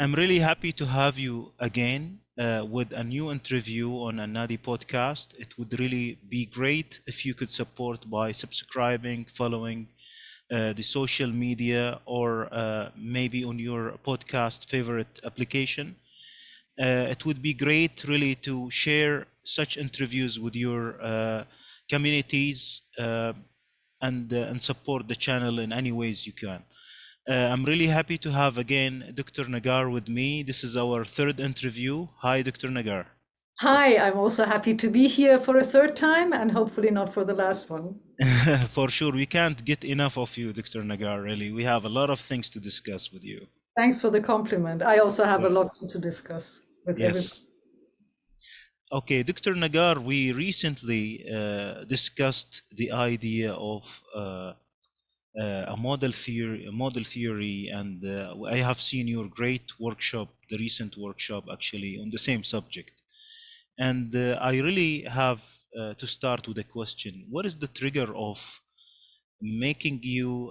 I'm really happy to have you again with a new interview on another podcast. It would really be great if you could support by subscribing, following the social media, or maybe on your podcast favorite application. It would be great really to share such interviews with your communities and support the channel in any ways you can. I'm really happy to have again Dr. Negar with me. This is our third interview. Hi, Dr. Negar. Hi, I'm also happy to be here for a third time and hopefully not for the last one. For sure, we can't get enough of you, Dr. Negar, really. We have a lot of things to discuss with you. Thanks for the compliment. I also have a Yeah. lot to discuss with everybody. Yes. Okay, Dr. Nagar, we recently discussed the idea of a model theory, and I have seen your great workshop, the recent workshop actually, on the same subject. And I really have to start with a question. What is the trigger of making you,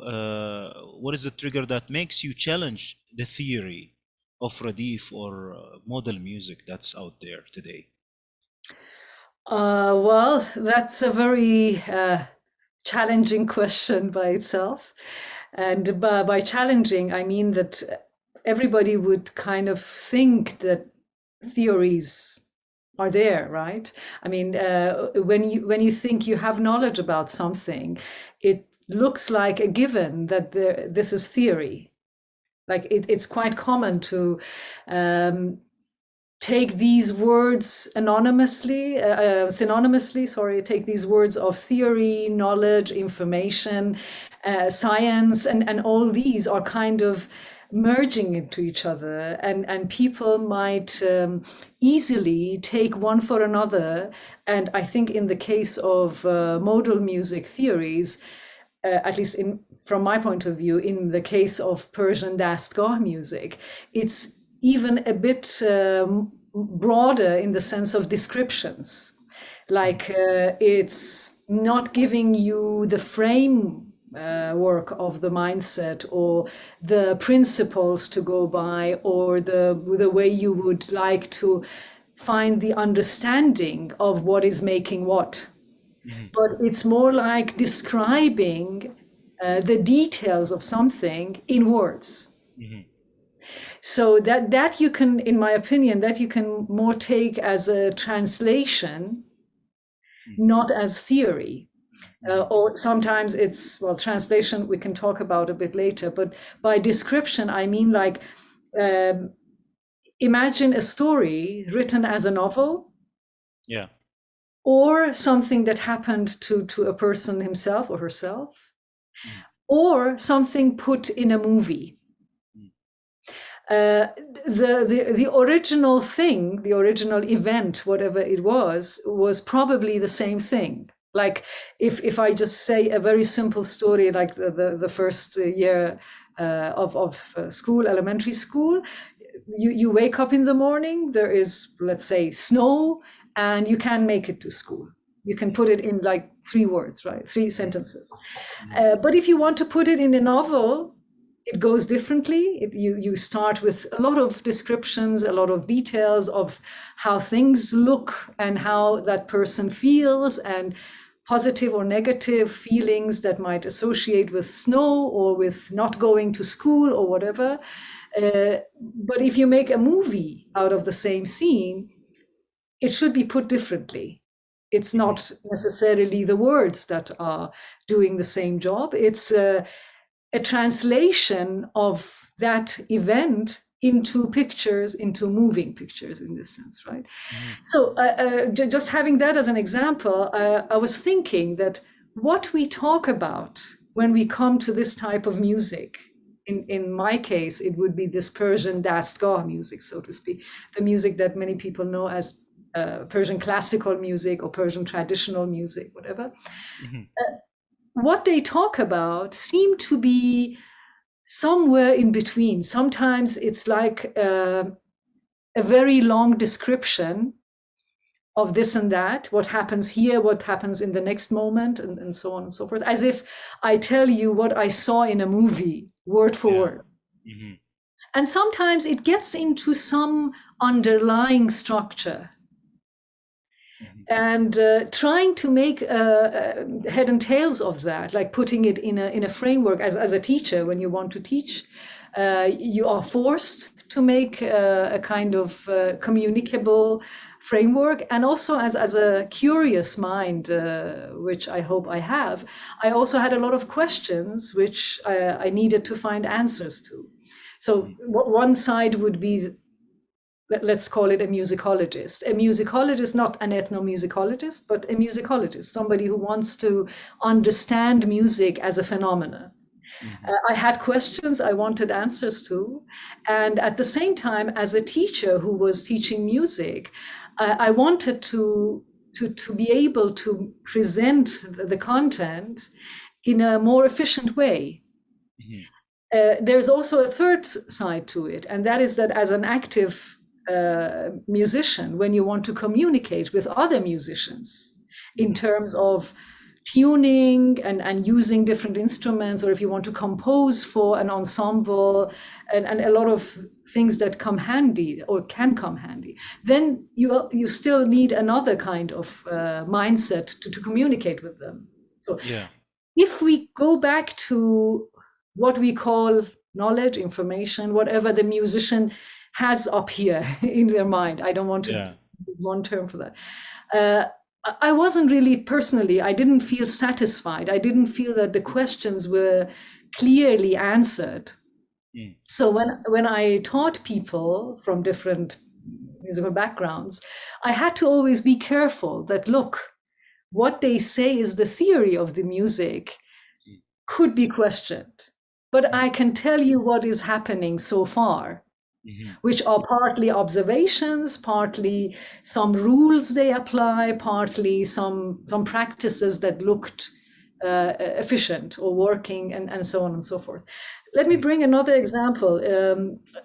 what is the trigger that makes you challenge the theory of Radif or model music that's out there today? Well, that's a very challenging question by itself. And by challenging, I mean that everybody would kind of think that theories are there, right? I mean, when you think you have knowledge about something, it looks like a given that this is theory. Like it's quite common to take these words synonymously, sorry, take these words of theory, knowledge, information, science, and all these are kind of merging into each other, and people might easily take one for another. And I think in the case of modal music theories, at least from my point of view, in the case of Persian Dastgah music, it's even a bit broader in the sense of descriptions. Like it's not giving you the frame work of the mindset or the principles to go by or the way you would like to find the understanding of what is making what. But it's more like describing the details of something in words. So that you can, in my opinion, that you can more take as a translation, not as theory. Or sometimes it's, well, translation we can talk about a bit later, but by description, I mean like imagine a story written as a novel. Yeah. Or something that happened to a person himself or herself, or something put in a movie. The original thing, the original event, whatever it was probably the same thing. Like if I just say a very simple story, like the first year of school, elementary school, you wake up in the morning, there is, let's say, snow, and you can make it to school. You can put it in like 3 words, right? 3 sentences. But if you want to put it in a novel, it goes differently. You start with a lot of descriptions, a lot of details of how things look and how that person feels, and positive or negative feelings that might associate with snow or with not going to school or whatever. But if you make a movie out of the same scene, it should be put differently. It's not necessarily the words that are doing the same job. It's a translation of that event into pictures, into moving pictures in this sense, right? So just having that as an example, I was thinking that what we talk about when we come to this type of music, in my case, it would be this Persian Dastgah music, so to speak, the music that many people know as Persian classical music or Persian traditional music, whatever. What they talk about seem to be somewhere in between. Sometimes it's like a very long description of this and that, what happens here, what happens in the next moment, and so on and so forth, as if I tell you what I saw in a movie, word for word. And sometimes it gets into some underlying structure. And trying to make head and tails of that, like putting it in a framework as a teacher, when you want to teach, you are forced to make a kind of communicable framework. And also as a curious mind, which I hope I have, I also had a lot of questions which I needed to find answers to. So one side would be, let's call it a musicologist. A musicologist, not an ethnomusicologist, but a musicologist, somebody who wants to understand music as a phenomenon. I had questions I wanted answers to. And at the same time, as a teacher who was teaching music, I wanted to be able to present the content in a more efficient way. There's also a third side to it, and that is that as an active musician, when you want to communicate with other musicians in terms of tuning and using different instruments, or if you want to compose for an ensemble and a lot of things that come handy or can come handy, then you still need another kind of mindset to communicate with them. So if we go back to what we call knowledge, information, whatever the musician has up here in their mind. I don't want to use one term for that. I wasn't really personally, I didn't feel satisfied. I didn't feel that the questions were clearly answered. So when I taught people from different musical backgrounds, I had to always be careful that, look, what they say is the theory of the music could be questioned, but I can tell you what is happening so far. Which are partly observations, partly some rules they apply, partly some practices that looked efficient or working, and so on and so forth. Let me bring another example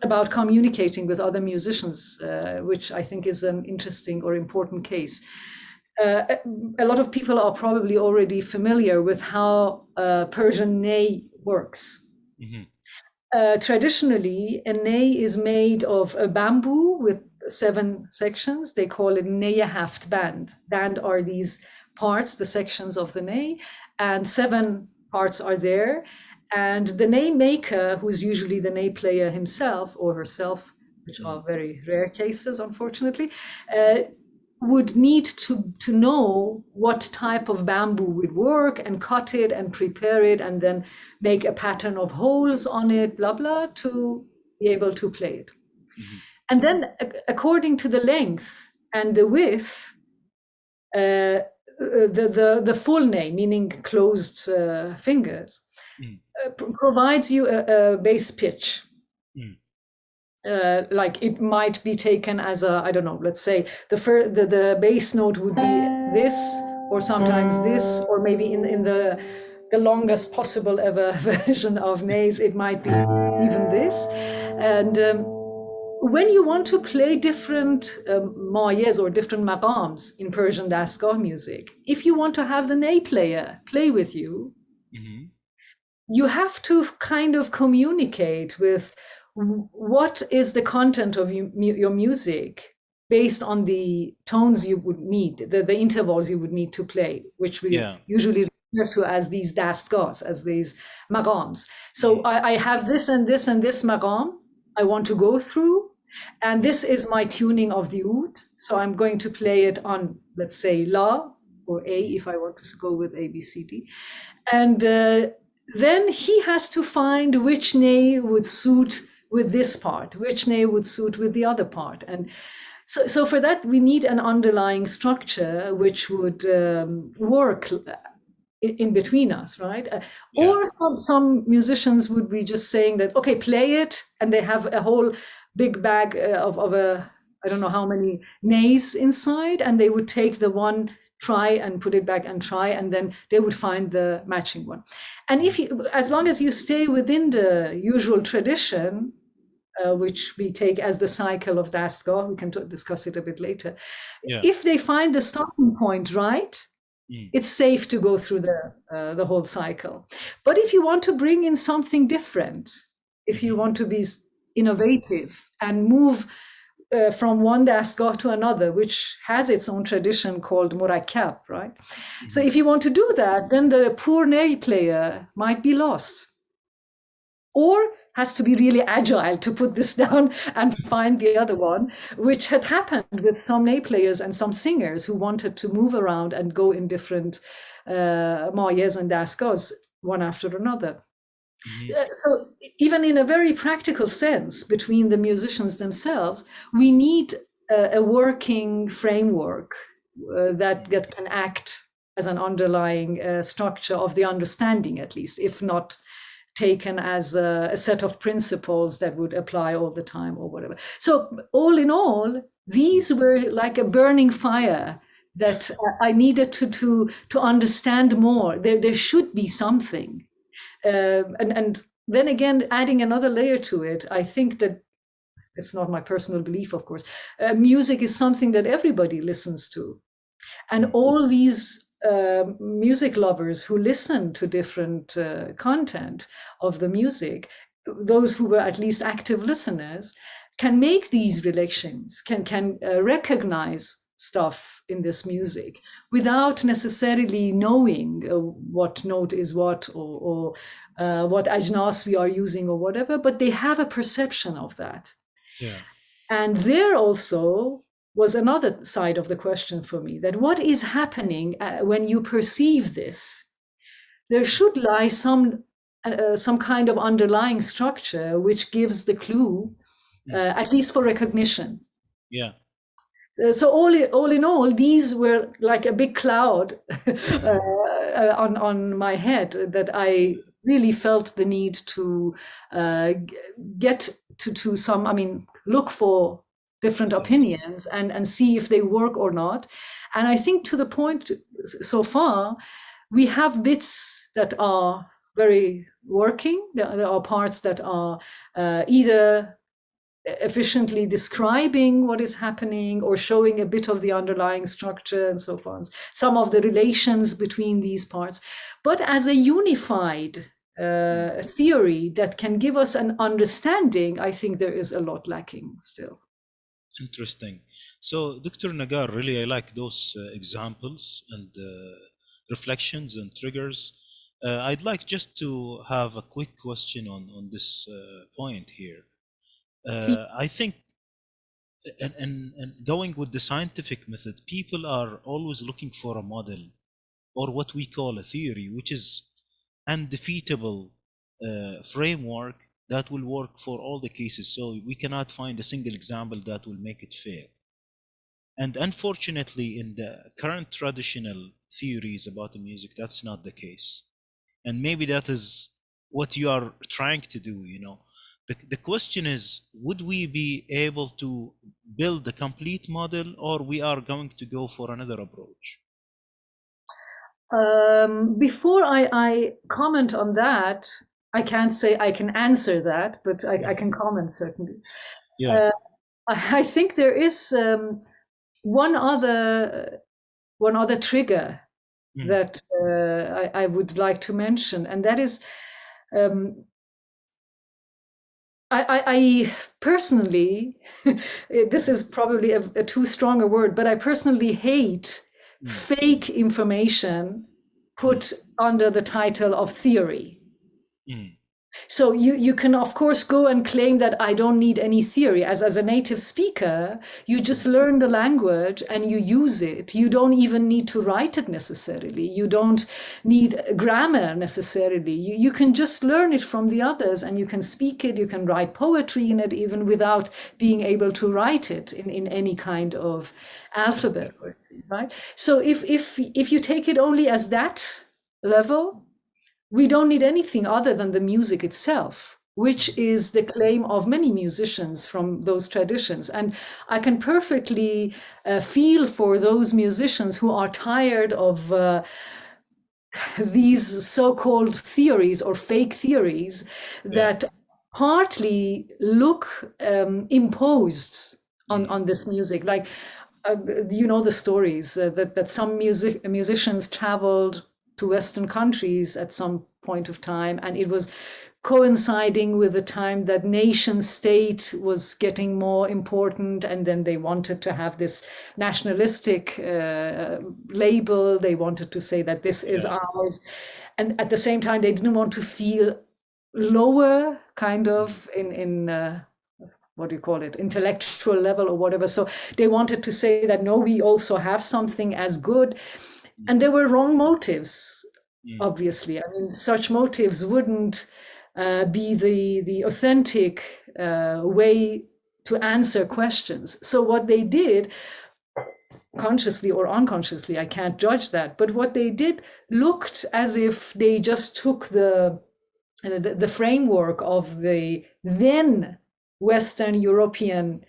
about communicating with other musicians, which I think is an interesting or important case. A lot of people are probably already familiar with how Persian ney works. Traditionally, a ney is made of a bamboo with 7 sections. They call it neyahaft band. Band are these parts, the sections of the ney, and 7 parts are there. And the ney maker, who's usually the ney player himself or herself, which are very rare cases, unfortunately, would need to know what type of bamboo would work and cut it and prepare it and then make a pattern of holes on it, blah, blah, to be able to play it. And then according to the length and the width, the full ney, meaning closed fingers, provides you a bass pitch. Like it might be taken as a, I don't know, let's say the bass note would be this, or sometimes this, or maybe in the longest possible ever version of neys, it might be even this. And when you want to play different mayes or different maqams in Persian dastgah music, if you want to have the ney player play with you, you have to kind of communicate with what is the content of your music based on the tones you would need, the intervals you would need to play, which we usually refer to as these dastgahs, as these maqams. So I have this and this and this maqam I want to go through, and this is my tuning of the oud. So I'm going to play it on, let's say, La or A, if I want to go with A, B, C, D. And then he has to find which ney would suit with this part, which ney would suit with the other part. And so for that, we need an underlying structure which would work in between us, right? Or some musicians would be just saying that, okay, play it, and they have a whole big bag of a, I don't know how many neys inside, and they would take the one, try and put it back and try, and then they would find the matching one. And if you, as long as you stay within the usual tradition, which we take as the cycle of dastgah, we can discuss it a bit later. If they find the starting point right, it's safe to go through the whole cycle. But if you want to bring in something different, if you want to be innovative and move from one dastgah to another, which has its own tradition called murakkab, right? So if you want to do that, then the poor ney player might be lost, or has to be really agile to put this down and find the other one, which had happened with some ney players and some singers who wanted to move around and go in different mayas and dastgahs one after another. So even in a very practical sense, between the musicians themselves, we need a working framework that can act as an underlying structure of the understanding, at least, if not taken as a set of principles that would apply all the time or whatever. So all in all, these were like a burning fire that I needed to understand more. There should be something. And then again, adding another layer to it, I think that it's not my personal belief, of course. Music is something that everybody listens to. And all these music lovers who listen to different content of the music, those who were at least active listeners, can make these relations, can recognize stuff in this music without necessarily knowing what note is what, or what ajnas we are using or whatever, but they have a perception of that. Yeah. And there also was another side of the question for me, that what is happening when you perceive this? There should lie some kind of underlying structure which gives the clue, at least for recognition. Yeah. So all in all, these were like a big cloud on my head that I really felt the need to get to some, I mean, look for different opinions and see if they work or not. And I think to the point so far, we have bits that are very working. There are parts that are either efficiently describing what is happening or showing a bit of the underlying structure and so forth, some of the relations between these parts. But as a unified theory that can give us an understanding, I think there is a lot lacking still. Interesting. So, Dr. Negar, really, I like those examples and reflections and triggers. I'd like just to have a quick question on this point here. I think, and going with the scientific method, people are always looking for a model, or what we call a theory, which is undefeatable framework that will work for all the cases. So we cannot find a single example that will make it fail. And unfortunately, in the current traditional theories about the music, that's not the case. And maybe that is what you are trying to do, you know. The question is, would we be able to build a complete model, or we are going to go for another approach? Before I comment on that, I can't say I can answer that, but I can comment certainly. Yeah. I think there is one other trigger that I would like to mention, and that is I personally, this is probably a too strong a word, but I personally hate fake information put under the title of theory. So you can, of course, go and claim that I don't need any theory. As a native speaker, you just learn the language and you use it. You don't even need to write it necessarily. You don't need grammar necessarily. You can just learn it from the others, and you can speak it. You can write poetry in it even without being able to write it in any kind of alphabet, right? So if you take it only as that level, we don't need anything other than the music itself, which is the claim of many musicians from those traditions. And I can perfectly feel for those musicians who are tired of these so-called theories or fake theories that partly look imposed on this music. Like, you know, the stories that some musicians traveled to Western countries at some point of time, and it was coinciding with the time that nation state was getting more important, and then they wanted to have this nationalistic label. They wanted to say that this is ours, and at the same time they didn't want to feel lower, kind of in what do you call it, intellectual level or whatever. So they wanted to say that no, we also have something as good, and there were wrong motives. Obviously, I mean, such motives wouldn't be the authentic way to answer questions. So what they did, consciously or unconsciously, I can't judge that, but what they did looked as if they just took the framework of the then Western European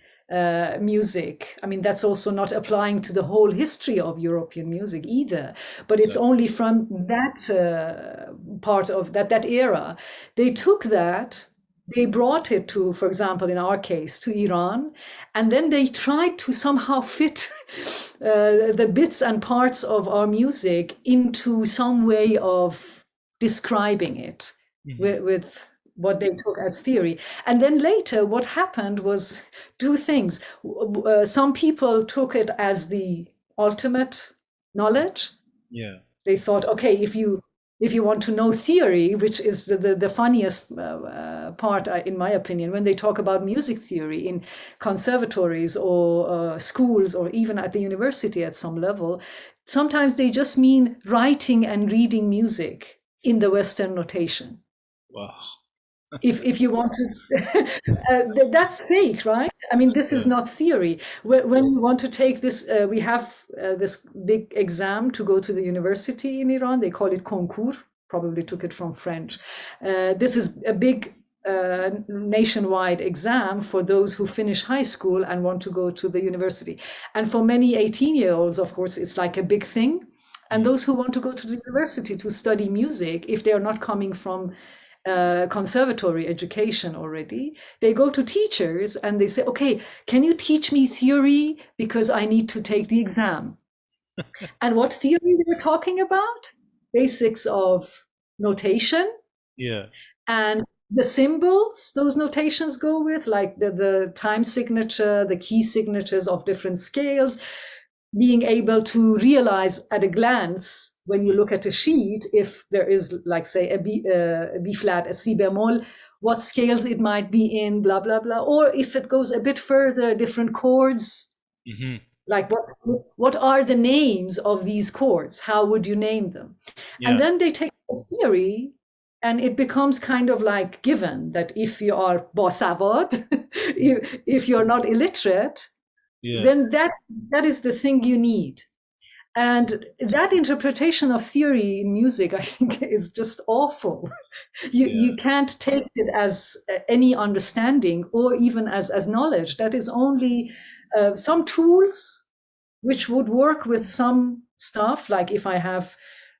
music. I mean, that's also not applying to the whole history of European music either, but it's only from that part of that era. They took that, they brought it to, for example, in our case, to Iran, and then they tried to somehow fit the bits and parts of our music into some way of describing it with what they took as theory. And then later, what happened was two things. Some people took it as the ultimate knowledge. Yeah. They thought, okay, if you want to know theory, which is the funniest part, in my opinion, when they talk about music theory in conservatories or schools or even at the university at some level, sometimes they just mean writing and reading music in the Western notation. Wow. If you want to, that's fake, right? I mean, this is not theory. When you want to take this, we have this big exam to go to the university in Iran. They call it concours, probably took it from French. This is a big nationwide exam for those who finish high school and want to go to the university. And for many 18-year-olds, of course, it's like a big thing. And those who want to go to the university to study music, if they are not coming from conservatory education already, they go to teachers and they say, okay, can you teach me theory because I need to take the exam? And what theory they're talking about? Basics of notation. Yeah. And the symbols those notations go with, like the time signature, the key signatures of different scales, being able to realize at a glance when you look at a sheet, if there is, like, say, a B flat, a C bemol, what scales it might be in, blah, blah, blah. Or if it goes a bit further, different chords, like what are the names of these chords? How would you name them? Yeah. And then they take this theory, and it becomes kind of like given that if you are basavad, if you're not illiterate, then that is the thing you need. And that interpretation of theory in music, I think, is just awful. You can't take it as any understanding or even as knowledge. That is only some tools which would work with some stuff. Like if I have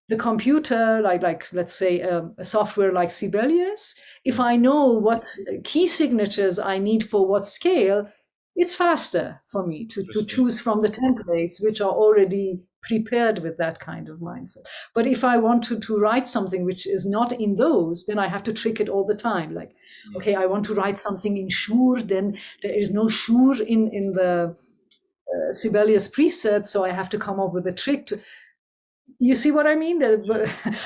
the computer, like let's say a software like Sibelius, if I know what key signatures I need for what scale, it's faster for me to choose from the templates which are already prepared with that kind of mindset. But if I want to write something which is not in those, then I have to trick it all the time. Like, okay, I want to write something in Shur, then there is no Shur in the Sibelius preset, so I have to come up with a trick to. You see what I mean?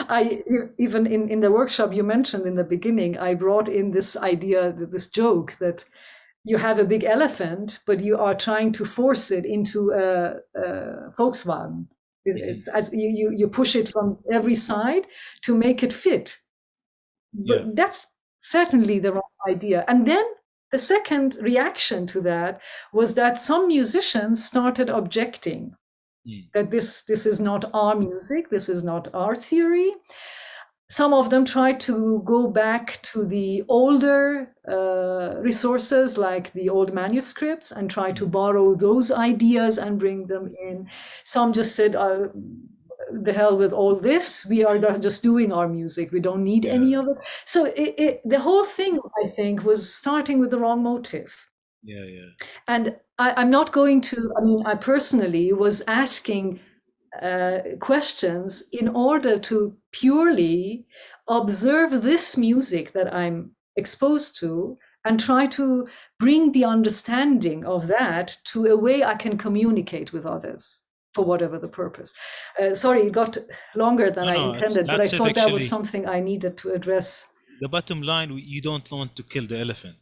I even in the workshop you mentioned in the beginning, I brought in this idea, this joke that you have a big elephant, but you are trying to force it into a Volkswagen. It's as you push it from every side to make it fit. But that's certainly the wrong idea. And then the second reaction to that was that some musicians started objecting that this is not our music, this is not our theory. Some of them tried to go back to the older resources, like the old manuscripts, and try to borrow those ideas and bring them in. Some just said, the hell with all this, we are just doing our music, we don't need any of it. So the whole thing, I think, was starting with the wrong motive. And I'm not going to, I mean, I personally was asking questions in order to purely observe this music that I'm exposed to and try to bring the understanding of that to a way I can communicate with others for whatever the purpose. Sorry, it got longer than No, I no, intended, but I that's it thought that was actually. something I needed to address. The bottom line, you don't want to kill the elephant.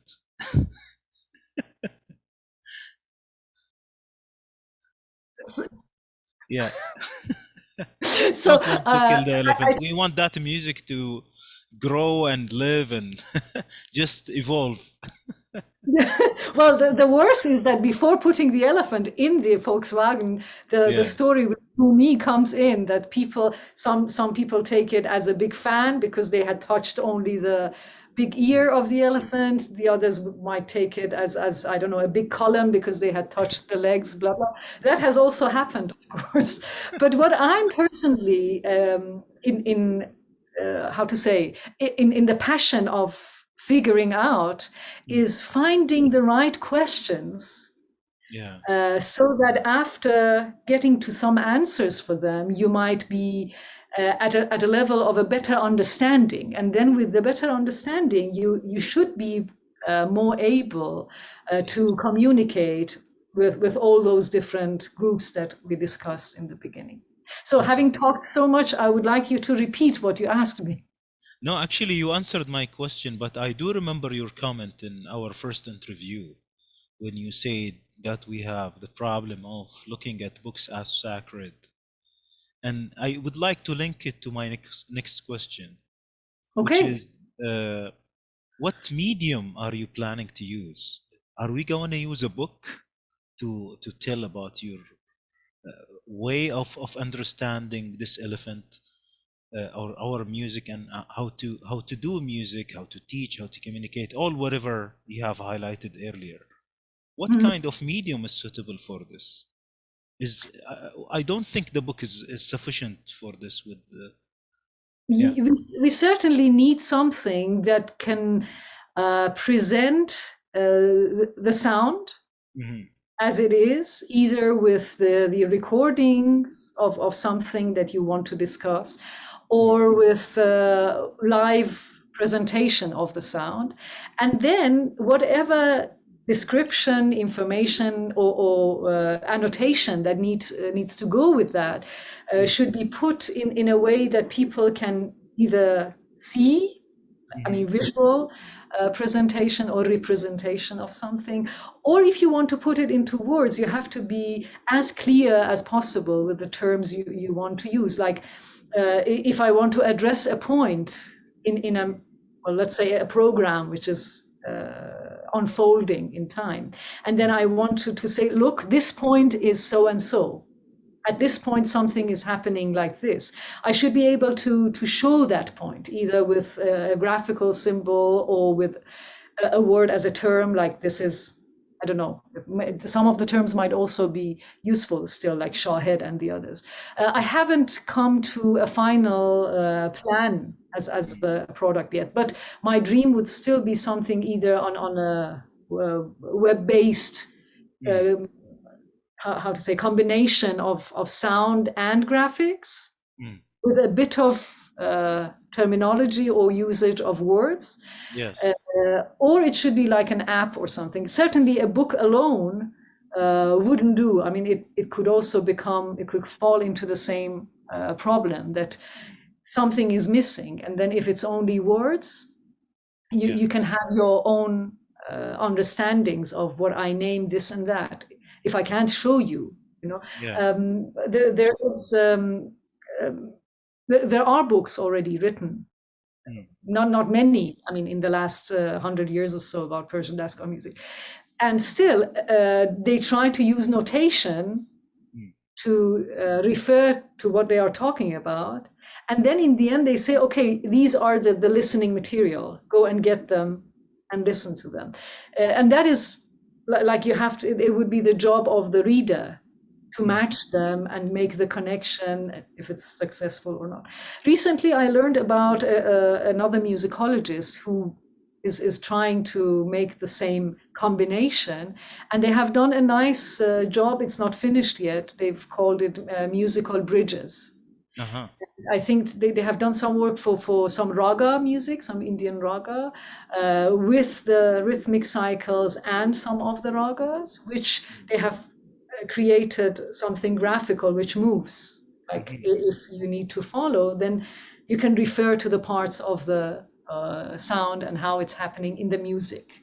Yeah. So Don't want to kill the elephant. We want that music to grow and live and just evolve. well, the worst is that before putting the elephant in the Volkswagen, the Yeah. story with Rumi comes in, that some people take it as a big fan because they had touched only the big ear of the elephant. The others might take it as I don't know, a big column because they had touched the legs, blah, blah. That has also happened, of course. But what I'm personally in how to say, in the passion of figuring out is finding the right questions, Yeah. so that after getting to some answers for them, you might be at a level of a better understanding. And then with the better understanding, you should be more able to communicate with all those different groups that we discussed in the beginning. So having talked so much, I would like you to repeat what you asked me. No, actually, you answered my question, but I do remember your comment in our first interview when you said that we have the problem of looking at books as sacred. And I would like to link it to my next question, which Okay. is what medium are you planning to use? Are we going to use a book to tell about your way of understanding this elephant or our music, and how to do music, how to teach, how to communicate, all whatever you have highlighted earlier? What kind of medium is suitable for this? Is I don't think the book is sufficient for this. With yeah. We certainly need something that can present the sound as it is, either with the recording of something that you want to discuss, or with live presentation of the sound. And then whatever description, information, or annotation that needs to go with that should be put in a way that people can either see, I mean, visual presentation or representation of something. Or if you want to put it into words, you have to be as clear as possible with the terms you want to use. Like if I want to address a point in a, well, let's say a program which is unfolding in time, and then I want to say, look, this point is so and so. At this point, something is happening like this. I should be able to show that point, either with a graphical symbol or with a word as a term, like this is, I don't know, some of the terms might also be useful still, like Shawhead and the others. I haven't come to a final plan as a product yet, but my dream would still be something either on a web-based how to say, combination of sound and graphics with a bit of terminology or usage of words. Yes. Or it should be like an app or something. Certainly a book alone wouldn't do. I mean, it could also become, it could fall into the same problem that something is missing. And then if it's only words, you can have your own understandings of what I name this and that. If I can't show you, there are books already written, not many. I mean, in the last 100 years or so about Persian Daskar music, and still they try to use notation to refer to what they are talking about, and then in the end they say, okay, these are the listening material. Go and get them and listen to them, and that is. Like you have to, it would be the job of the reader to match them and make the connection if it's successful or not. Recently, I learned about another musicologist who is trying to make the same combination, and they have done a nice job. It's not finished yet. They've called it musical bridges. Uh-huh. I think they have done some work for some raga music, some Indian raga, with the rhythmic cycles and some of the ragas, which they have created something graphical which moves. Like if you need to follow, then you can refer to the parts of the sound and how it's happening in the music,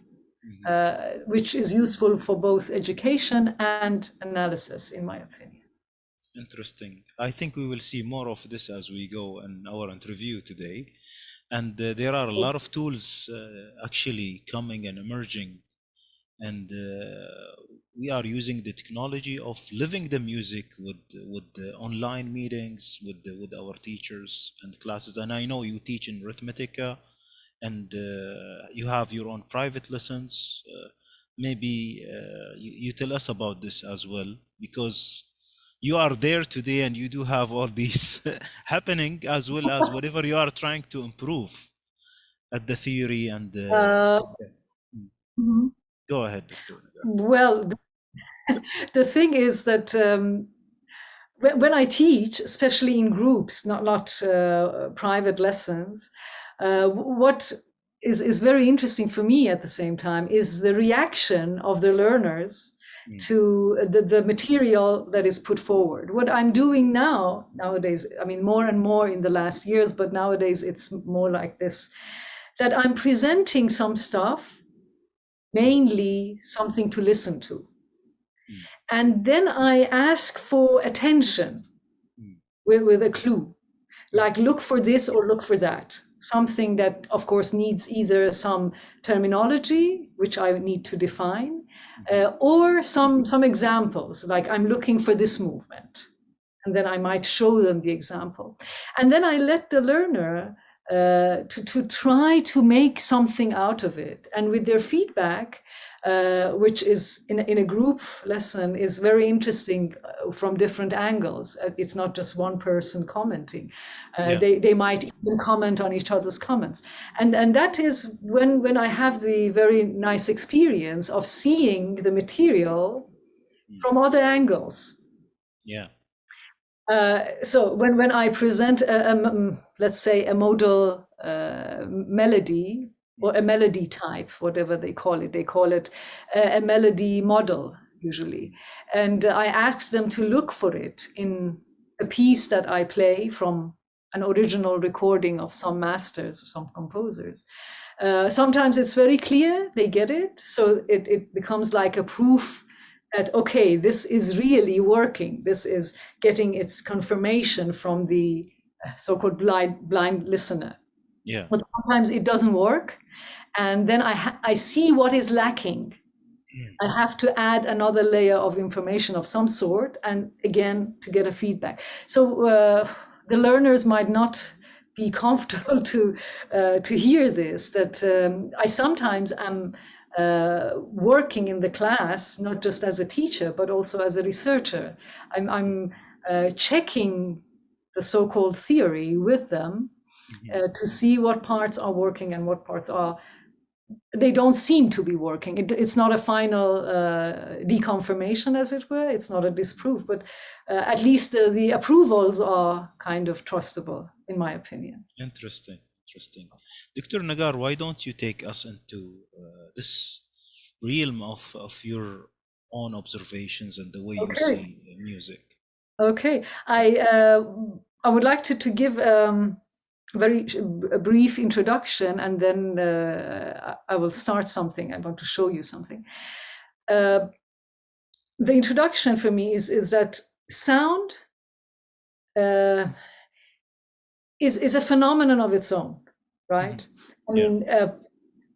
which is useful for both education and analysis, in my opinion. Interesting. I think we will see more of this as we go in our interview today. And there are a lot of tools actually coming and emerging. And we are using the technology of living the music with the online meetings with our teachers and classes. And I know you teach in Arithmetica, and you have your own private lessons. Maybe you tell us about this as well, because you are there today and you do have all these happening, as well as whatever you are trying to improve at the theory and Uh, mhm. go ahead, Dr. Nagar. Well, the thing is that when I teach, especially in groups, not private lessons, what is very interesting for me at the same time is the reaction of the learners to the material that is put forward. What I'm doing nowadays, I mean, more and more in the last years, but nowadays it's more like this, that I'm presenting some stuff, mainly something to listen to. And then I ask for attention with a clue, like look for this or look for that. Something that, of course, needs either some terminology, which I need to define, or some examples, like I'm looking for this movement. And then I might show them the example. And then I let the learner to try to make something out of it. And with their feedback, which is in a group lesson, is very interesting from different angles. It's not just one person commenting. They might even comment on each other's comments. And that is when I have the very nice experience of seeing the material from other angles. Yeah. So when I present, let's say, a modal melody or a melody type, whatever they call it a melody model usually. And I ask them to look for it in a piece that I play from an original recording of some masters or some composers. Sometimes it's very clear, they get it. So it becomes like a proof that, okay, this is really working. This is getting its confirmation from the so-called blind listener. Yeah. But sometimes it doesn't work. And then I see what is lacking. I have to add another layer of information of some sort, and again, to get a feedback. So the learners might not be comfortable to hear this, that I sometimes am working in the class, not just as a teacher, but also as a researcher. I'm checking the so-called theory with them to see what parts are working and what parts they don't seem to be working. It's not a final deconfirmation, as it were. It's not a disproof, but at least the approvals are kind of trustable, in my opinion. Interesting. Dr. Nagar, why don't you take us into this realm of your own observations and the way you see music? Okay. I would like to give a brief introduction, and then I will start something. I want to show you something. The introduction for me is that sound is a phenomenon of its own, right? I mean,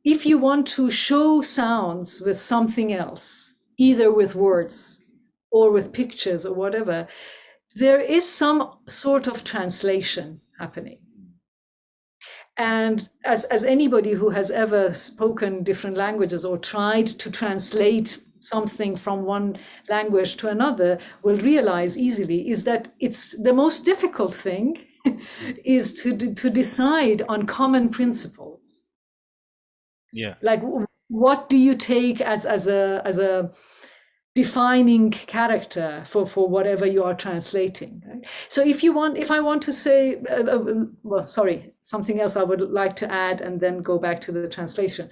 if you want to show sounds with something else, either with words or with pictures or whatever, there is some sort of translation happening. And as anybody who has ever spoken different languages or tried to translate something from one language to another will realize easily, is that it's the most difficult thing is to decide on common principles. Yeah. Like, what do you take as a defining character for whatever you are translating. Right? So if I want to say, well, sorry, something else I would like to add and then go back to the translation.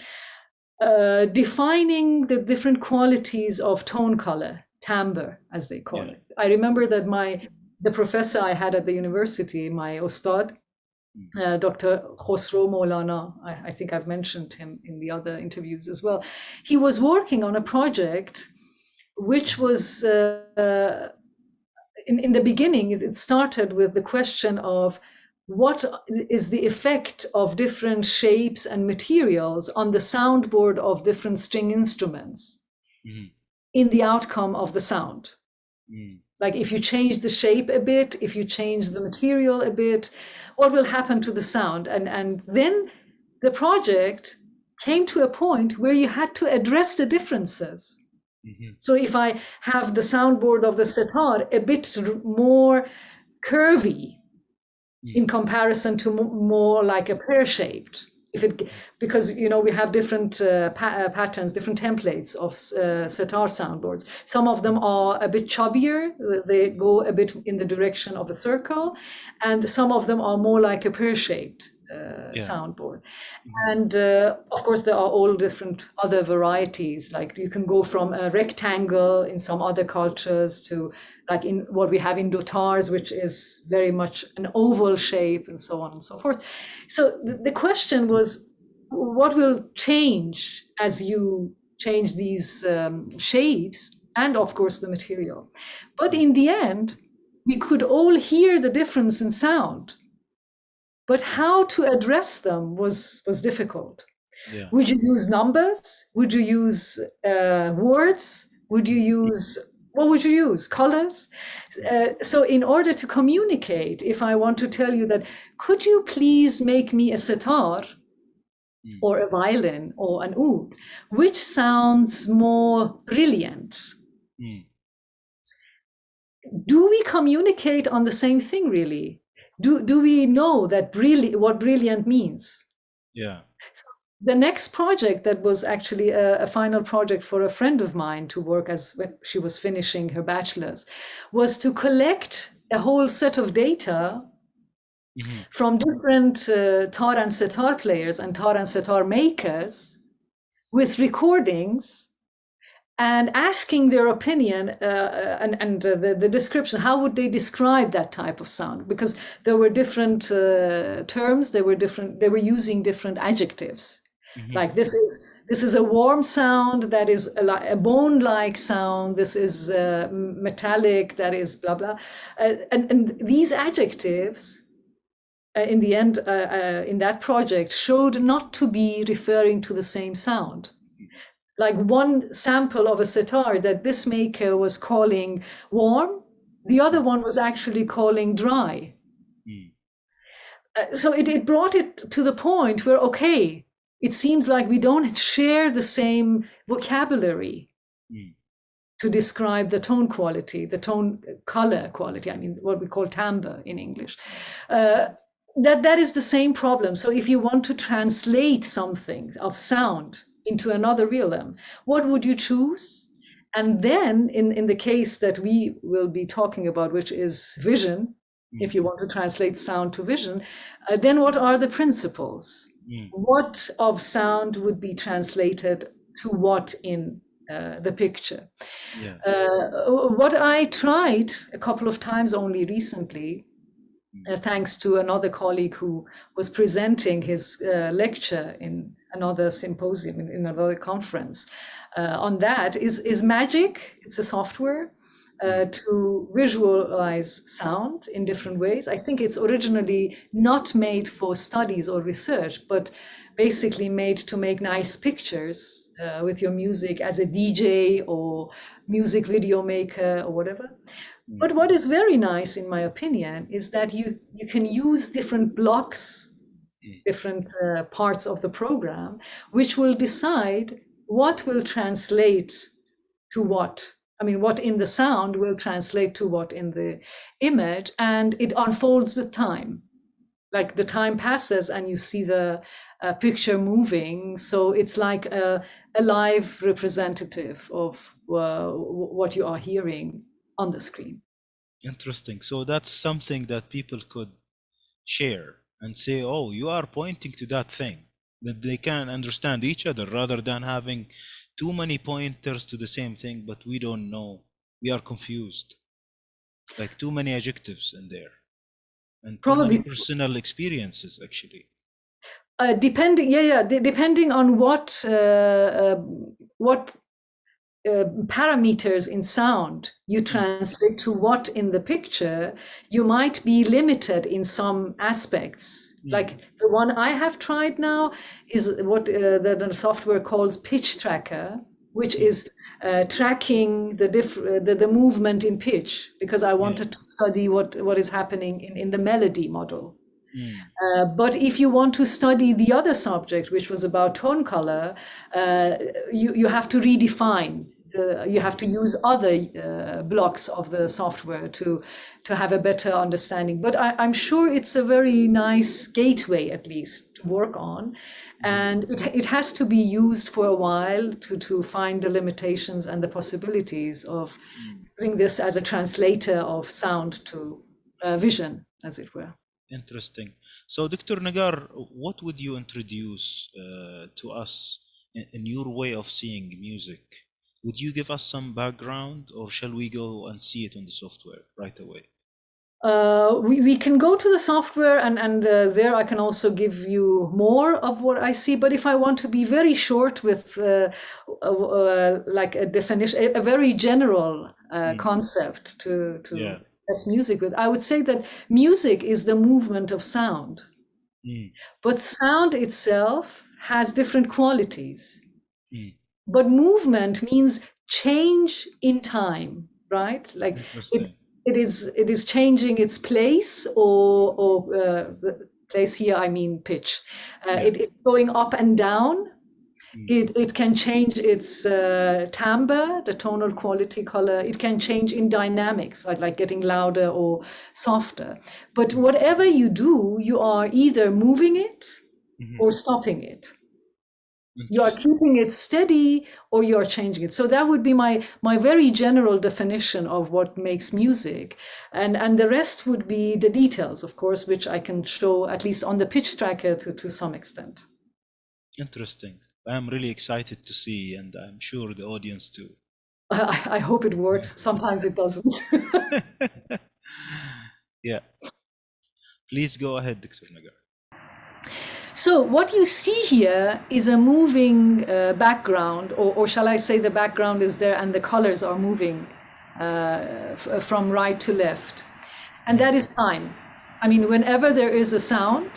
Defining the different qualities of tone color, timbre, as they call it. I remember that the professor I had at the university, my Ustad, Dr. Khosrow Maulana, I think I've mentioned him in the other interviews as well. He was working on a project which was, in the beginning, it started with the question of what is the effect of different shapes and materials on the soundboard of different string instruments in the outcome of the sound. Like if you change the shape a bit, if you change the material a bit, what will happen to the sound? And then the project came to a point where you had to address the differences. So if I have the soundboard of the sitar a bit more curvy in comparison to more like a pear-shaped, because we have different patterns, different templates of sitar soundboards. Some of them are a bit chubbier, they go a bit in the direction of a circle, and some of them are more like a pear-shaped soundboard. And of course there are all different other varieties, like you can go from a rectangle in some other cultures to like in what we have in dotars, which is very much an oval shape, and so on and so forth. So the question was, what will change as you change these shapes, and of course the material? But in the end, we could all hear the difference in sound, but how to address them was difficult. Would you use numbers? Would you use words? Would you use, what would you use? Colors? So in order to communicate, if I want to tell you that, could you please make me a sitar or a violin or an oud, which sounds more brilliant? Do we communicate on the same thing, really? Do we know that what brilliant means? So the next project that was actually a final project for a friend of mine to work as when she was finishing her bachelor's was to collect a whole set of data from different tar and sitar players and tar and sitar makers with recordings, and asking their opinion and the description. How would they describe that type of sound? Because there were different terms. They were using different adjectives. Like this is a warm sound. That is a bone-like sound. This is metallic. That is blah blah. And these adjectives, in the end, in that project, showed not to be referring to the same sound. Like one sample of a sitar that this maker was calling warm, the other one was actually calling dry. So it brought it to the point where, okay, it seems like we don't share the same vocabulary to describe the tone quality, the tone color quality, I mean, what we call timbre in English. That is the same problem. So if you want to translate something of sound into another realm, what would you choose? And then in the case that we will be talking about, which is vision, if you want to translate sound to vision, then what are the principles? What of sound would be translated to what in the picture? What I tried a couple of times only recently, thanks to another colleague who was presenting his lecture in another symposium, in another conference on that, is Magic. It's a software to visualize sound in different ways. I think it's originally not made for studies or research, but basically made to make nice pictures with your music as a DJ or music video maker or whatever. But what is very nice, in my opinion, is that you can use different blocks, different parts of the program, which will decide what will translate to what. I mean, what in the sound will translate to what in the image, and it unfolds with time. like the time passes and you see the picture moving. So it's like a live representative of what you are hearing on the screen. Interesting. So that's something that people could share and say, oh, you are pointing to that thing, that they can understand each other rather than having too many pointers to the same thing, but we don't know. We are confused. Like too many adjectives in there and too many Probably personal experiences, actually. depending on what parameters in sound you translate to what in the picture, you might be limited in some aspects. Like the one I have tried now is what the software calls pitch tracker, which is tracking the movement in pitch, because I wanted to study what is happening in the melody model. But if you want to study the other subject, which was about tone color, you have to redefine. You have to use other blocks of the software to have a better understanding. But I'm sure it's a very nice gateway, at least, to work on. And it has to be used for a while to find the limitations and the possibilities of doing this as a translator of sound to vision, as it were. Interesting. So, Dr. Nagar, what would you introduce to us in your way of seeing music? Would you give us some background, or shall we go and see it on the software right away? We can go to the software, and there I can also give you more of what I see. But if I want to be very short with like a definition, a very general concept to test music with, I would say that music is the movement of sound. But sound itself has different qualities. But movement means change in time, right? Like it is changing its place, or the place here, I mean pitch. It's going up and down. It can change its timbre, the tonal quality, color. It can change in dynamics, like getting louder or softer. But whatever you do, you are either moving it or stopping it. You are keeping it steady or you are changing it. So that would be my very general definition of what makes music. And the rest would be the details, of course, which I can show at least on the pitch tracker to some extent. Interesting. I'm really excited to see, and I'm sure the audience too. I hope it works. Sometimes it doesn't. Yeah. Please go ahead, Dr. Nagar. So what you see here is a moving background, or shall I say the background is there and the colors are moving from right to left. And that is time. I mean, whenever there is a sound,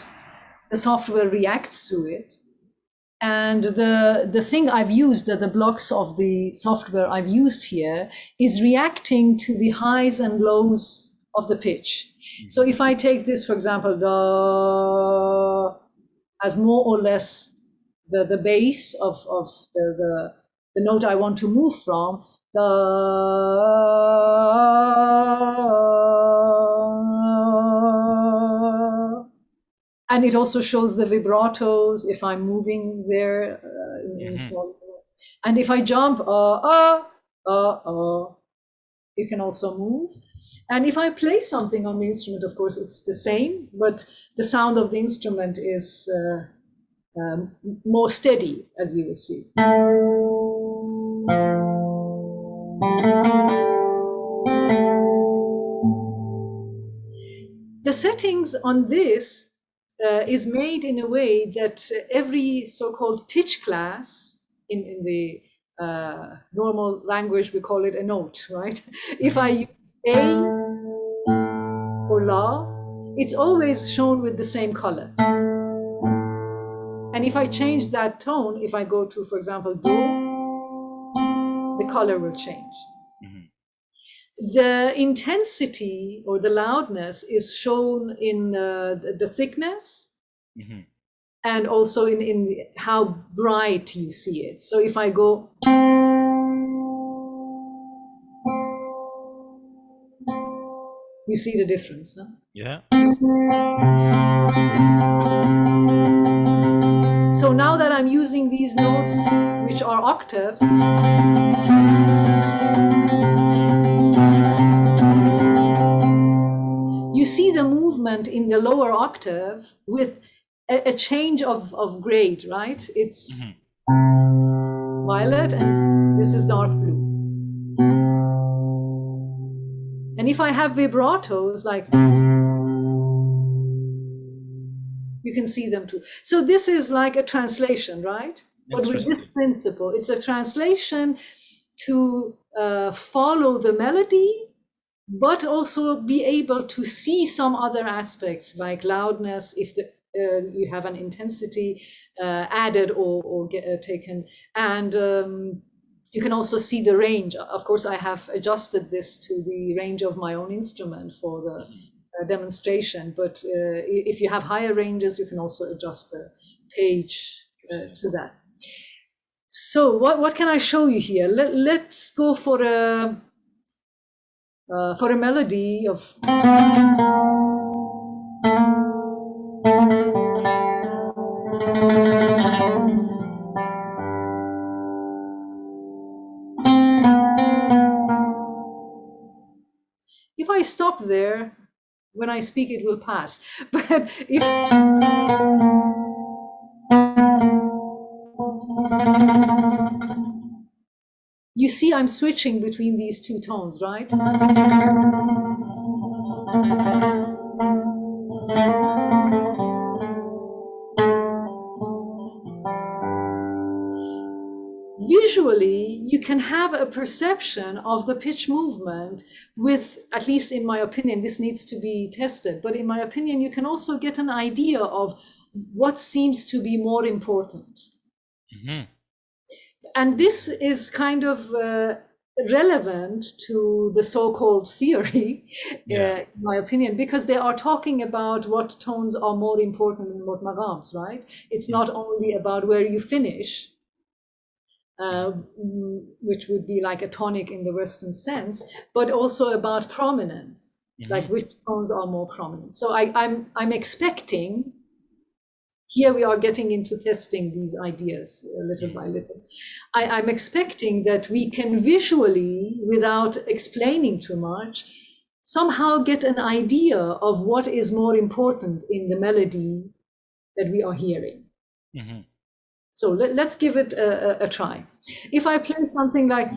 the software reacts to it. And the thing I've used, the blocks of the software I've used here, is reacting to the highs and lows of the pitch. So if I take this, for example, as more or less the base of the note I want to move from, and it also shows the vibratos if I'm moving there in small. And if I jump, you can also move. And if I play something on the instrument, of course, it's the same, but the sound of the instrument is more steady, as you will see. The settings on this is made in a way that every so-called pitch class in the normal language, we call it a note, right? If I use A or La, it's always shown with the same color. And if I change that tone, if I go to, for example, Do, the color will change. The intensity or the loudness is shown in the thickness and also in how bright you see it. So if I go, You see the difference, huh? Yeah. So now that I'm using these notes, which are octaves, you see the movement in the lower octave with a change of grade, right? It's violet and this is dark blue. And if I have vibratos, like, you can see them too. So this is like a translation, right? But with this principle, it's a translation to follow the melody, but also be able to see some other aspects like loudness, if you have an intensity added or taken. And you can also see the range. Of course, I have adjusted this to the range of my own instrument for the demonstration, but if you have higher ranges, you can also adjust the page to that. So what can I show you here? Let's go for a melody of if I stop there, when I speak, it will pass. But if you see, I'm switching between these two tones, right? Visually, you can have a perception of the pitch movement with, at least in my opinion, this needs to be tested, but in my opinion, you can also get an idea of what seems to be more important. And this is kind of relevant to the so-called theory, in my opinion, because they are talking about what tones are more important than what maqams, right? It's not only about where you finish, which would be like a tonic in the Western sense, but also about prominence, like which tones are more prominent. So I'm expecting, here we are getting into testing these ideas little by little. I'm expecting that we can visually, without explaining too much, somehow get an idea of what is more important in the melody that we are hearing. So let's give it a try. If I play something like,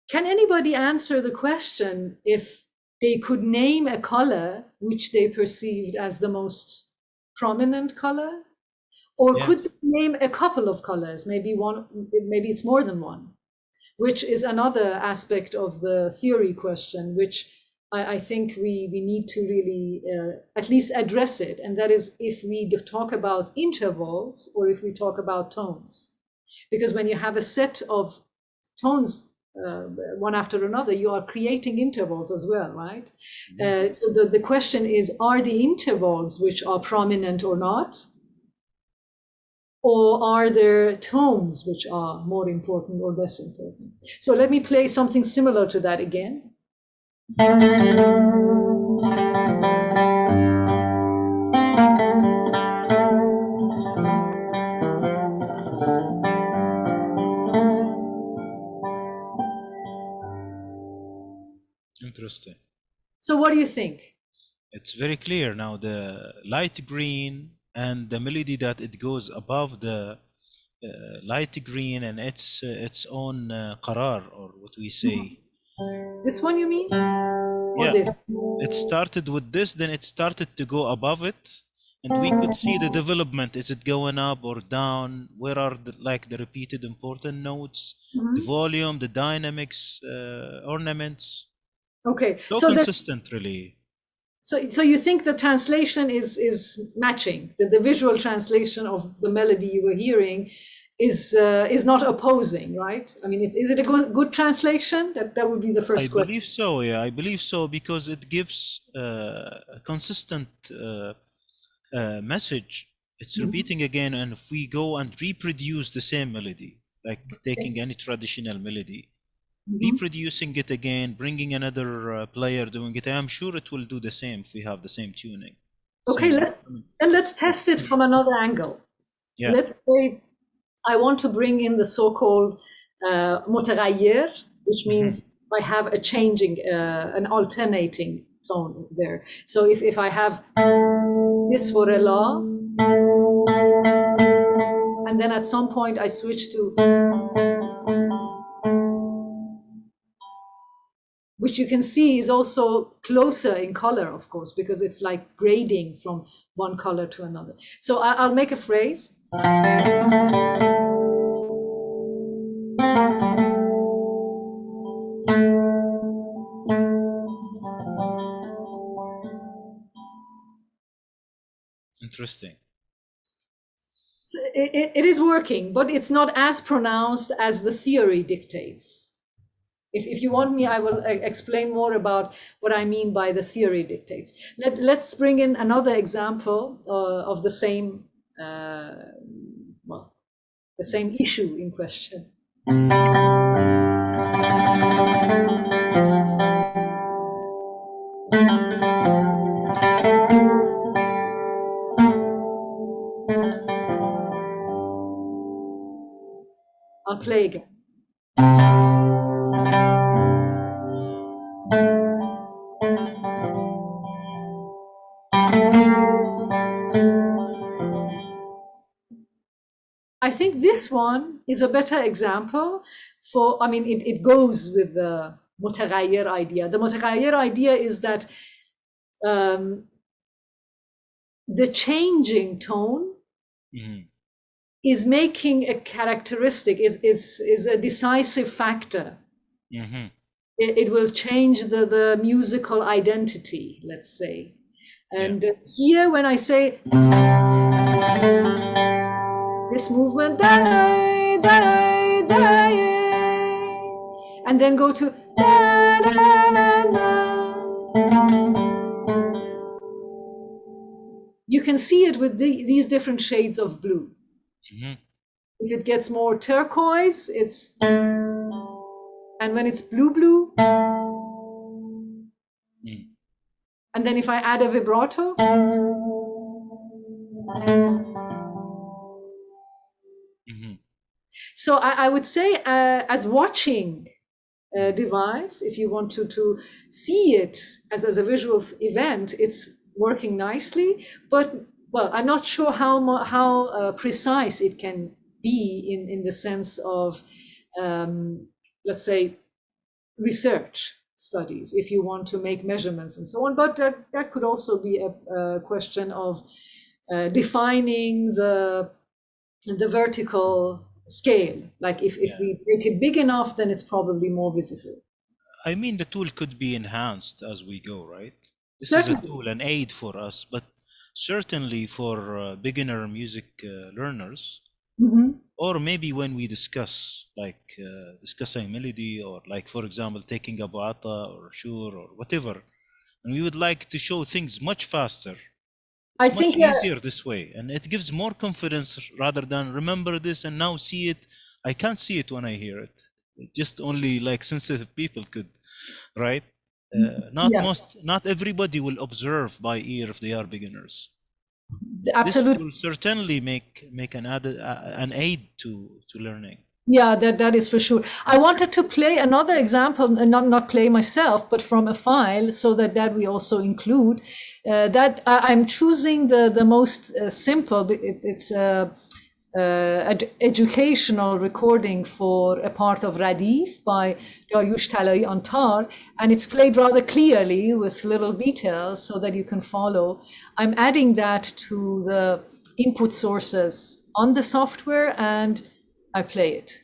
can anybody answer the question if they could name a color which they perceived as the most prominent color? Or could they name a couple of colors, maybe one, maybe it's more than one, which is another aspect of the theory question, which I think we need to really at least address it. And that is if we talk about intervals or if we talk about tones. Because when you have a set of tones, one after another, you are creating intervals as well, right? So the question is, are the intervals which are prominent or not? Or are there tones which are more important or less important? So let me play something similar to that again. Interesting. So what do you think? It's very clear now, the light green and the melody that it goes above the light green and its own qarar, or what we say. This one you mean? Or Yeah, this? it started with this, then it started to go above it, and we could see the development. Is it going up or down? Where are the repeated important notes, the volume, the dynamics, ornaments? Okay, So consistent, really. So you think the translation is matching, the visual translation of the melody you were hearing is not opposing, right? I mean, is it a good translation? That would be the I first question. believe so. Yeah, I believe so because it gives a consistent message. It's repeating again, and if we go and reproduce the same melody, like taking any traditional melody, reproducing it again, bringing another player doing it, I'm sure it will do the same if we have the same tuning. Okay, Same. let's test it from another angle. Yeah. Let's say I want to bring in the so-called متغير, which means I have a changing, an alternating tone there. So if I have this for a la, and then at some point I switch to, which you can see is also closer in color, of course, because it's like grading from one color to another. So I'll make a phrase. Interesting. It is working, but it's not as pronounced as the theory dictates. If you want me, I will explain more about what I mean by the theory dictates. Let's bring in another example of the same, well, the same issue in question. I'll play again. I think this one is a better example for, I mean, it goes with the متغير idea. The متغير idea is that the changing tone is making a characteristic, is a decisive factor. It will change the musical identity, let's say. And here, when I say this movement, and then go to you can see it with these different shades of blue. If it gets more turquoise, it's, and when it's blue, and then if I add a vibrato, so I would say as watching device, if you want to see it as a visual event, it's working nicely. But well, I'm not sure how precise it can be in the sense of, let's say, research studies, if you want to make measurements and so on. But that could also be a question of defining the vertical scale. Like if we make it big enough, then it's probably more visible. I mean, the tool could be enhanced as we go, right? This Certainly. is a tool, an aid for us, but certainly for beginner music learners, or maybe when we discuss, like discussing melody, or like, for example, taking a bu'ata or shur or whatever, and we would like to show things much faster. It's much easier this way, and it gives more confidence rather than remember this and now see it. I can't see it when I hear it. Just only like sensitive people could, right? Not everybody will observe by ear if they are beginners. Absolutely. This will certainly make an aid to learning. Yeah, that is for sure. I wanted to play another example, not play myself, but from a file, so that we also include that. I'm choosing the most simple. It's educational recording for a part of Radif by Dariush Talai on tar, and it's played rather clearly with little details so that you can follow. I'm adding that to the input sources on the software, and I play it.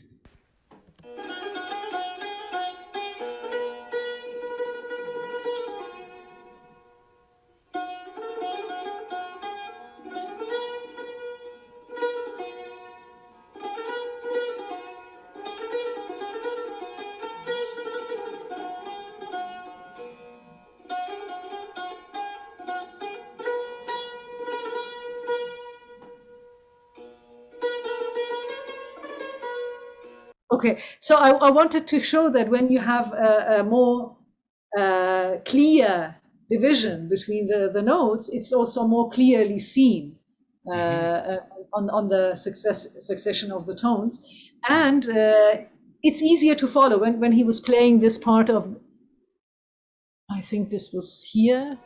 Okay, so I wanted to show that when you have a more clear division between the notes, it's also more clearly seen on the succession of the tones. And it's easier to follow. When he was playing this part of, I think this was here.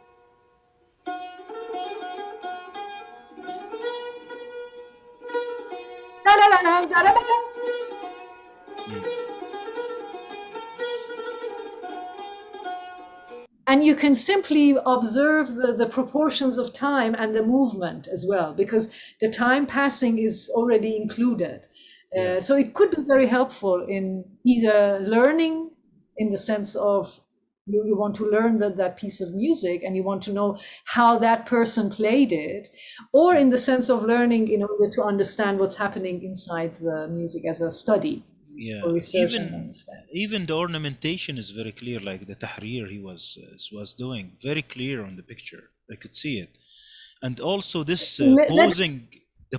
And you can simply observe the proportions of time and the movement as well, because the time passing is already included. So it could be very helpful in either learning, in the sense of you want to learn that piece of music and you want to know how that person played it, or in the sense of learning in order to understand what's happening inside the music as a study. Yeah, research even the ornamentation is very clear, like the tahrir he was doing, very clear on the picture. I could see it. And also this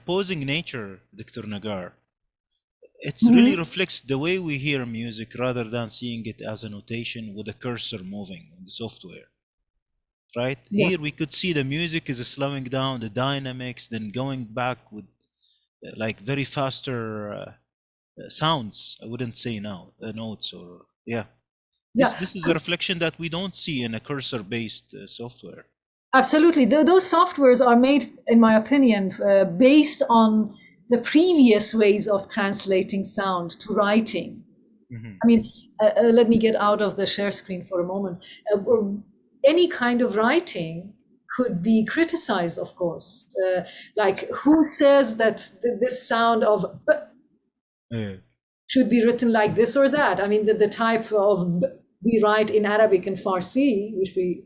posing nature, Dr. Negar, it really reflects the way we hear music rather than seeing it as a notation with a cursor moving on the software. Right? Yeah. Here we could see the music is slowing down, the dynamics, then going back with like very faster sounds. I wouldn't say now notes or this is a reflection that we don't see in a cursor based software. Absolutely. Those softwares are made, in my opinion, based on the previous ways of translating sound to writing. I mean, let me get out of the share screen for a moment. Any kind of writing could be criticized, of course. Like, who says that this sound of should be written like this or that? I mean, the type of we write in Arabic and Farsi, which we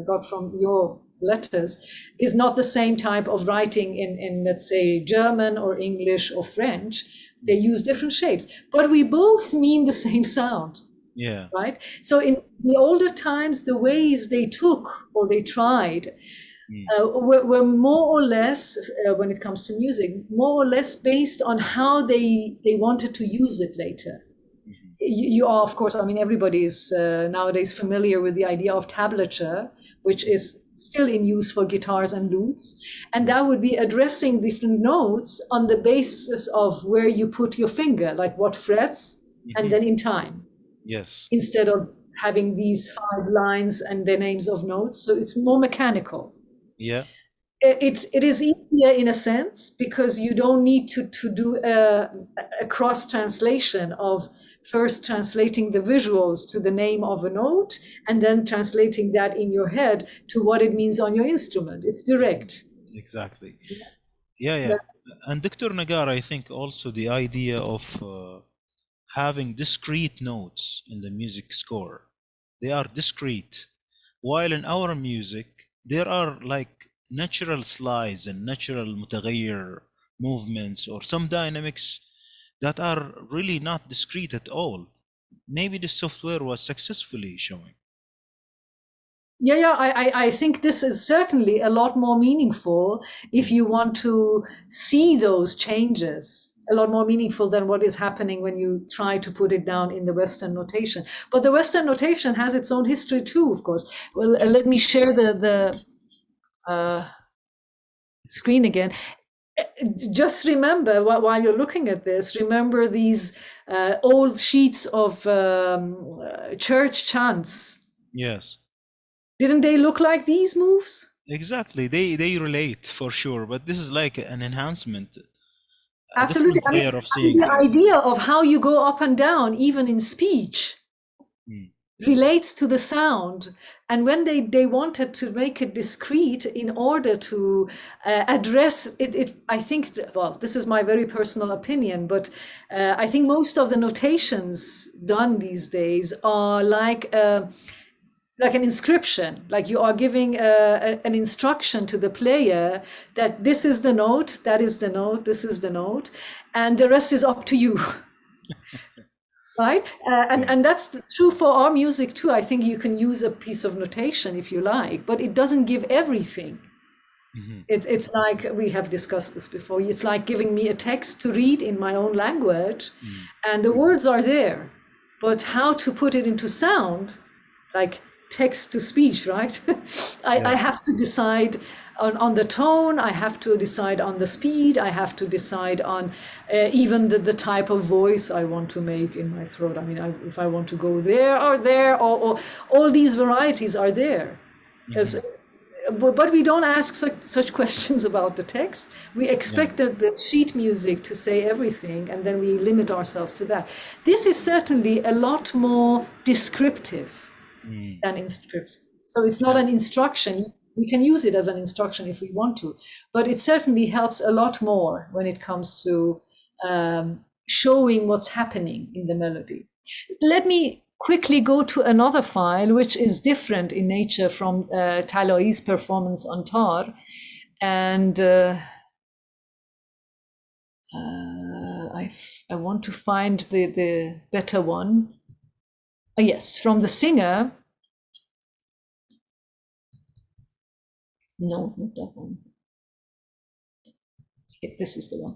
got from your letters, is not the same type of writing in let's say German or English or French. They use different shapes, but we both mean the same sound. Yeah. Right. So in the older times, the ways they took or they tried were more or less, when it comes to music, more or less based on how they wanted to use it later. You are, of course, I mean, everybody is nowadays familiar with the idea of tablature, which is still in use for guitars and lutes. And that would be addressing different notes on the basis of where you put your finger, like what frets, and then in time. Yes. Instead of having these 5 lines and the names of notes. So it's more mechanical. Yeah. It is easier in a sense because you don't need to do a cross translation of first translating the visuals to the name of a note and then translating that in your head to what it means on your instrument. It's direct. Exactly. Yeah. And Dr. Negar, I think also the idea of having discrete notes in the music score. They are discrete. While in our music, there are like natural slides and natural mutaghayyir movements or some dynamics that are really not discrete at all. Maybe the software was successfully showing. Yeah, I think this is certainly a lot more meaningful if you want to see those changes, a lot more meaningful than what is happening when you try to put it down in the Western notation. But the Western notation has its own history too, of course. Well, let me share the screen again. Just remember, while you're looking at this, remember these old sheets of church chants. Yes. Didn't they look like these moves? Exactly. They relate for sure, but this is like an enhancement. Absolutely. I mean, the idea of how you go up and down, even in speech, relates to the sound. And when they wanted to make it discrete in order to address it, I think, well, this is my very personal opinion, but I think most of the notations done these days are like an inscription, like you are giving an instruction to the player that this is the note, that is the note, this is the note, and the rest is up to you. Right? And that's true for our music too. I think you can use a piece of notation if you like, but it doesn't give everything. It's like, we have discussed this before, it's like giving me a text to read in my own language, and the words are there, but how to put it into sound, like text to speech, right? I have to decide on the tone, I have to decide on the speed, I have to decide on even the type of voice I want to make in my throat. I mean, if I want to go there or there, or all these varieties are there. But we don't ask such questions about the text. We expect the sheet music to say everything, and then we limit ourselves to that. This is certainly a lot more descriptive than inscriptive. So it's not an instruction. We can use it as an instruction if we want to, but it certainly helps a lot more when it comes to showing what's happening in the melody. Let me quickly go to another file, which is different in nature from Talai's performance on tar. And I want to find the better one. Yes, from the singer. No, not that one. This is the one.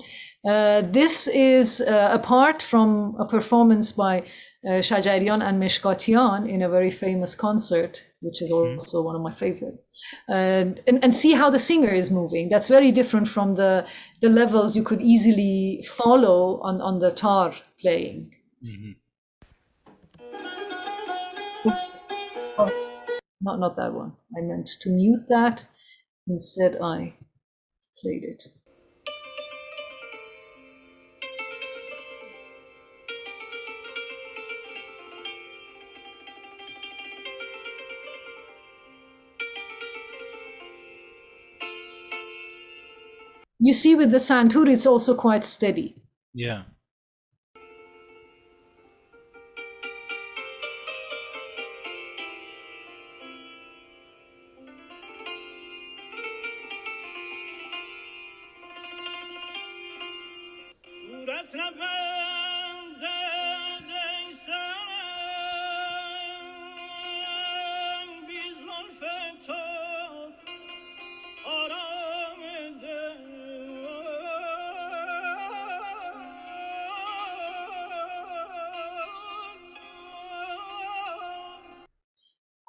This is a part from a performance by Shajarian and Meshkatian in a very famous concert, which is also one of my favorites. And see how the singer is moving. That's very different from the levels you could easily follow on the tar playing. Oh, not that one. I meant to mute that. Instead, I played it. You see, with the santur, it's also quite steady. Yeah.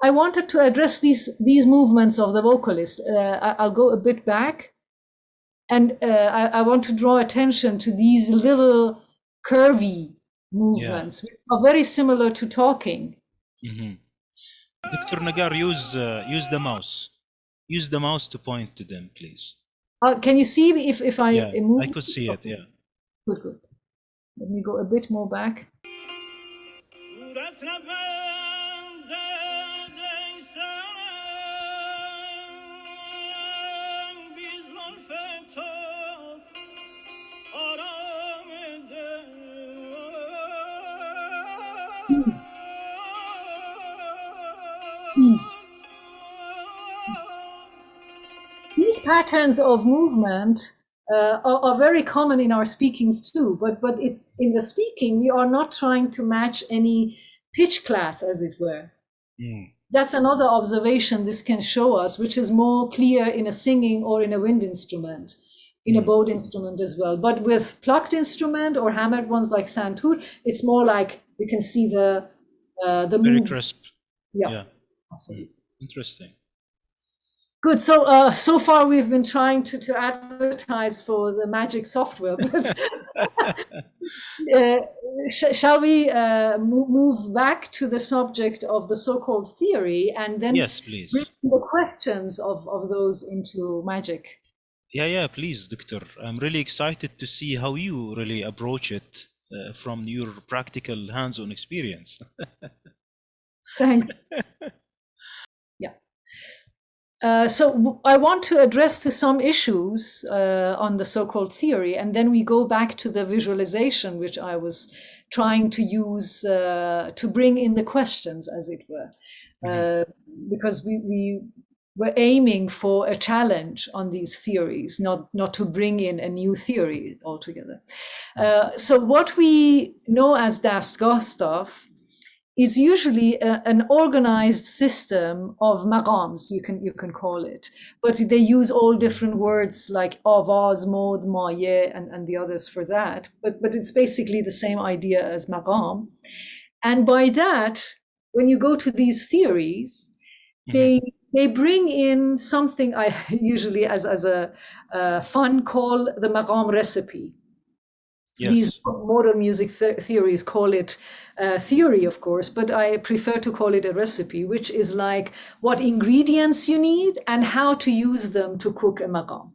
I wanted to address these movements of the vocalist. I'll go a bit back, and I want to draw attention to these little curvy movements, which are very similar to talking. Dr. Negar, use the mouse. Use the mouse to point to them, please. Can you see if I move? I could see it, yeah. Good. Let me go a bit more back. These patterns of movement are very common in our speakings too, but it's in the speaking, we are not trying to match any pitch class, as it were. That's another observation this can show us, which is more clear in a singing or in a wind instrument, in a bowed instrument as well. But with plucked instrument or hammered ones like santur, it's more like we can see the very move. crisp. Yeah. Absolutely. Interesting. Good. So far we've been trying to advertise for the magic software, but shall we move back to the subject of the so-called theory, and then yes, please, bring the questions of those into magic? Yeah, please, Doctor. I'm really excited to see how you really approach it from your practical hands-on experience. Thanks. So I want to address to some issues on the so-called theory, and then we go back to the visualization, which I was trying to use to bring in the questions, as it were, because we were aiming for a challenge on these theories, not to bring in a new theory altogether. So what we know as Dastgah stuff is usually an organized system of maqams, you can call it, but they use all different words like avaz, mod, maye, and the others for that. But it's basically the same idea as maqam. And by that, when you go to these theories, they bring in something I usually as a fun call the maqam recipe. Yes. These modern music theories call it theory, of course, but I prefer to call it a recipe, which is like what ingredients you need and how to use them to cook a maqam.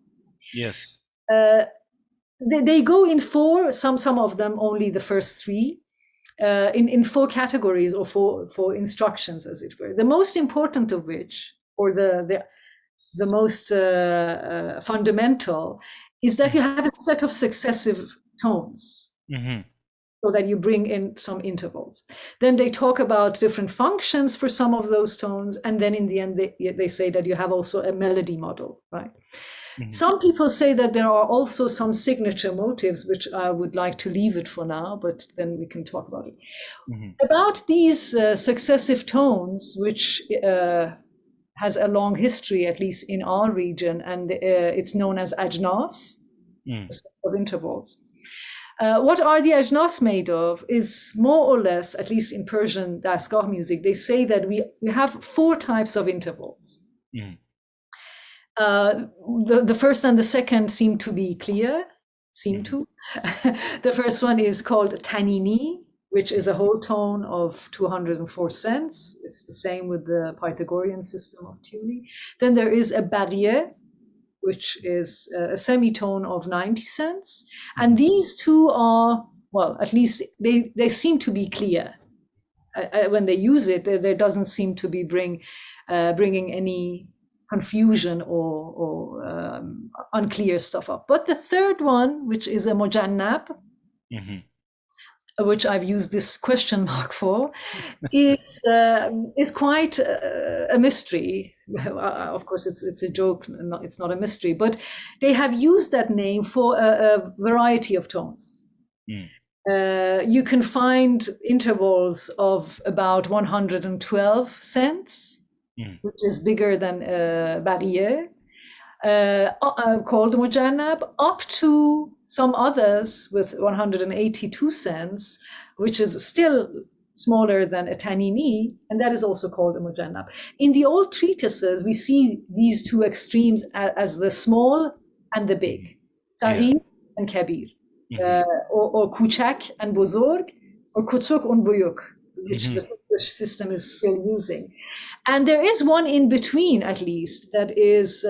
Yes. They go in four, some of them only the first three, in four categories or four instructions, as it were. The most important of which, or the most fundamental, is that you have a set of successive tones, so that you bring in some intervals. Then they talk about different functions for some of those tones, and then in the end they say that you have also a melody model, right? Some people say that there are also some signature motives, which I would like to leave it for now, but then we can talk about it. About these successive tones, which has a long history, at least in our region, and it's known as ajnas, of intervals. What are the ajnas made of is more or less, at least in Persian dastgah music, they say that we have four types of intervals. The first and the second seem to be clear, The first one is called tanini, which is a whole tone of 204 cents. It's the same with the Pythagorean system of tuning. Then there is a barrier, which is a semitone of 90 cents. And these two are, well, at least they seem to be clear. When they use it, there doesn't seem to be bringing any confusion or unclear stuff up. But the third one, which is a mojannab, which I've used this question mark for, is quite a mystery. Of course, it's a joke, it's not a mystery, but they have used that name for a variety of tones. You can find intervals of about 112 cents, which is bigger than barrier, called mojannab, up to some others with 182 cents, which is still smaller than a tanini, and that is also called a mojannab. In the old treatises, we see these two extremes as the small and the big, Sahih and Kabir, or Kuchak and Bozorg, or Kutsuk and Buyuk, which the Turkish system is still using. And there is one in between, at least, that is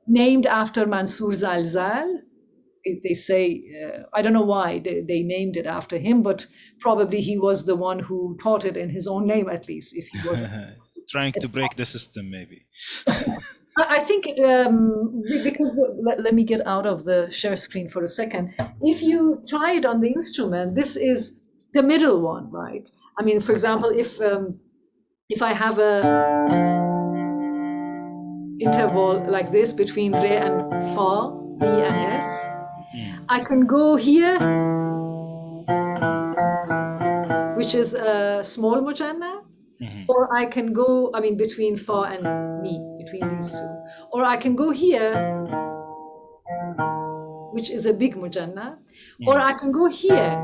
named after Mansur Zalzal. They say, I don't know why they named it after him, but probably he was the one who taught it in his own name, at least, if he wasn't. Trying to break the system, maybe. I think, because let me get out of the share screen for a second. If you try it on the instrument, this is the middle one, right? I mean, for example, if I have a interval like this between re and fa, d and f, I can go here, which is a small mojannab, or I can go, I mean, between fa and mi, between these two, or I can go here, which is a big mojannab, or I can go here,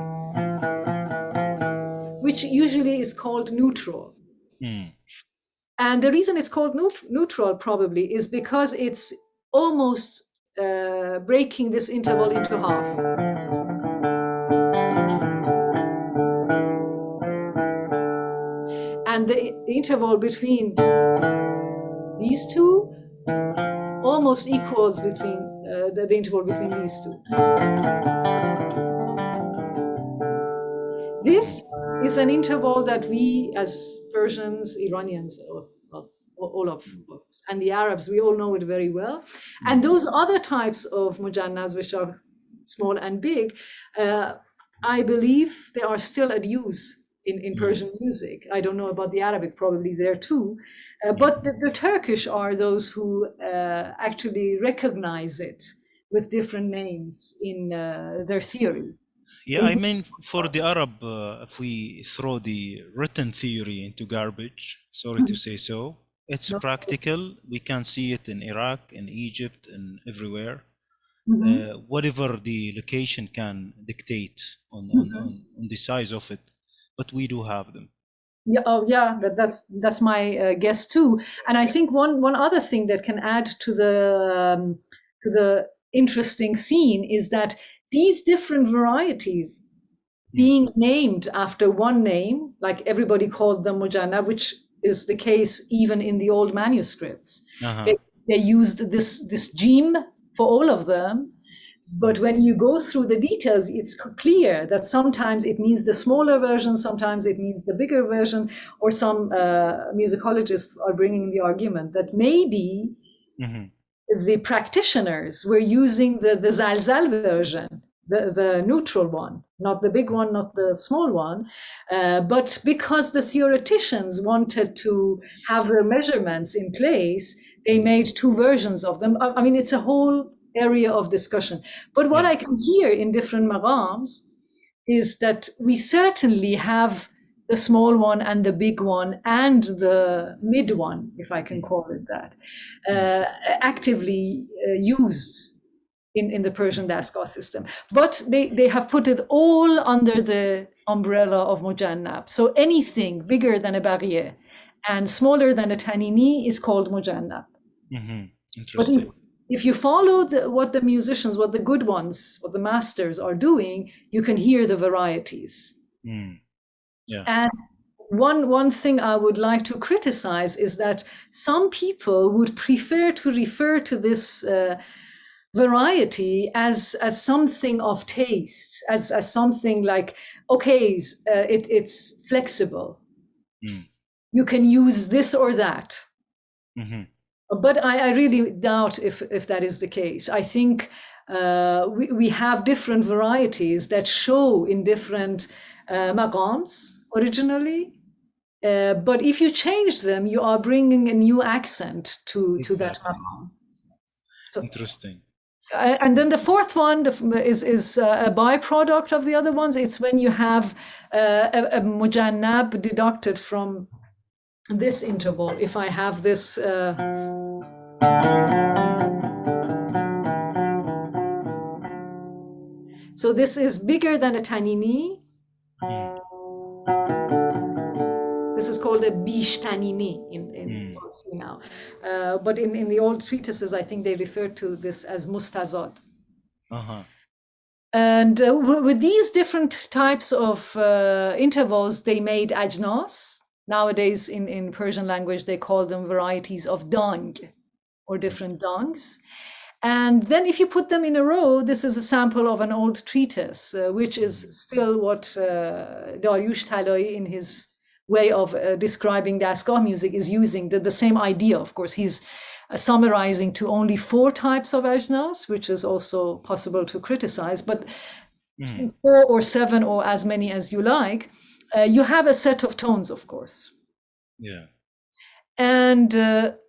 which usually is called neutral. And the reason it's called neutral probably is because it's almost breaking this interval into half. And the interval between these two almost equals between the interval between these two. This is an interval that we as Persians, Iranians, all of us, and the Arabs, we all know it very well. And those other types of mujannabs, which are small and big, I believe they are still at use in Persian music. I don't know about the Arabic, probably there too. But the Turkish are those who actually recognize it with different names in their theory. Yeah, I mean, for the Arab, if we throw the written theory into garbage, sorry to say so, it's No. practical. We can see it in Iraq, in Egypt, and everywhere. Mhm. Whatever the location can dictate Mhm. on the size of it, but we do have them. Yeah, oh yeah, that's my guess too. And I think one other thing that can add to the interesting scene is that these different varieties Mm. being named after one name, like everybody called them Mujana, which is the case even in the old manuscripts. Uh-huh. They used this jim for all of them. But Mm. when you go through the details, it's clear that sometimes it means the smaller version, sometimes it means the bigger version, or some musicologists are bringing the argument that maybe Mhm. the practitioners were using the Zalzal version, the neutral one, not the big one, not the small one. But because the theoreticians wanted to have their measurements in place, they made two versions of them. I mean, it's a whole area of discussion. But what Yeah. I can hear in different maqams is that we certainly have the small one and the big one and the mid one, if I can call it that, actively used in the Persian Daskar system. But they have put it all under the umbrella of Mujannab. So anything bigger than a barrier and smaller than a tanini is called Mujannab. Mm-hmm. But Interesting. if you follow what the musicians, what the good ones, what the masters are doing, you can hear the varieties. Mm. Yeah. And one thing I would like to criticize is that some people would prefer to refer to this variety as something of taste, as something like, okay, it's flexible. Mm. You can use this or that. Mm-hmm. But I really doubt if that is the case. I think we have different varieties that show in different maqams originally. But if you change them, you are bringing a new accent to that Exactly. maqam. So, Interesting. and then the fourth one is a byproduct of the other ones. It's when you have a mujannab deducted from this interval. If I have this. So this is bigger than a tanini. Mm. This is called a bish tanini in Mm. Farsi now. But in the old treatises, I think they referred to this as mustazad. Uh-huh. And with these different types of intervals, they made ajnas. Nowadays, in Persian language, they call them varieties of dang or different dangs. And then if you put them in a row, this is a sample of an old treatise, which is still what Dariush Talai, in his way of describing Daskar music, is using. The same idea, of course. He's summarizing to only 4 types of ajnas, which is also possible to criticize, but 4 or 7 or as many as you like. You have a set of tones, of course. Yeah. And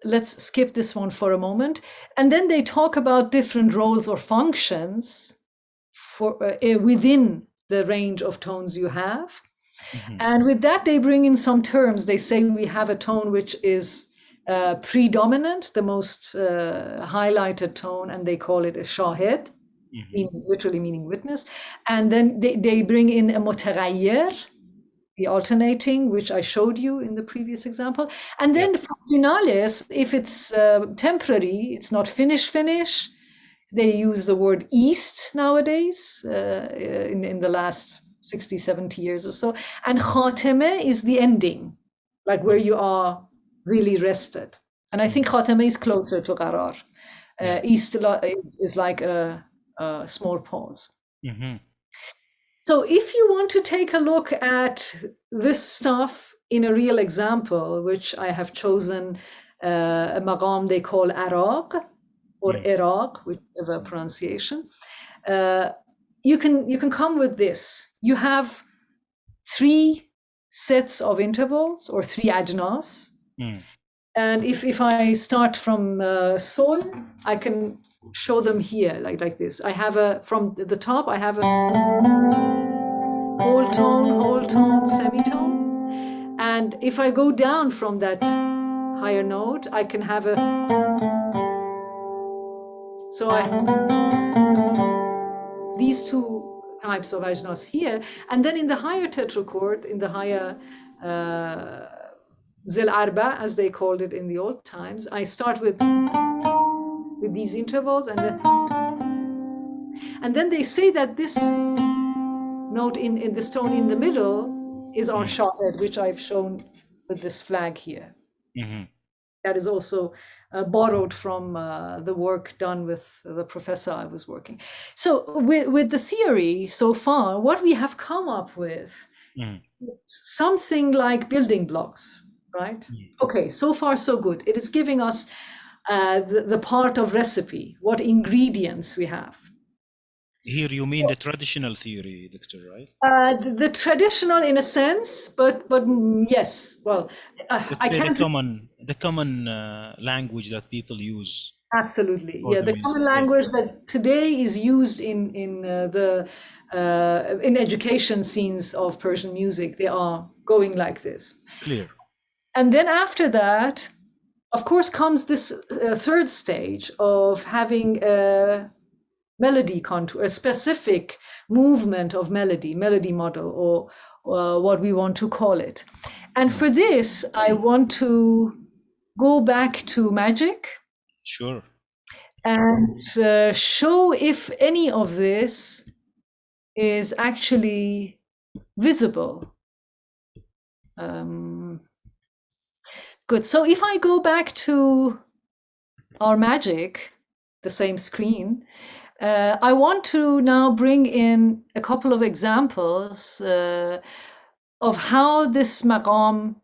let's skip this one for a moment. And then they talk about different roles or functions for within the range of tones you have. Mm-hmm. And with that, they bring in some terms. They say we have a tone which is predominant, the most highlighted tone, and they call it a shahed, literally meaning witness. And then they bring in a mutaghayyir, the alternating, which I showed you in the previous example. And then for finales, if it's temporary, it's not finish, they use the word east nowadays in the last 60, 70 years or so. And khateme is the ending, like where you are really rested. And I think khateme is closer to qarar. East is like a small pause. Mm-hmm. So if you want to take a look at this stuff in a real example, which I have chosen a maqam they call Araq or Iraq, whichever pronunciation, you can come with this. You have 3 sets of intervals or 3 ajnas. And if I start from sol, I can show them here like this. I have from the top, I have a whole tone, semitone. And if I go down from that higher note, I can have a, so these two types of ajnas here. And then in the higher tetrachord, in the higher zil arba, as they called it in the old times, I start with these intervals, and then they say that this note in this tone in the middle is our shahed, which I've shown with this flag here. Mm-hmm. That is also borrowed from the work done with the professor I was working. So with the theory so far, what we have come up with, something like building blocks, right? Okay, so far so good. It is giving us the part of recipe, what ingredients we have. Here you mean the traditional theory, Doctor, right? The traditional, in a sense, but yes. Well, I can't. The common language that people use. Absolutely, yeah. The common language that today is used in education scenes of Persian music, they are going like this. Clear. And then after that, of course, comes this third stage of having a melody contour, a specific movement of melody model, or what we want to call it. And for this, I want to go back to magic. Sure. And show if any of this is actually visible. Good. So if I go back to our magic, the same screen, I want to now bring in a couple of examples of how this maqam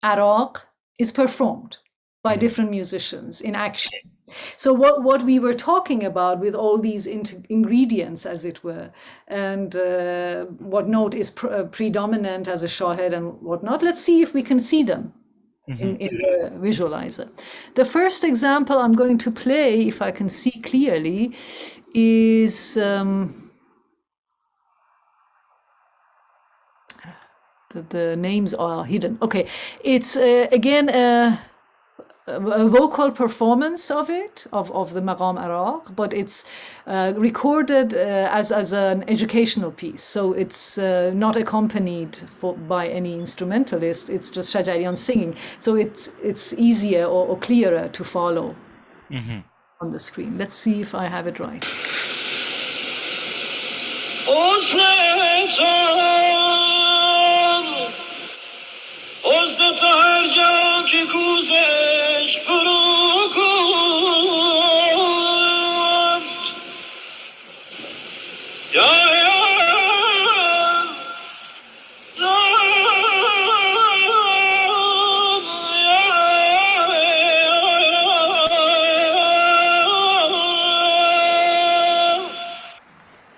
Araq is performed by different musicians in action. So what we were talking about with all these ingredients, as it were, and what note is predominant as a shahed and whatnot, let's see if we can see them in the visualizer. The first example I'm going to play, if I can see clearly, is the names are hidden. Okay, it's again a vocal performance of it, of the Maqam Araq, but it's recorded as an educational piece. So it's not accompanied by any instrumentalist. It's just Shajarian singing. So it's easier or clearer to follow on the screen. Let's see if I have it right.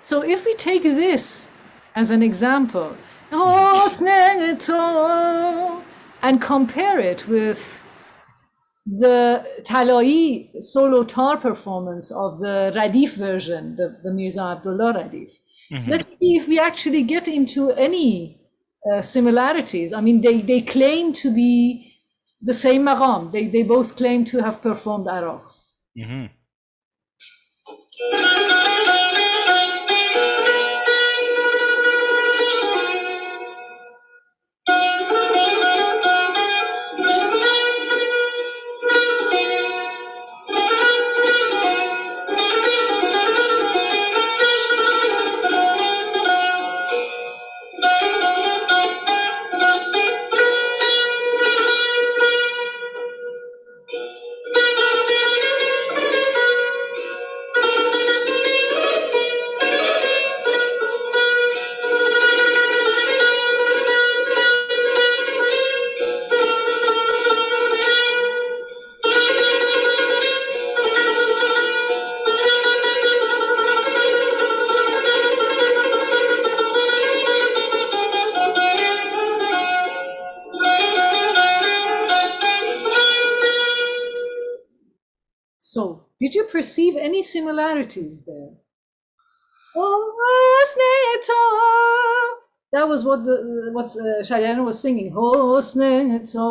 So if we take this as an example, and compare it with the Talai solo tar performance of the Radif version, the Mirza Abdullah Radif. Let's see if we actually get into any similarities. I mean, they claim to be the same maqam. They both claim to have performed Araq. So, did you perceive any similarities there? That was what Shajarian was singing. حسن تو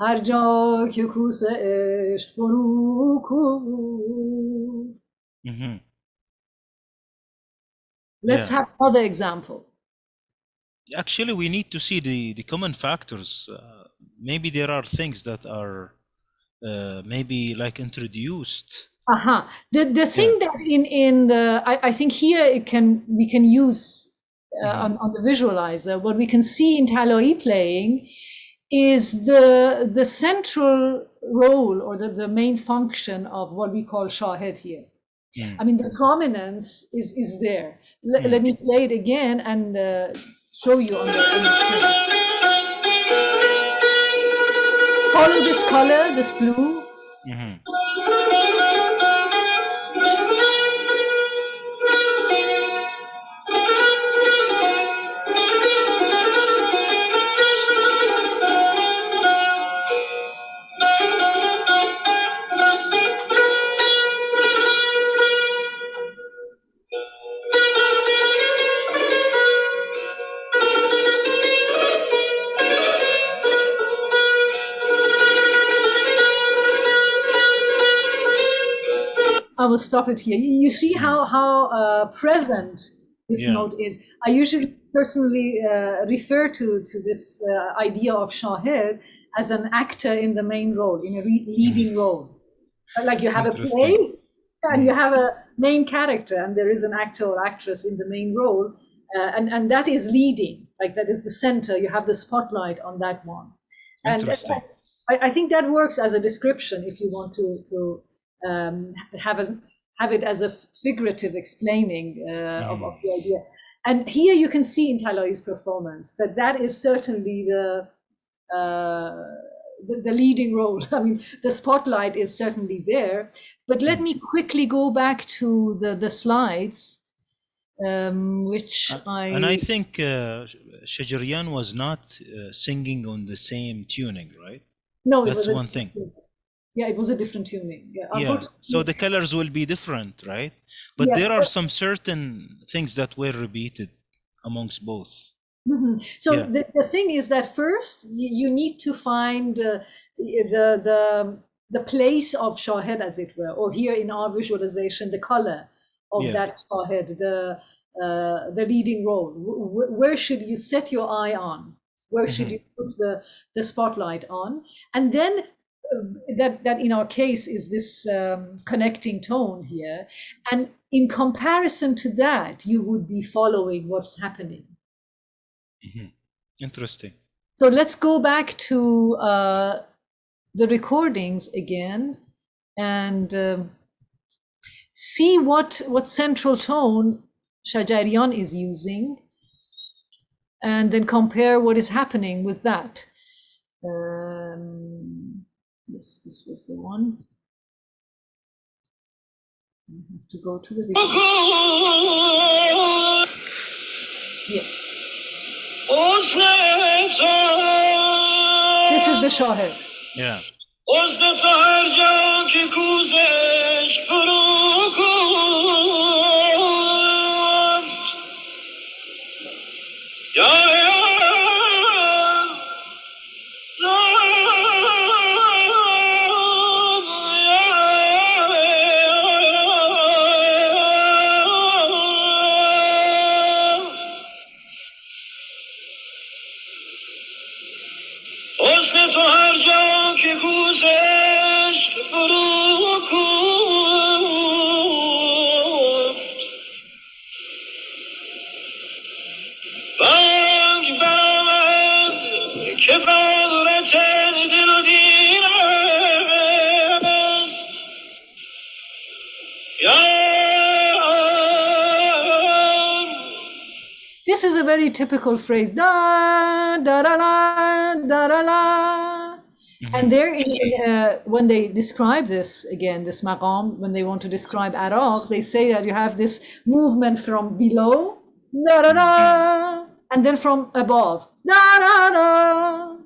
هر جا که کوس عشق فرو کو. Let's have another example. Actually, we need to see the common factors. Maybe there are things that are maybe like introduced. The thing that in the I think here we can use on the visualizer, what we can see in Taloi playing is the central role or the main function of what we call Shahid here. I mean, the prominence is there. Let me play it again and show you on the screen. Follow this color, this blue. I will stop it here. You see how present this note is. I usually personally refer to this idea of Shahid as an actor in the main role, in a leading role. Like you have a play and you have a main character and there is an actor or actress in the main role and that is leading, like that is the center. You have the spotlight on that one. And I think that works as a description if you want to have it as a figurative explaining of the idea. And here you can see in Taloi's performance that is certainly the leading role. I mean, the spotlight is certainly there. But let me quickly go back to the slides, which And I think Shajarian was not singing on the same tuning, right? No, that's one thing. Yeah, it was a different tuning. Yeah. So the colors will be different, right? But there are some certain things that were repeated amongst both. So the thing is that first you need to find the place of Shahid, as it were, or here in our visualization, the color of that Shahid, the leading role. Where should you set your eye on? Where should you put the spotlight on? And then that in our case is this connecting tone here. And in comparison to that, you would be following what's happening. Interesting. So let's go back to the recordings again and see what central tone Shajarian is using, and then compare what is happening with that. Yes, this was the one. I have to go to the video. Yeah. This is the Shahid. Yeah. This is a very typical phrase, da da da da da da da. And there, when they describe this again, this maqam, when they want to describe Araq, they say that you have this movement from below, da da da, and then from above, da da da.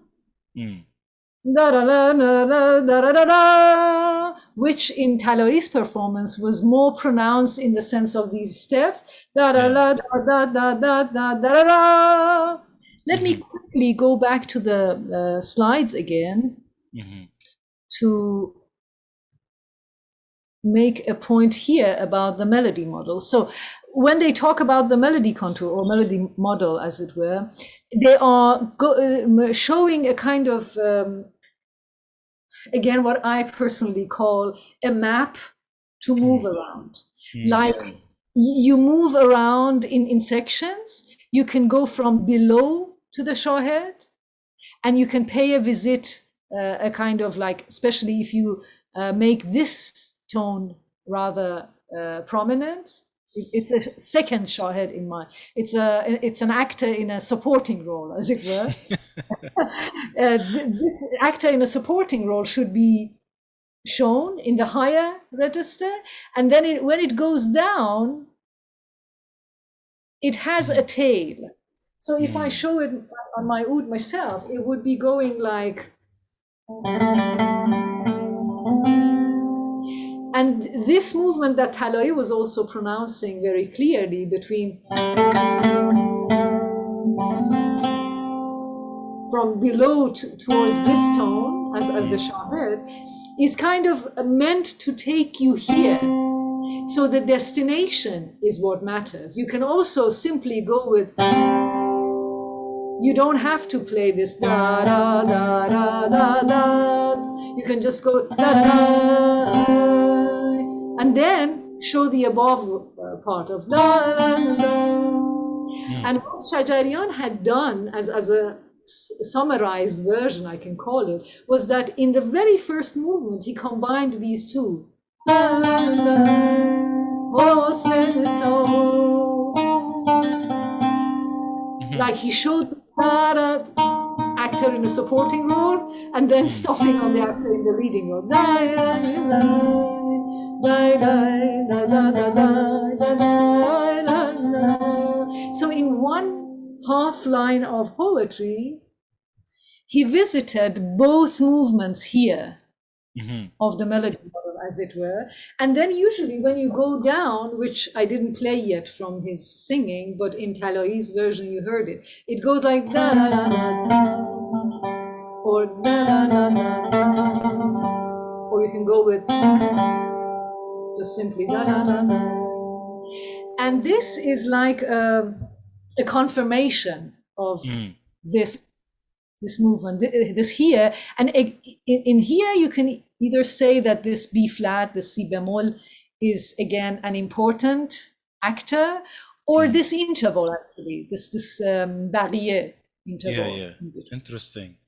da da da da da da da da, which in Talai's performance was more pronounced in the sense of these steps. Da da da da da da da da da. Let me quickly go back to the slides again to make a point here about the melody model. So when they talk about the melody contour or melody model, as it were, they are showing a kind of, again, what I personally call a map to move around. Like you move around in sections. You can go from below to the shawhead, and you can pay a visit, a kind of like, especially if you make this tone rather prominent. It's a second shawhead in my. It's an actor in a supporting role, as it were. This actor in a supporting role should be shown in the higher register, and then when it goes down, it has a tail. So if I show it on my oud myself, it would be going like. And this movement that Talai was also pronouncing very clearly between from below towards this tone as the shahid is kind of meant to take you here. So the destination is what matters. You can also simply go with, you don't have to play this da da da da da da. You can just go da da da. And then show the above part of da, da, da, da. And what Shajarian had done as a summarized version, I can call it, was that in the very first movement, he combined these two. Da, da, da, like he showed the actor in a supporting role and then stopping on the actor in the leading role. So in one half line of poetry, he visited both movements here of the melody model, as it were. And then usually when you go down, which I didn't play yet from his singing, but in Talai's version you heard it, it goes like da da da da da, or da da da da da, or you can go with just simply da da da da. And this is like a confirmation of this movement, this here. And in here you can either say that this B flat, the C bemol, is again an important actor, or this interval actually, this barrier interval. Yeah. Interesting.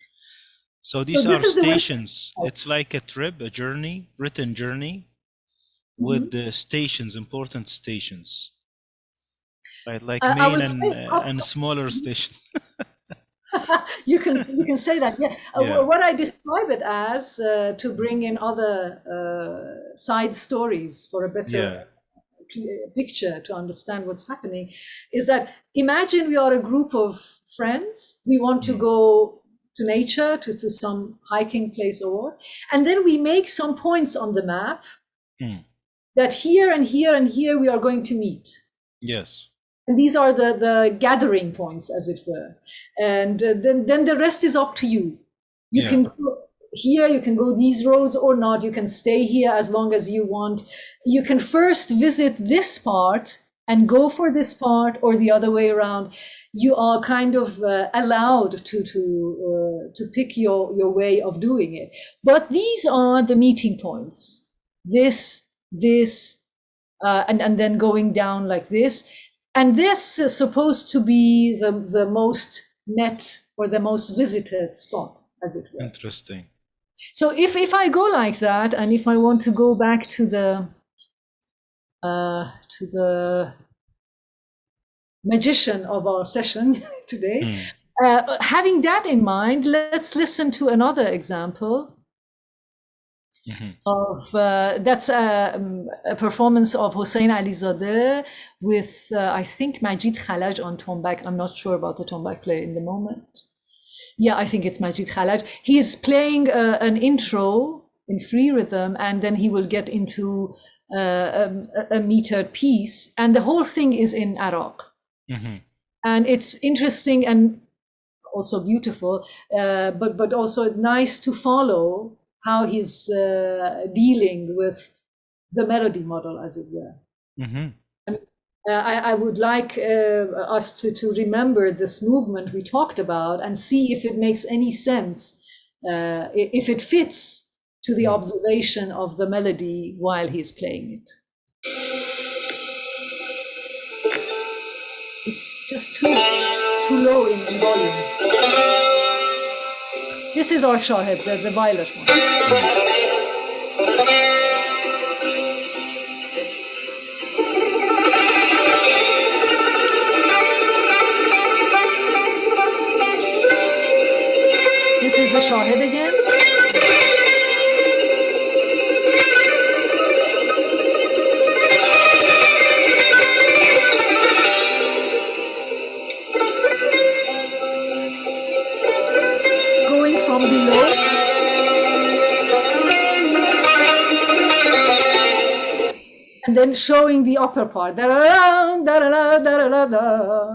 So these are stations. It's like a trip, a journey, written journey, with the stations, important stations, right? Like main and smaller stations. You can say that, yeah. What I describe it as, to bring in other side stories for a better picture to understand what's happening, is that imagine we are a group of friends. We want to go to nature, to some hiking place or what, and then we make some points on the map that here and here and here we are going to meet. Yes. And these are the gathering points, as it were. And then the rest is up to you. You can go here, you can go these roads or not. You can stay here as long as you want. You can first visit this part and go for this part, or the other way around. You are kind of allowed to pick your way of doing it. But these are the meeting points. This, and then going down like this. And this is supposed to be the most met or the most visited spot, as it were. Interesting. So if I go like that, and if I want to go back to the magician of our session today, having that in mind, let's listen to another example. Of that's a performance of Hossein Alizadeh with I think Majid Khalaj on tombak. I'm not sure about the tombak player in the moment. Yeah, I think it's Majid Khalaj. He's playing an intro in free rhythm, and then he will get into a metered piece, and the whole thing is in Iraq. And it's interesting and also beautiful, but also nice to follow how he's dealing with the melody model, as it were. I would like us to remember this movement we talked about and see if it makes any sense, if it fits to the observation of the melody while he's playing it. It's just too low in volume. This is our shahed, the violet one. This is the shahed again. Going from below. And then showing the upper part. Da-da-da, da-da-da, da-da-da.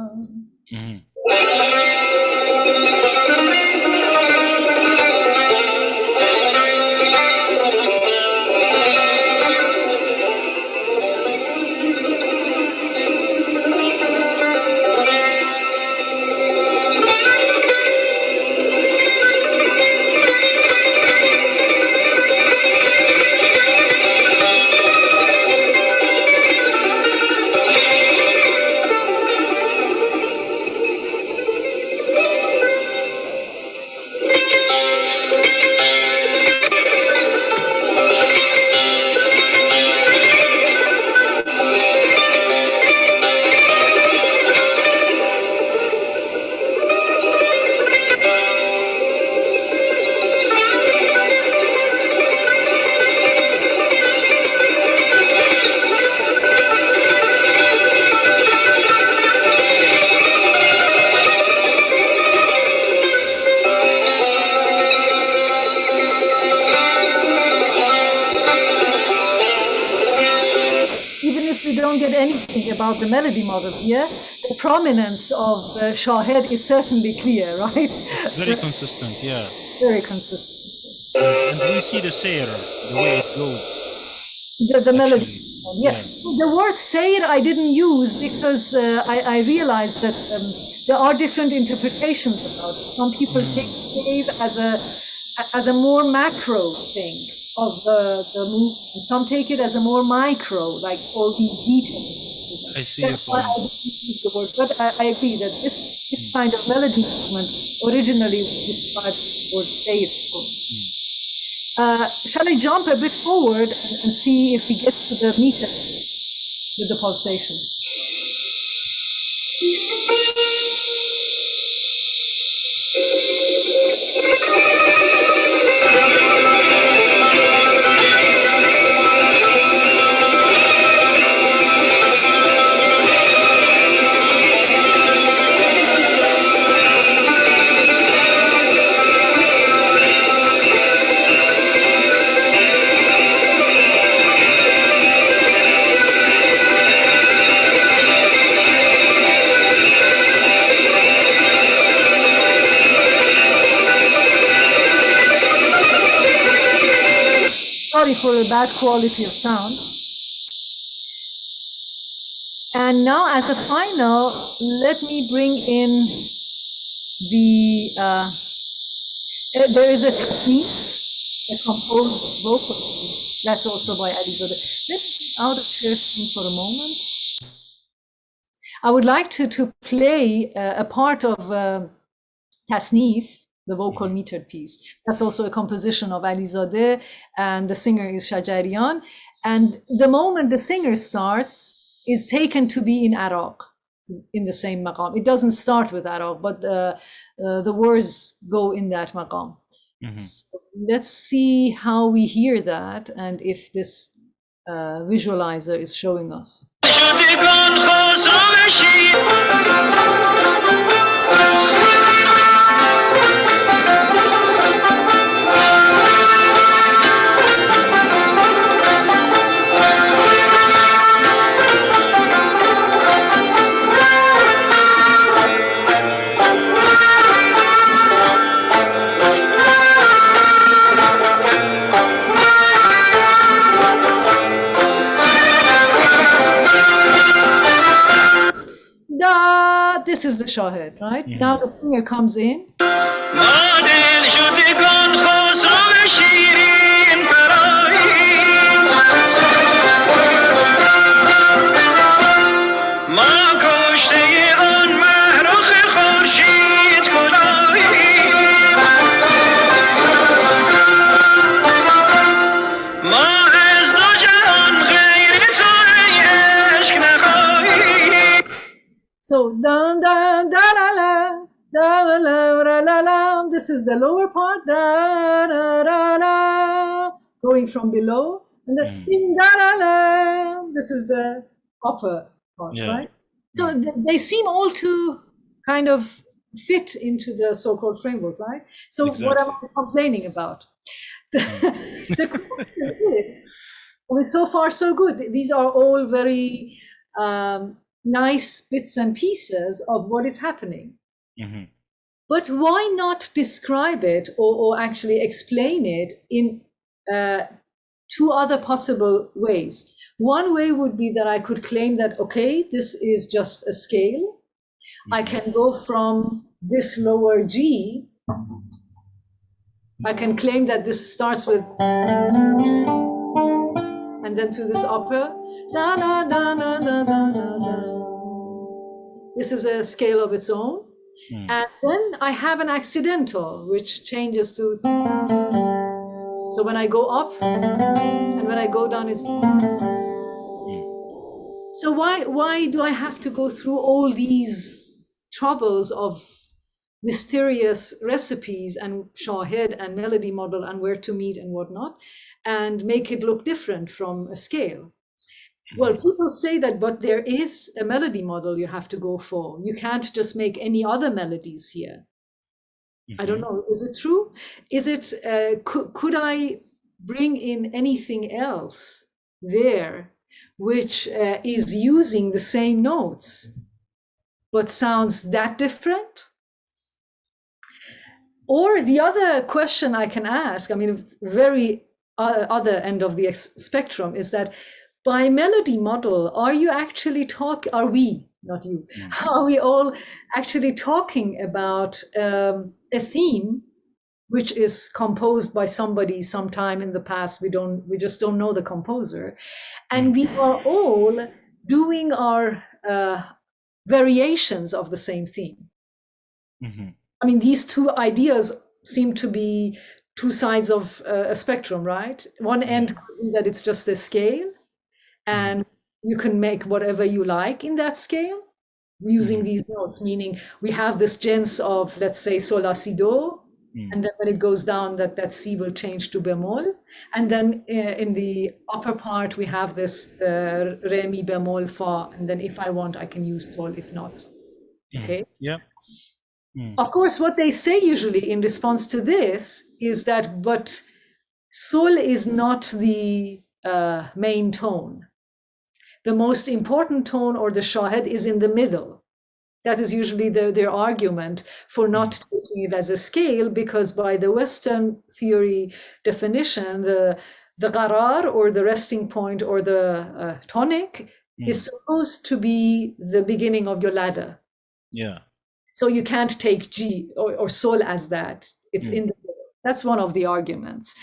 Get anything about the melody model here, the prominence of shahed is certainly clear, right? It's very consistent, yeah. Very consistent. And we see the sayr, the way it goes. The melody. Yeah. The word sayr I didn't use because I realized that there are different interpretations about it. Some people take sayr as a more macro thing of the movement. Some take it as a more micro, like all these details. I see your point. I didn't use the word, but I agree that this kind of melody movement originally described the word sayr. Shall I jump a bit forward and see if we get to the meter with the pulsation? Sorry for the bad quality of sound. And now as a final, let me bring in the, there is a technique, a composed vocal. That's also by Alizadeh. Let me get out of share screen for a moment. I would like to play a part of Tasnif, the vocal metered piece. That's also a composition of Alizadeh, and the singer is Shajarian. And the moment the singer starts is taken to be in Iraq, in the same maqam. It doesn't start with Iraq, but the words go in that maqam. So let's see how we hear that and if this visualizer is showing us. this is the shahid, right? Now the singer comes in. So dun dun da la la da la la la la. This is the lower part, da da da da, going from below, and the ding da la la. This is the upper part, right? So they seem all to kind of fit into the so-called framework, right? So what am I complaining about? The question is, I mean, so far so good. These are all very nice bits and pieces of what is happening. But why not describe it or actually explain it in two other possible ways? One way would be that I could claim that, okay, this is just a scale. I can go from this lower G. I can claim that this starts with, and then to this upper, da da da da da da da. This is a scale of its own. And then I have an accidental, which changes to, so when I go up and when I go down, it's, so why do I have to go through all these troubles of mysterious recipes and shahid and melody model and where to meet and whatnot, and make it look different from a scale? Well, people say that, but there is a melody model you have to go for. You can't just make any other melodies here. I don't know. Is it true? Is it, could I bring in anything else there which is using the same notes, but sounds that different? Or the other question I can ask, I mean, very other end of the spectrum, is that by melody model, are you actually are we, not you, are we all actually talking about a theme which is composed by somebody sometime in the past? We just don't know the composer. And we are all doing our variations of the same theme. I mean, these two ideas seem to be two sides of a spectrum, right? One end could be that it's just a scale, and you can make whatever you like in that scale using these notes, meaning we have this gens of, let's say, sol, la, si, do, and then when it goes down, that C will change to bemol. And then in the upper part, we have this re, mi, bemol, fa, and then if I want, I can use sol, if not. Okay? Yeah. Of course, what they say usually in response to this is that, but sol is not the main tone. The most important tone, or the shahid, is in the middle. That is usually their argument for not taking it as a scale, because by the Western theory definition, the qarar, or the resting point, or the tonic, is supposed to be the beginning of your ladder. Yeah. So you can't take G or sol as that. It's in the middle. That's one of the arguments.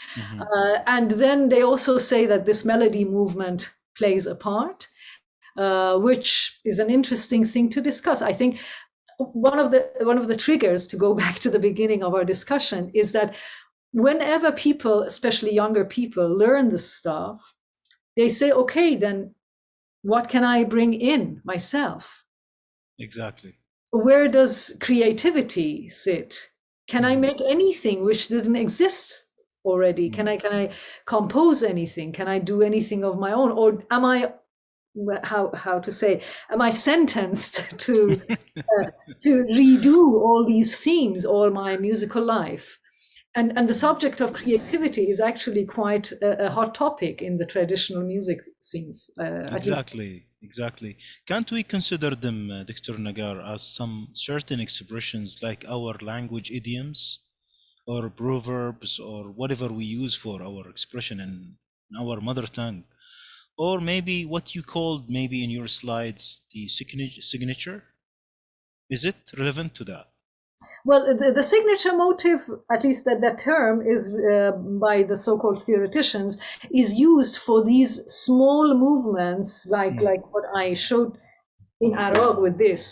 And then they also say that this melody movement plays a part, which is an interesting thing to discuss. I think one of the triggers, to go back to the beginning of our discussion, is that whenever people, especially younger people, learn this stuff, they say, okay, then what can I bring in myself? Exactly. Where does creativity sit? Can I make anything which didn't exist already? Can I compose anything? Can I do anything of my own? Or am I, how to say, am I sentenced to redo all these themes all my musical life? And the subject of creativity is actually quite a hot topic in the traditional music scenes. Exactly. Can't we consider them, Dr. Negar, as some certain expressions like our language idioms or proverbs or whatever we use for our expression in our mother tongue? Or maybe what you called maybe in your slides the signature? Is it relevant to that? Well, the signature motive, at least that term is by the so-called theoreticians, is used for these small movements, like what I showed in Arab with this.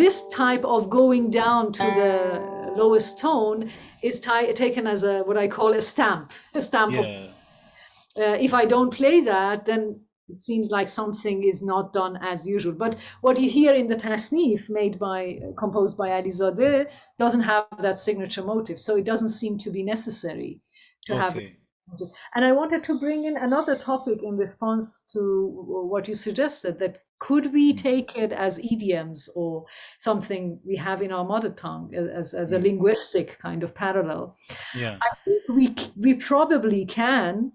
This type of going down to the lowest tone is taken as a what I call a stamp of. Yeah. If I don't play that, then it seems like something is not done as usual. But what you hear in the tasnif composed by Alizadeh doesn't have that signature motive, so it doesn't seem to be necessary to have it. Okay. And I wanted to bring in another topic in response to what you suggested, that could we take it as idioms or something we have in our mother tongue as a linguistic kind of parallel? Yeah. I think we probably can,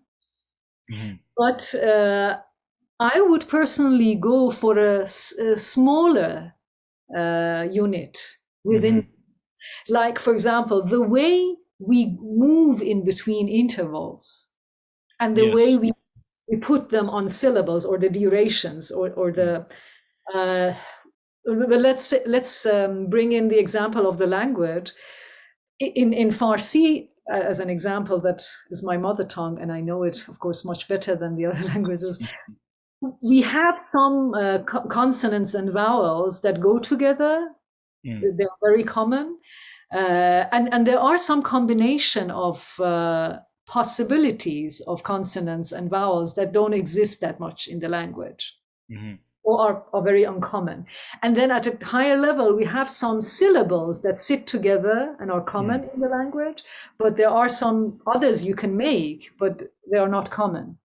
but I would personally go for a smaller unit within, like, for example, the way we move in between intervals and the way we put them on syllables or the durations or the well, let's bring in the example of the language in Farsi as an example that is my mother tongue, and I know it, of course, much better than the other languages. We have some consonants and vowels that go together. They're very common. And there are some combination of possibilities of consonants and vowels that don't exist that much in the language or are very uncommon. And then at a higher level, we have some syllables that sit together and are common in the language, but there are some others you can make, but they are not common.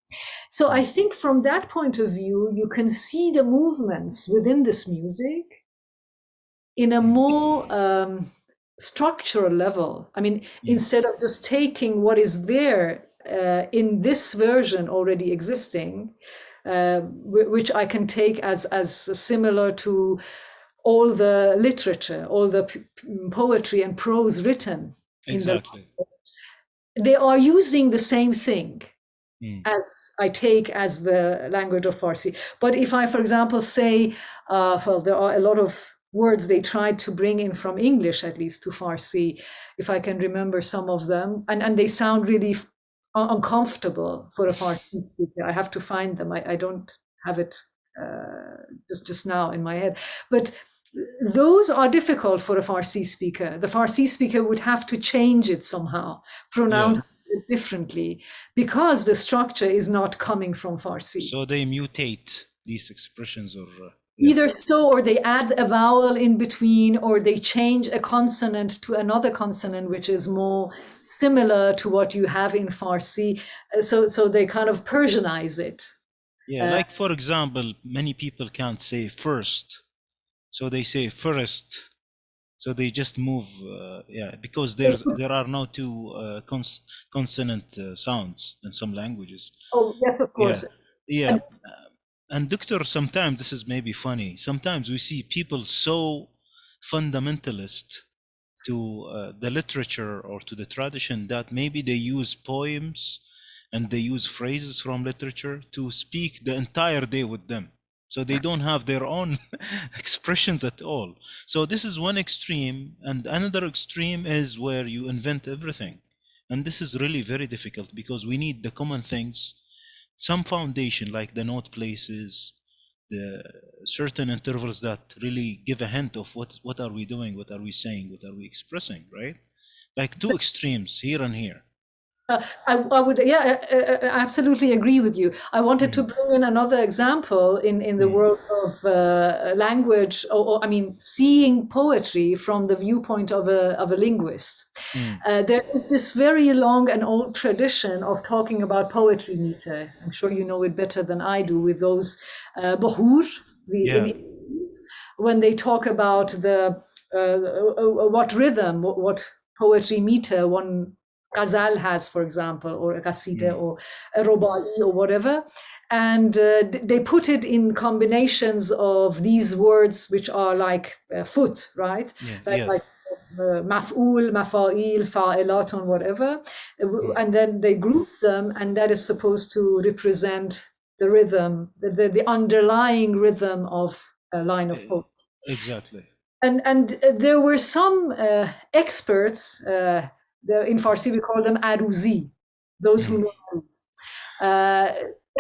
So I think from that point of view, you can see the movements within this music in a more structural level. I mean, instead of just taking what is there in this version already existing, which I can take as similar to all the literature, all the poetry and prose written. Exactly. They are using the same thing as I take as the language of Farsi. But if I, for example, say, well, there are a lot of words they tried to bring in from English, at least to Farsi, if I can remember some of them, and they sound really uncomfortable for a Farsi speaker. I have to find them. I don't have it just now in my head. But those are difficult for a Farsi speaker. The Farsi speaker would have to change it somehow, pronounce it differently, because the structure is not coming from Farsi. So they mutate these expressions, or either so, or they add a vowel in between, or they change a consonant to another consonant, which is more similar to what you have in Farsi. So they kind of Persianize it. Yeah, like, for example, many people can't say first, so they say first. So they just move, because there are no two consonant sounds in some languages. Oh, yes, of course. Yeah. And Doctor, sometimes this is maybe funny. Sometimes we see people so fundamentalist to the literature or to the tradition that maybe they use poems and they use phrases from literature to speak the entire day with them. So they don't have their own expressions at all. So this is one extreme, and another extreme is where you invent everything. And this is really very difficult because we need the common things, some foundation like the note places, the certain intervals that really give a hint of what are we doing, what are we saying, what are we expressing, right? Like two extremes here and here. I would, absolutely agree with you. I wanted to bring in another example in the world of language, or I mean, seeing poetry from the viewpoint of a linguist. There is this very long and old tradition of talking about poetry meter. I'm sure you know it better than I do, with those bohur, when they talk about the what rhythm, what poetry meter one ghazal has, for example, or a qasida or a rubai or whatever. And they put it in combinations of these words, which are like foot, right? Like maf'ul, mafa'il, fa'ilatun, whatever. And then they group them, and that is supposed to represent the rhythm, the underlying rhythm of a line of poetry. Exactly. And there were some experts, in Farsi we call them aruzi, those who know Aruz.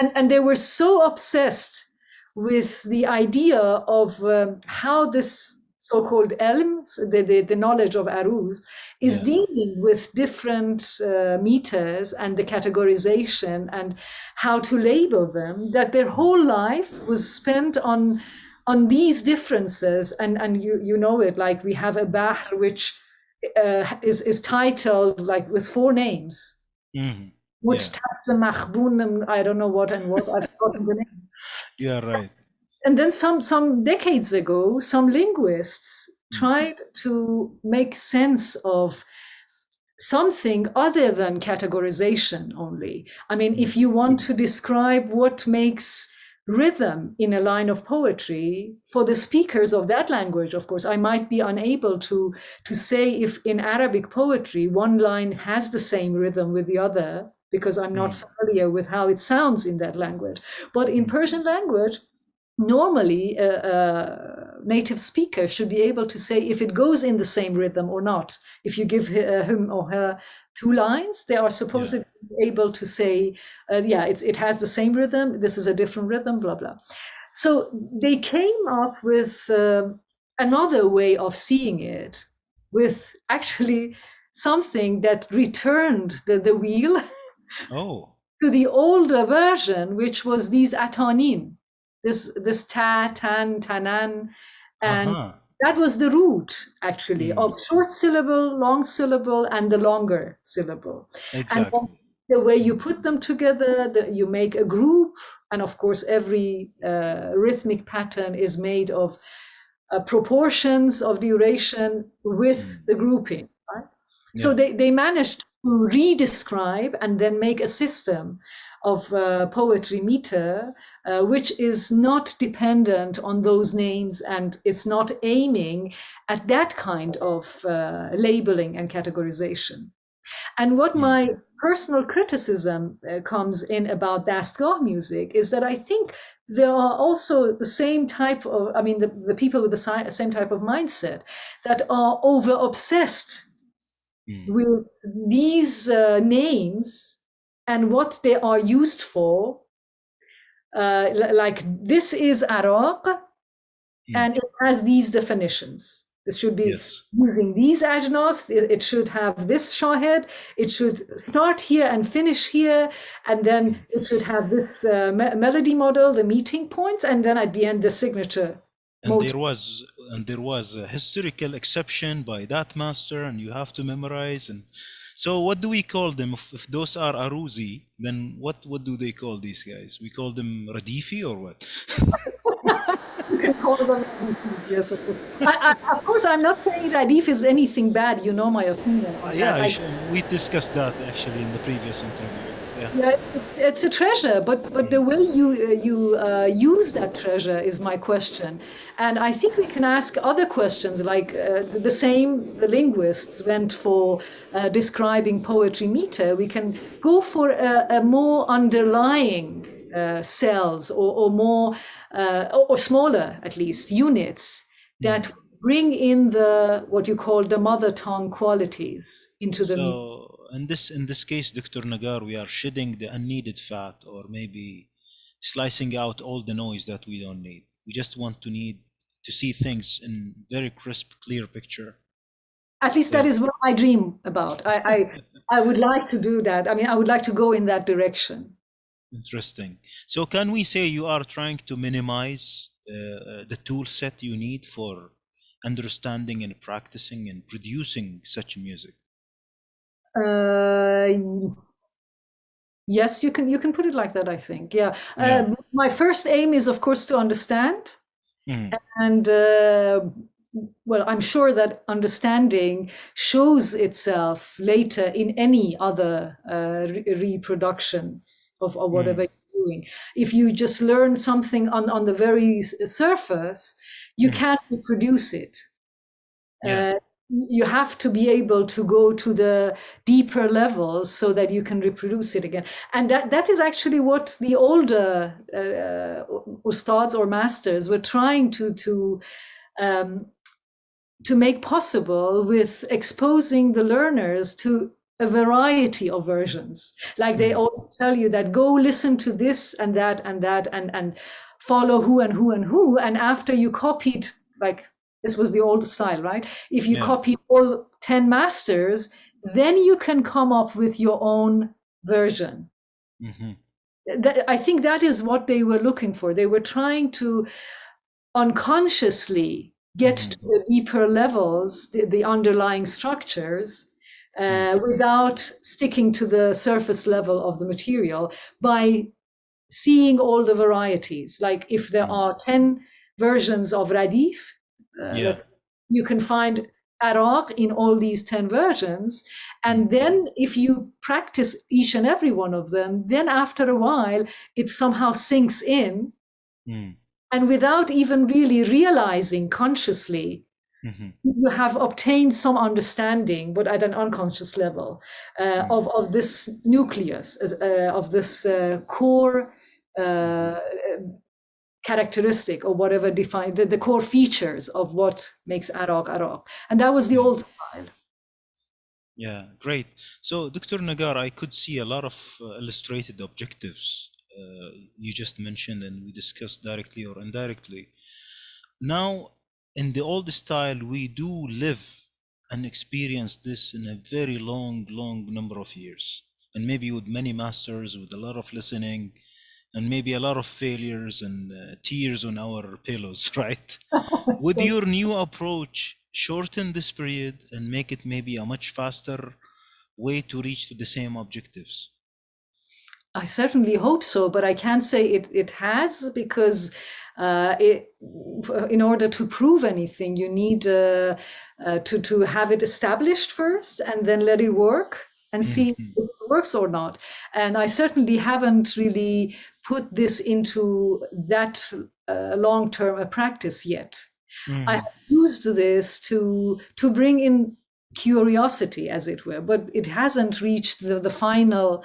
And they were so obsessed with the idea of how this so-called elm, the knowledge of Aruz, is dealing with different meters and the categorization and how to label them, that their whole life was spent on these differences. And you know it, like we have a bahr which is titled like with 4 names. Mm-hmm. Which the Mahbun, I don't know what and what, I've forgotten the name. Yeah, right. And then some decades ago, some linguists tried to make sense of something other than categorization only. I mean, if you want to describe what makes rhythm in a line of poetry for the speakers of that language, of course, I might be unable to say if in Arabic poetry one line has the same rhythm with the other, because I'm not familiar with how it sounds in that language. But in Persian language, normally a native speaker should be able to say if it goes in the same rhythm or not. If you give him or her 2 lines, they are supposed to be able to say, it has the same rhythm, this is a different rhythm, blah, blah. So they came up with another way of seeing it, with actually something that returned the wheel to the older version, which was these atanin. This ta, tan, tanan, and that was the root actually of short syllable, long syllable, and the longer syllable. Exactly. And the way you put them together, you make a group, and of course every rhythmic pattern is made of proportions of duration with the grouping. Right? So they managed to re-describe and then make a system of poetry meter, which is not dependent on those names, and it's not aiming at that kind of labeling and categorization. And what my personal criticism comes in about Dastgah music is that I think there are also the same type of, I mean, the people with the same type of mindset that are over obsessed with these names and what they are used for. Like this is Iraq, and it has these definitions. It should be using these ajnas. It should have this shahid. It should start here and finish here, and then it should have this melody model, the meeting points, and then at the end the signature. And there was a historical exception by that master, and you have to memorize. And so, what do we call them? If those are Aruzi, then what do they call these guys? We call them Radifi or what? You can call them Radif, yes, of course. Of course, I'm not saying Radif is anything bad. You know my opinion. We discussed that actually in the previous interview. Yeah, it's a treasure, but the way you use that treasure is my question. And I think we can ask other questions, like the linguists went for describing poetry meter. We can go for a more underlying cells or more or smaller, at least, units that bring in what you call the mother tongue qualities into the meter. In this case, Dr. Negar, we are shedding the unneeded fat, or maybe slicing out all the noise that we don't need. We just want to see things in very crisp, clear picture. At least that is what I dream about. I would like to do that. I mean, I would like to go in that direction. Interesting. So can we say you are trying to minimize the tool set you need for understanding and practicing and producing such music? Yes, you can put it like that, I think. Yeah. My first aim is, of course, to understand. And well, I'm sure that understanding shows itself later in any other reproductions of whatever you're doing. If you just learn something on the very surface, you can't reproduce it. you have to be able to go to the deeper levels so that you can reproduce it again. And that is actually what the older ustads or masters were trying um, to make possible with exposing the learners to a variety of versions. Like they always tell you that go listen to this and that and that and follow who and who and who. And after you copied, like this was the old style, right? If you copy all 10 masters, then you can come up with your own version. I think that is what they were looking for. They were trying to unconsciously get to the deeper levels, the underlying structures, without sticking to the surface level of the material by seeing all the varieties. Like if there are 10 versions of Radif, you can find Iraq in all these 10 versions. And then if you practice each and every one of them, then after a while, it somehow sinks in. And without even really realizing consciously, you have obtained some understanding, but at an unconscious level, of this nucleus, of this core characteristic, or whatever define the core features of what makes Iraq Iraq. And that was the old style. Yeah, great. So, Dr. Negar, I could see a lot of illustrated objectives you just mentioned and we discussed directly or indirectly. Now, in the old style, we do live and experience this in a very long number of years. And maybe with many masters, with a lot of listening, and maybe a lot of failures and tears on our pillows, right? Would your new approach shorten this period and make it maybe a much faster way to reach to the same objectives? I certainly hope so, but I can't say it has, because in order to prove anything, you need to have it established first and then let it work and see if it works or not. And I certainly haven't really put this into that long-term practice yet. I have used this to bring in curiosity, as it were, but it hasn't reached the final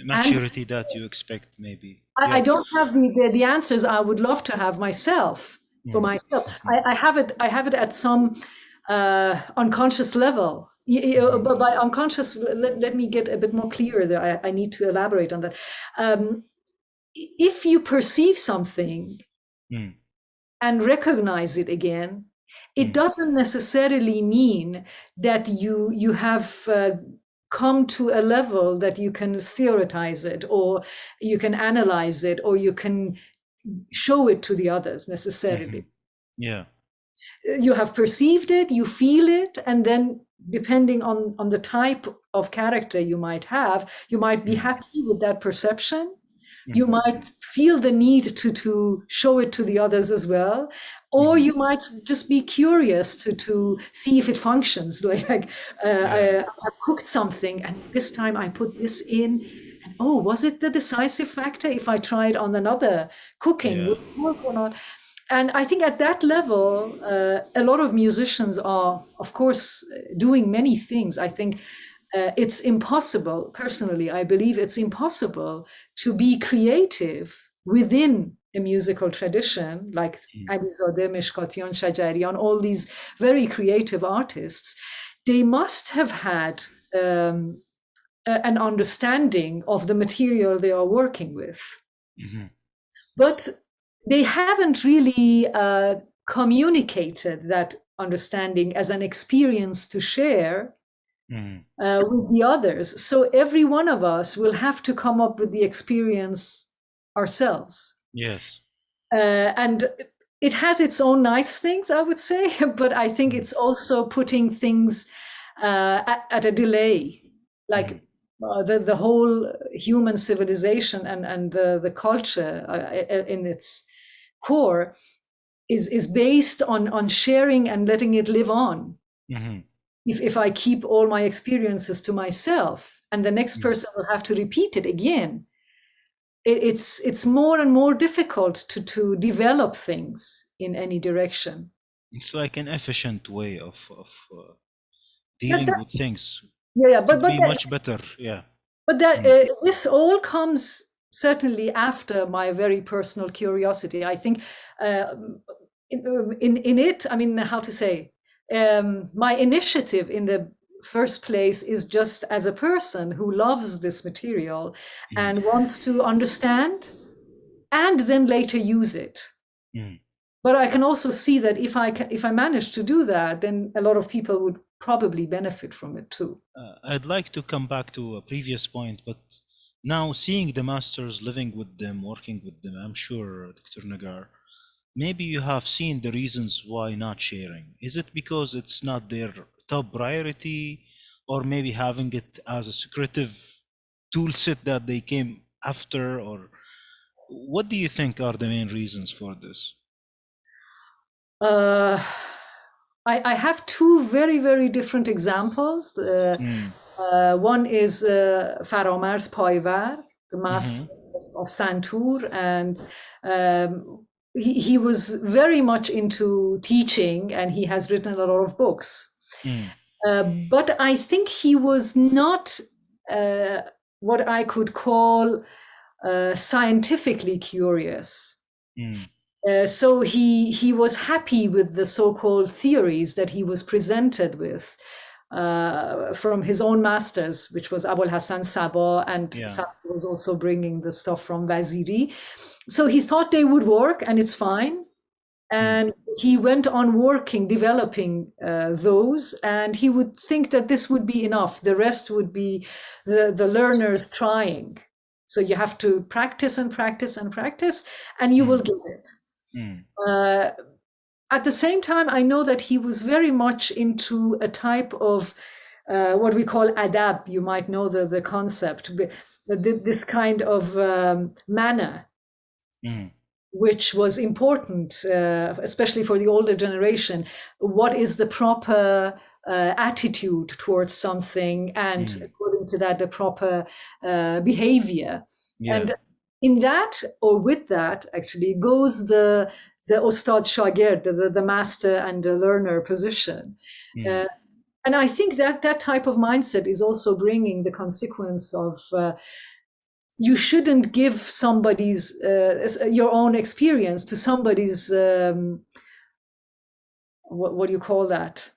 maturity that you expect, maybe. I don't have the answers I would love to have myself for myself. I have it at some unconscious level. But by unconscious, let me get a bit more clearer there. I need to elaborate on that. If you perceive something and recognize it again, it doesn't necessarily mean that you have come to a level that you can theorize it, or you can analyze it, or you can show it to the others necessarily. Yeah. You have perceived it, you feel it, and then depending on the type of character you might have, you might be happy with that perception. You might feel the need to show it to the others as well, or you might just be curious to see if it functions. I have cooked something, and this time I put this in, and oh, was it the decisive factor? If I tried on another cooking, would it work or not? And I think at that level, a lot of musicians are, of course, doing many things. I think it's impossible, personally, I believe it's impossible to be creative within a musical tradition like Alizadeh, Meshkatian, Shajarian, all these very creative artists. They must have had an understanding of the material they are working with. But they haven't really communicated that understanding as an experience to share with the others. So every one of us will have to come up with the experience ourselves. Yes. And it has its own nice things, I would say, but I think it's also putting things at a delay. Like the whole human civilization and the culture in its core is based on sharing and letting it live on. If I keep all my experiences to myself and the next person will have to repeat it again, it's more and more difficult to develop things in any direction. It's like an efficient way of dealing with things. Yeah, Could be much better. Yeah. but that Mm. this all comes certainly after my very personal curiosity. I think uh, in it, I mean, how to say, my initiative in the first place is just as a person who loves this material Mm. and wants to understand and then later use it. Mm. But I can also see that if I manage to do that, then a lot of people would probably benefit from it too. I'd like to come back to a previous point, but now seeing the masters, living with them, working with them, I'm sure, Dr. Nagar, maybe you have seen the reasons why not sharing. Is it because it's not their top priority, or maybe having it as a secretive tool set that they came after, or what do you think are the main reasons for this? Uh, I have two very, very different examples. Mm. One is Faramers Paivar, the master Mm-hmm. of Santur, and he was very much into teaching, and he has written a lot of books. Mm. But I think he was not uh, what I could call scientifically curious. Mm. So he was happy with the so-called theories that he was presented with from his own masters, which was Abul Hassan Sabah, and Yeah. Sabah was also bringing the stuff from Waziri. So he thought they would work, and it's fine. Mm. And he went on working, developing those, and he would think that this would be enough. The rest would be the learners trying. So you have to practice and practice and practice, and you will Mm. get it. Mm. Uh, at the same time, I know that he was very much into a type of what we call adab. You might know the concept, this kind of manner, Mm. which was important, especially for the older generation. What is the proper attitude towards something, and Mm. according to that, the proper behavior. Yeah. And in that, or with that, actually, goes the Ostad Shagird, the master and the learner position. Mm. Uh, and I think that that type of mindset is also bringing the consequence of you shouldn't give somebody's your own experience to somebody's what do you call that,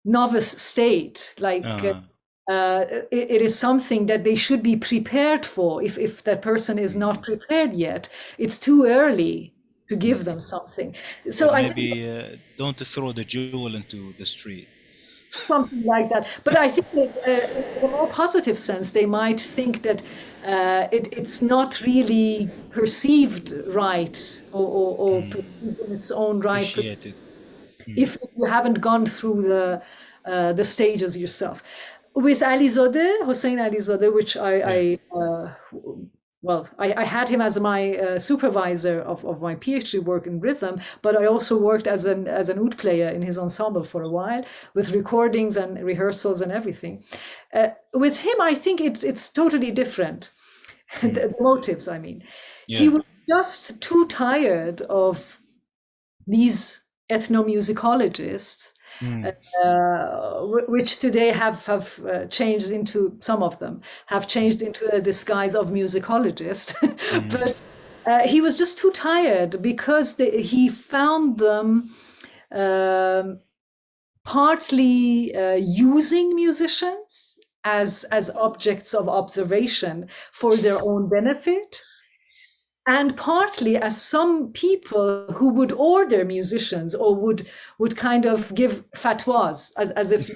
novice state, like Uh, it is something that they should be prepared for. If that person is not mm. prepared yet, it's too early to give Mm. them something. Or So I think maybe don't throw the jewel into the street. something like that. But I think that in a more positive sense, they might think that it's not really perceived right, or Mm. perceived in its own right, Appreciate it. Mm. if you haven't gone through the stages yourself. With Alizadeh, Hossein Alizadeh, which Yeah. I had him as my supervisor of my PhD work in rhythm, but I also worked as an oud player in his ensemble for a while, with recordings and rehearsals and everything. With him, I think it's totally different. Mm. The motives, I mean. He Yeah. was just too tired of these ethnomusicologists, Mm. which today have changed into, some of them have changed into a disguise of musicologists. Mm. But he was just too tired because he found them partly using musicians as objects of observation for their own benefit, and partly as some people who would order musicians, or would kind of give fatwas, as if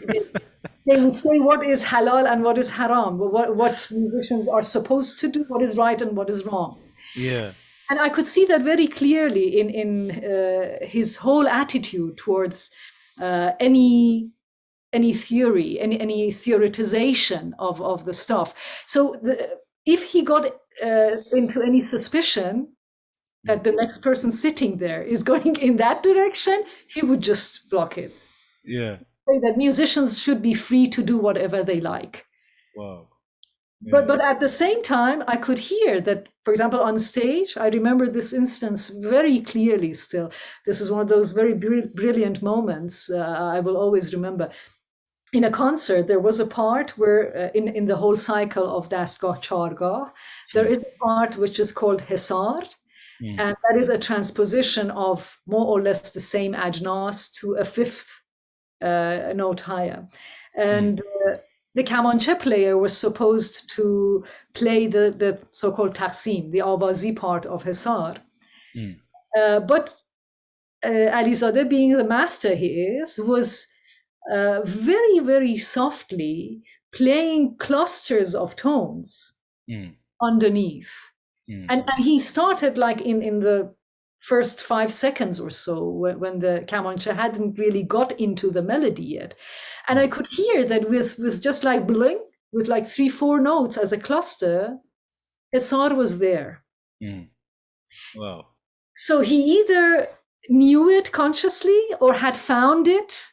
they would say what is halal and what is haram, what musicians are supposed to do, what is right and what is wrong. Yeah. And I could see that very clearly in his whole attitude towards any theory, any theoretization of the stuff. So if he got into any suspicion that the next person sitting there is going in that direction, he would just block it. Yeah. Say that musicians should be free to do whatever they like. Wow. But at the same time, I could hear that, for example, on stage, I remember this instance very clearly still. This is one of those very brilliant moments I will always remember. In a concert, there was a part where in the whole cycle of Dastgah Chargah, there is a part which is called Hisar, and that is a transposition of more or less the same ajnas to a fifth note higher. And the kamanche player was supposed to play the so-called taqsim, the awazi part of Hisar. But Alizadeh, being the master he is, was very, very softly playing clusters of tones underneath. And he started like in the first 5 seconds or so when the kamanche hadn't really got into the melody yet. And I could hear that with just like bling, with like 3-4 notes as a cluster, Hisar was there. Wow. So he either knew it consciously or had found it.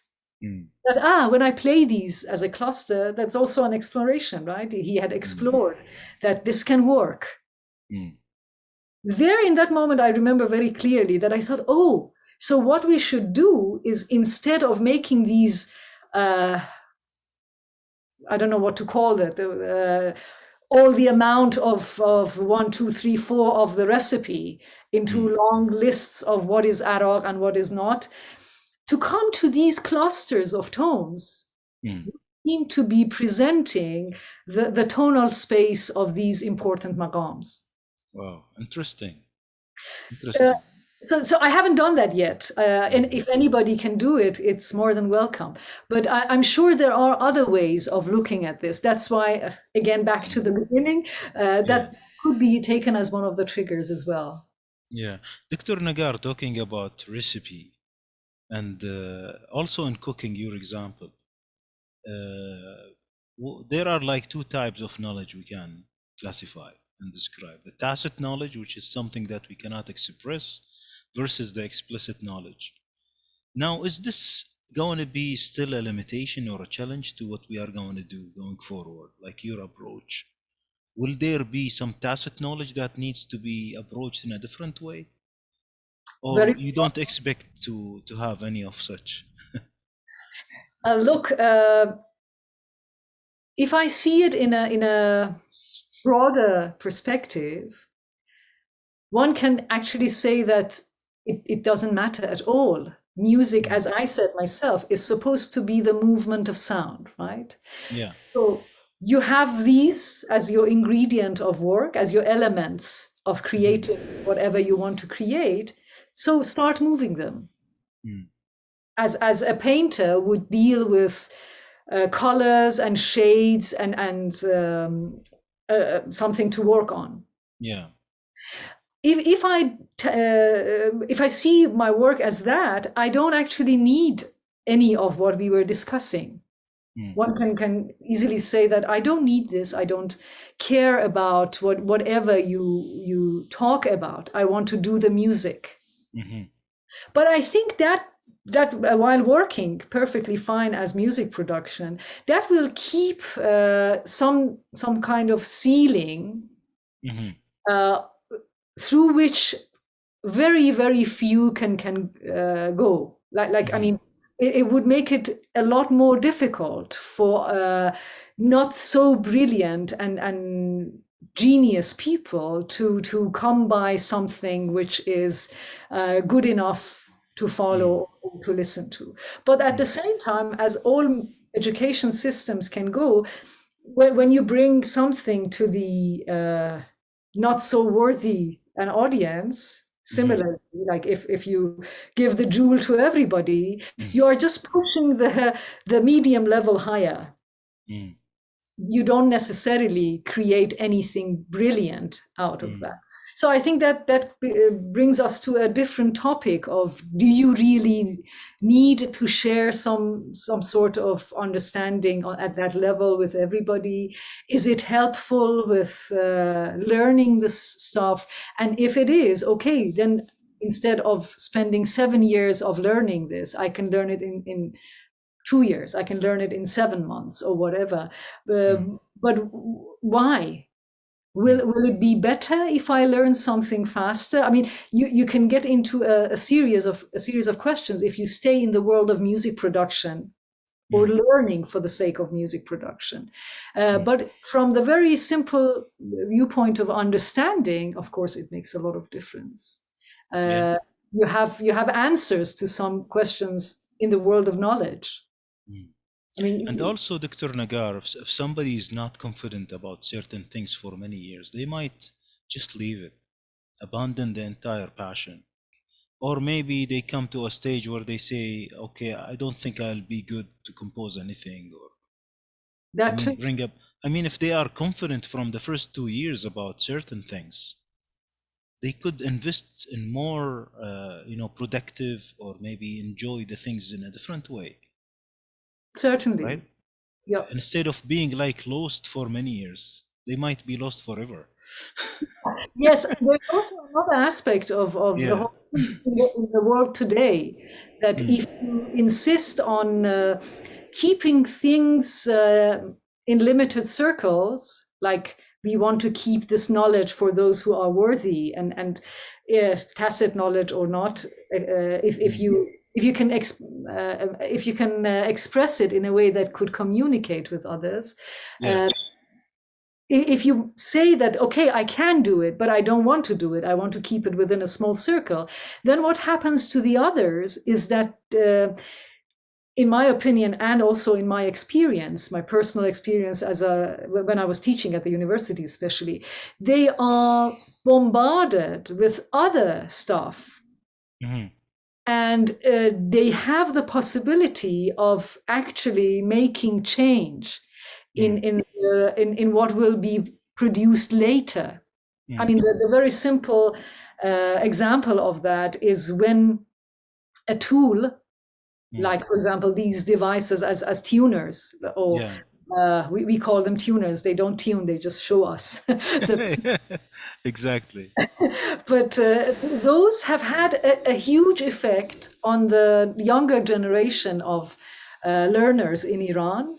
That when I play these as a cluster, that's also an exploration, right? He had explored that this can work. There in that moment, I remember very clearly that I thought, oh, so what we should do is, instead of making these, I don't know what to call it, all the amount of 1, 2, 3, 4 of the recipe into long lists of what is Araq and what is not, to come to these clusters of tones seem to be presenting the tonal space of these important maqams. Wow, interesting. So I haven't done that yet. And if anybody can do it, it's more than welcome. But I'm sure there are other ways of looking at this. That's why, again, back to the beginning, that could be taken as one of the triggers as well. Yeah. Dr. Negar, talking about recipe, and also in cooking, your example, there are like 2 types of knowledge we can classify and describe. The tacit knowledge, which is something that we cannot express, versus the explicit knowledge. Now, is this going to be still a limitation or a challenge to what we are going to do going forward, like your approach? Will there be some tacit knowledge that needs to be approached in a different way? Or you don't expect to have any of such? Look, if I see it in a broader perspective, one can actually say that it doesn't matter at all. Music, as I said myself, is supposed to be the movement of sound, right? Yeah. So you have these as your ingredient of work, as your elements of creating whatever you want to create. So start moving them. As a painter would deal with colors and shades and something to work on. Yeah. If I see my work as that, I don't actually need any of what we were discussing. One can easily say that I don't need this. I don't care about whatever you talk about. I want to do the music. But I think that while working perfectly fine as music production, that will keep some kind of ceiling through which very, very few can go. I mean, it would make it a lot more difficult for not so brilliant and genius people to come by something which is good enough to follow or to listen to. But at the same time, as all education systems can go, when you bring something to the not so worthy an audience, similarly, like if you give the jewel to everybody, you are just pushing the medium level higher. You don't necessarily create anything brilliant out of that. So I think that brings us to a different topic of, do you really need to share some sort of understanding at that level with everybody? Is it helpful with learning this stuff? And if it is, okay, then instead of spending 7 years of learning this, I can learn it in 2 years. I can learn it in 7 months or whatever. but why? Will it be better if I learn something faster? I mean, you can get into a series of questions if you stay in the world of music production or learning for the sake of music production. But from the very simple viewpoint of understanding, of course, it makes a lot of difference. Yeah. You have answers to some questions in the world of knowledge. I mean, And also, Dr. Nagar, if somebody is not confident about certain things for many years, they might just leave it, abandon the entire passion. Or maybe they come to a stage where they say, okay, I don't think I'll be good to compose anything. Or, I that mean, too. bring up, I mean, if they are confident from the first 2 years about certain things, they could invest in more, productive, or maybe enjoy the things in a different way, right? Certainly. Yeah. Instead of being like lost for many years, they might be lost forever. Yes, there's also another aspect of the Yeah. whole thing in the world today, that if you insist on keeping things in limited circles, like we want to keep this knowledge for those who are worthy, and tacit knowledge or not, if you can express it in a way that could communicate with others. Yeah. If you say that, okay, I can do it, but I don't want to do it, I want to keep it within a small circle, then what happens to the others is that, in my opinion, and also in my experience, my personal experience when I was teaching at the university, especially, they are bombarded with other stuff. And they have the possibility of actually making change in what will be produced later. I mean, the very simple example of that is when a tool, like for example these devices as tuners, or Yeah. we call them tuners. They don't tune; they just show us. Exactly. But those have had a huge effect on the younger generation of learners in Iran,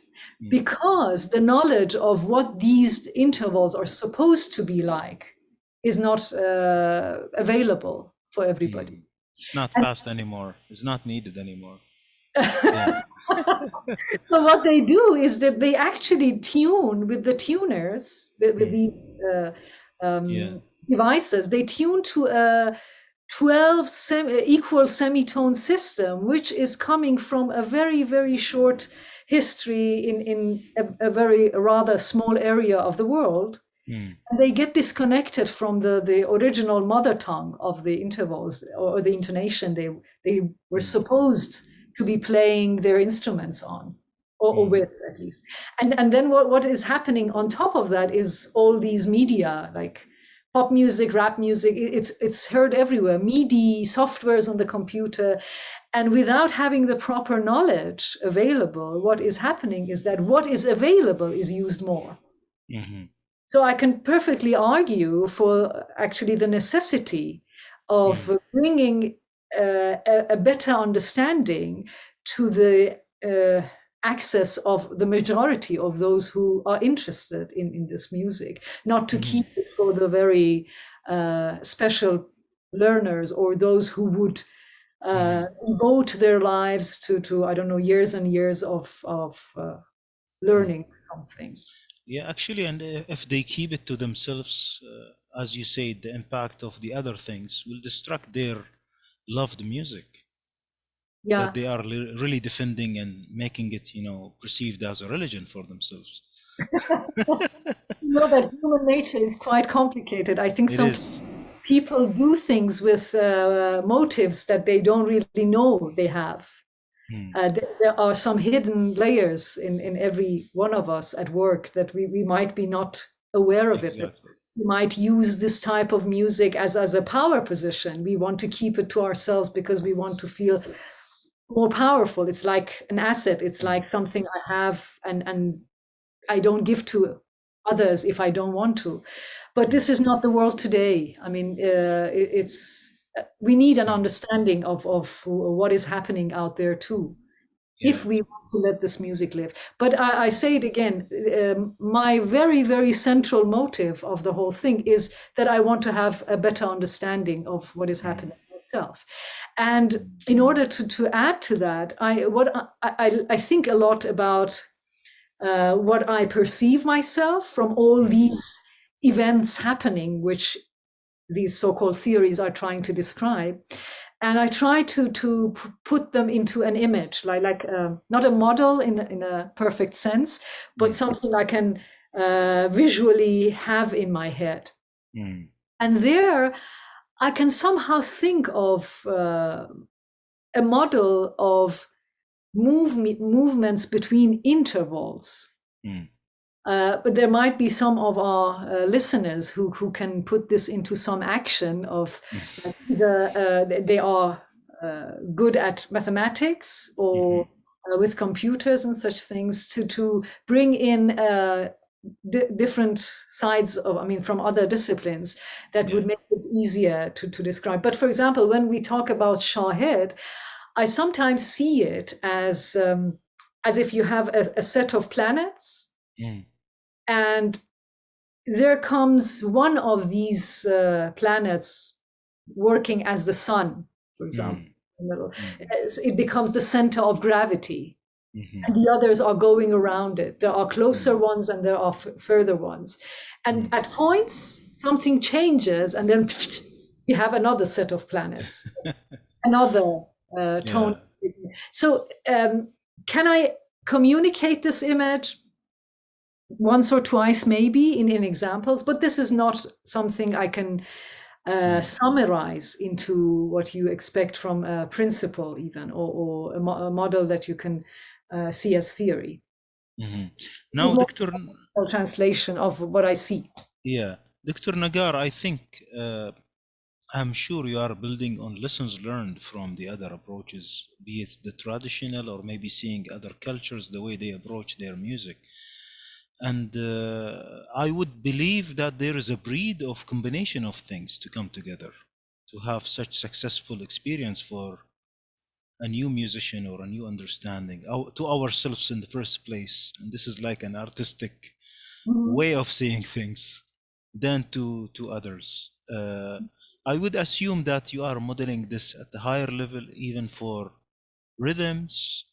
because the knowledge of what these intervals are supposed to be like is not available for everybody. It's not And passed anymore. It's not needed anymore. Yeah. so what they do is that they actually tune with the tuners, with the Yeah. devices. They tune to a 12 equal semitone system, which is coming from a very, very short history in a very rather small area of the world. And they get disconnected from the original mother tongue of the intervals, or the intonation they were supposed to be playing their instruments on, or with at least. And then what is happening on top of that is all these media, like pop music, rap music. It's heard everywhere. MIDI softwares on the computer. And without having the proper knowledge available, what is happening is that what is available is used more. So I can perfectly argue for actually the necessity of bringing a better understanding to the access of the majority of those who are interested in this music, not to keep it for the very special learners, or those who would devote their lives to I don't know, years and years of learning something. Yeah, actually, and if they keep it to themselves, as you said, the impact of the other things will distract their loved music that Yeah. they are really defending and making it, perceived as a religion for themselves. You know that human nature is quite complicated. I think It sometimes is. people do things with motives that they don't really know they have. There are some hidden layers in every one of us at work that we might be not aware of it. That Exactly. we might use this type of music as a power position. We want to keep it to ourselves because we want to feel more powerful. It's like an asset. It's like something I have, and I don't give to others if I don't want to. But this is not the world today. I mean, we need an understanding of what is happening out there too. if we want to let this music live. But I say it again, my very, very central motive of the whole thing is that I want to have a better understanding of what is happening myself. And in order to add to that, I think a lot about what I perceive myself from all these events happening, which these so-called theories are trying to describe. And I try to put them into an image, like not a model in a perfect sense, but something I can visually have in my head. And there I can somehow think of a model of movements between intervals. But there might be some of our listeners who can put this into some action of either they are good at mathematics or with computers and such things to bring in different sides of, I mean, from other disciplines that would make it easier to describe. But for example, when we talk about Shahed, I sometimes see it as if you have a set of planets. And there comes one of these planets working as the sun, for example, in the middle. It becomes the center of gravity. And the others are going around it. There are closer ones and there are further ones. And at points, something changes, and then you have another set of planets, another tone. So can I communicate this image? Once or twice, maybe in examples, but this is not something I can summarize into what you expect from a principle, even, or a model that you can see as theory. Now, Dr. Translation of what I see. Yeah, Dr. Negar, I think I'm sure you are building on lessons learned from the other approaches, be it the traditional or maybe seeing other cultures, the way they approach their music. And I would believe that there is a breed of combination of things to come together to have such successful experience for a new musician or a new understanding to ourselves in the first place. And this is like an artistic way of seeing things than to others. I would assume that you are modeling this at the higher level, even for rhythms,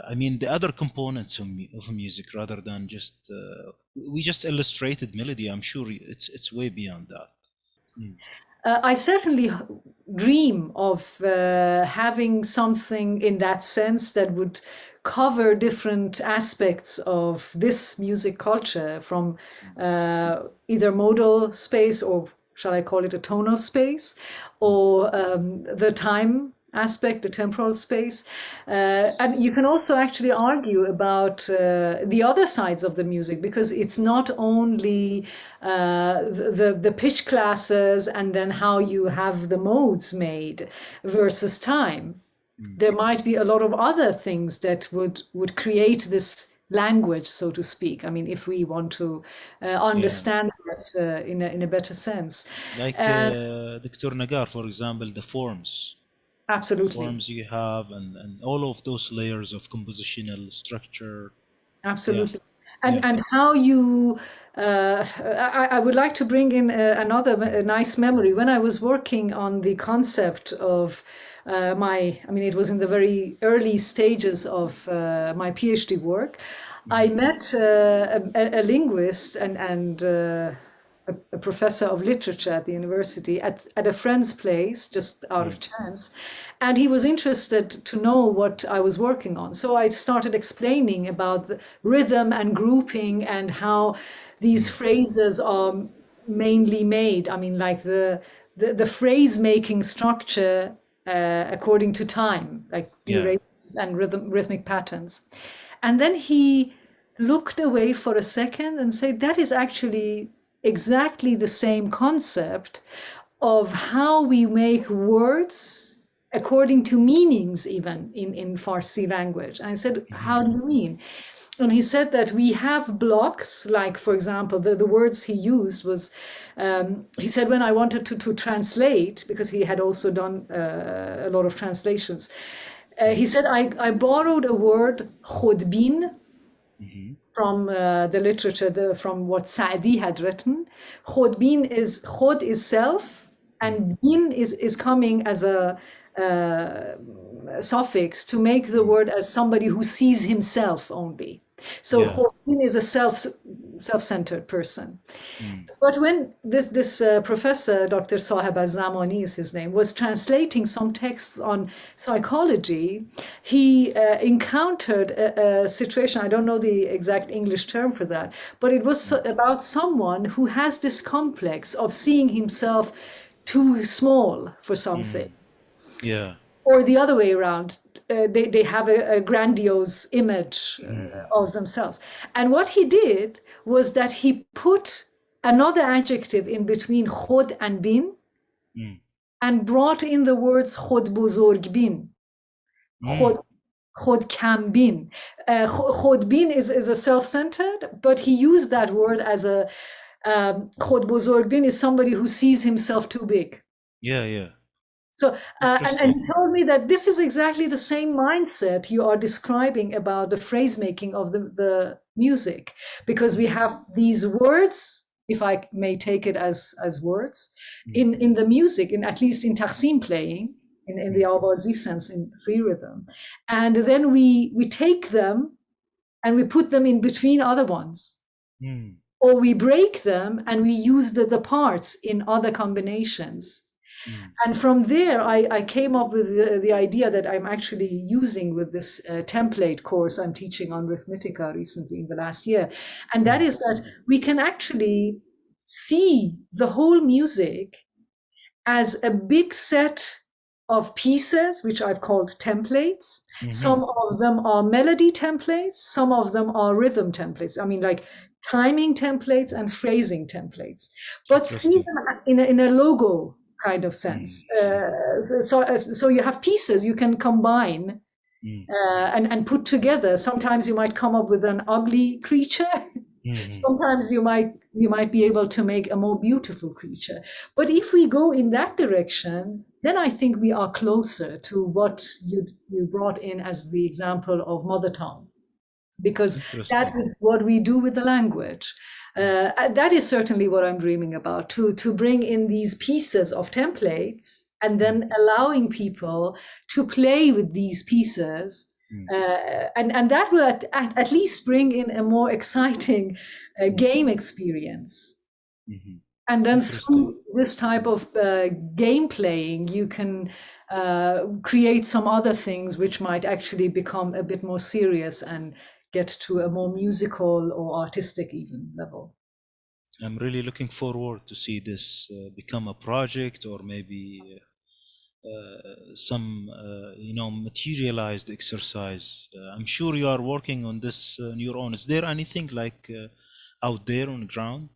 I mean, the other components of music, rather than just we just illustrated melody. I'm sure it's way beyond that. I certainly dream of having something in that sense that would cover different aspects of this music culture, from either modal space, or shall I call it a tonal space, or the time aspect, the temporal space. And you can also actually argue about the other sides of the music, because it's not only the pitch classes and then how you have the modes made versus time. There might be a lot of other things that would create this language, so to speak. I mean, if we want to understand it in a better sense. Like Dr. Negar, for example, the forms. Absolutely. Forms you have, and all of those layers of compositional structure. Absolutely. And how you, I would like to bring in another nice memory. When I was working on the concept of I mean, it was in the very early stages of my PhD work, I met a linguist and a professor of literature at the university at a friend's place, just out of chance. And he was interested to know what I was working on. So I started explaining about the rhythm and grouping and how these phrases are mainly made. I mean, like the phrase making structure according to time, like durations and rhythmic patterns. And then he looked away for a second and said, that is actually exactly the same concept of how we make words according to meanings, even in Farsi language. And I said, how do you mean? And he said that we have blocks, like, for example, the words he used was, he said, when I wanted to translate, because he had also done a lot of translations, He said, I borrowed a word, khodbin, from the literature, from what Saadi had written. Khodbin is, khod is self, and bin is coming as a suffix to make the word as somebody who sees himself only. So Yeah. Khodbin is a self-centered person. But when this professor, Dr. Saheb al-Zamani is his name, was translating some texts on psychology, he encountered a situation, I don't know the exact English term for that, but it was about someone who has this complex of seeing himself too small for something. Yeah. Or the other way around, they have a grandiose image of themselves. And what he did was that he put another adjective in between khod and bin and brought in the words khod buzorg bin, khod kam bin. Khod bin is a self-centered, but he used that word as a khod buzorg bin is somebody who sees himself too big. Yeah. Yeah. So, and he told me that this is exactly the same mindset you are describing about the phrase making of the music, because we have these words, if I may take it as words, in the music, in at least in Taksim playing, in the Awazi sense, in free rhythm. And then we take them and we put them in between other ones. Or we break them and we use the parts in other combinations. And from there, I came up with the idea that I'm actually using with this template course I'm teaching on Rhythmitica recently in the last year. And that is that we can actually see the whole music as a big set of pieces, which I've called templates. Some of them are melody templates, some of them are rhythm templates. I mean, like timing templates and phrasing templates. But see them in a logo kind of sense. So you have pieces you can combine and put together. Sometimes you might come up with an ugly creature. Sometimes you might be able to make a more beautiful creature. But if we go in that direction, then I think we are closer to what you brought in as the example of mother tongue, because that is what we do with the language. That is certainly what I'm dreaming about, to bring in these pieces of templates and then allowing people to play with these pieces. And that will at least bring in a more exciting game experience. And then through this type of game playing, you can create some other things which might actually become a bit more serious and get to a more musical or artistic even level. I'm really looking forward to see this become a project, or maybe some materialized exercise. I'm sure you are working on this on your own. Is there anything like out there on the ground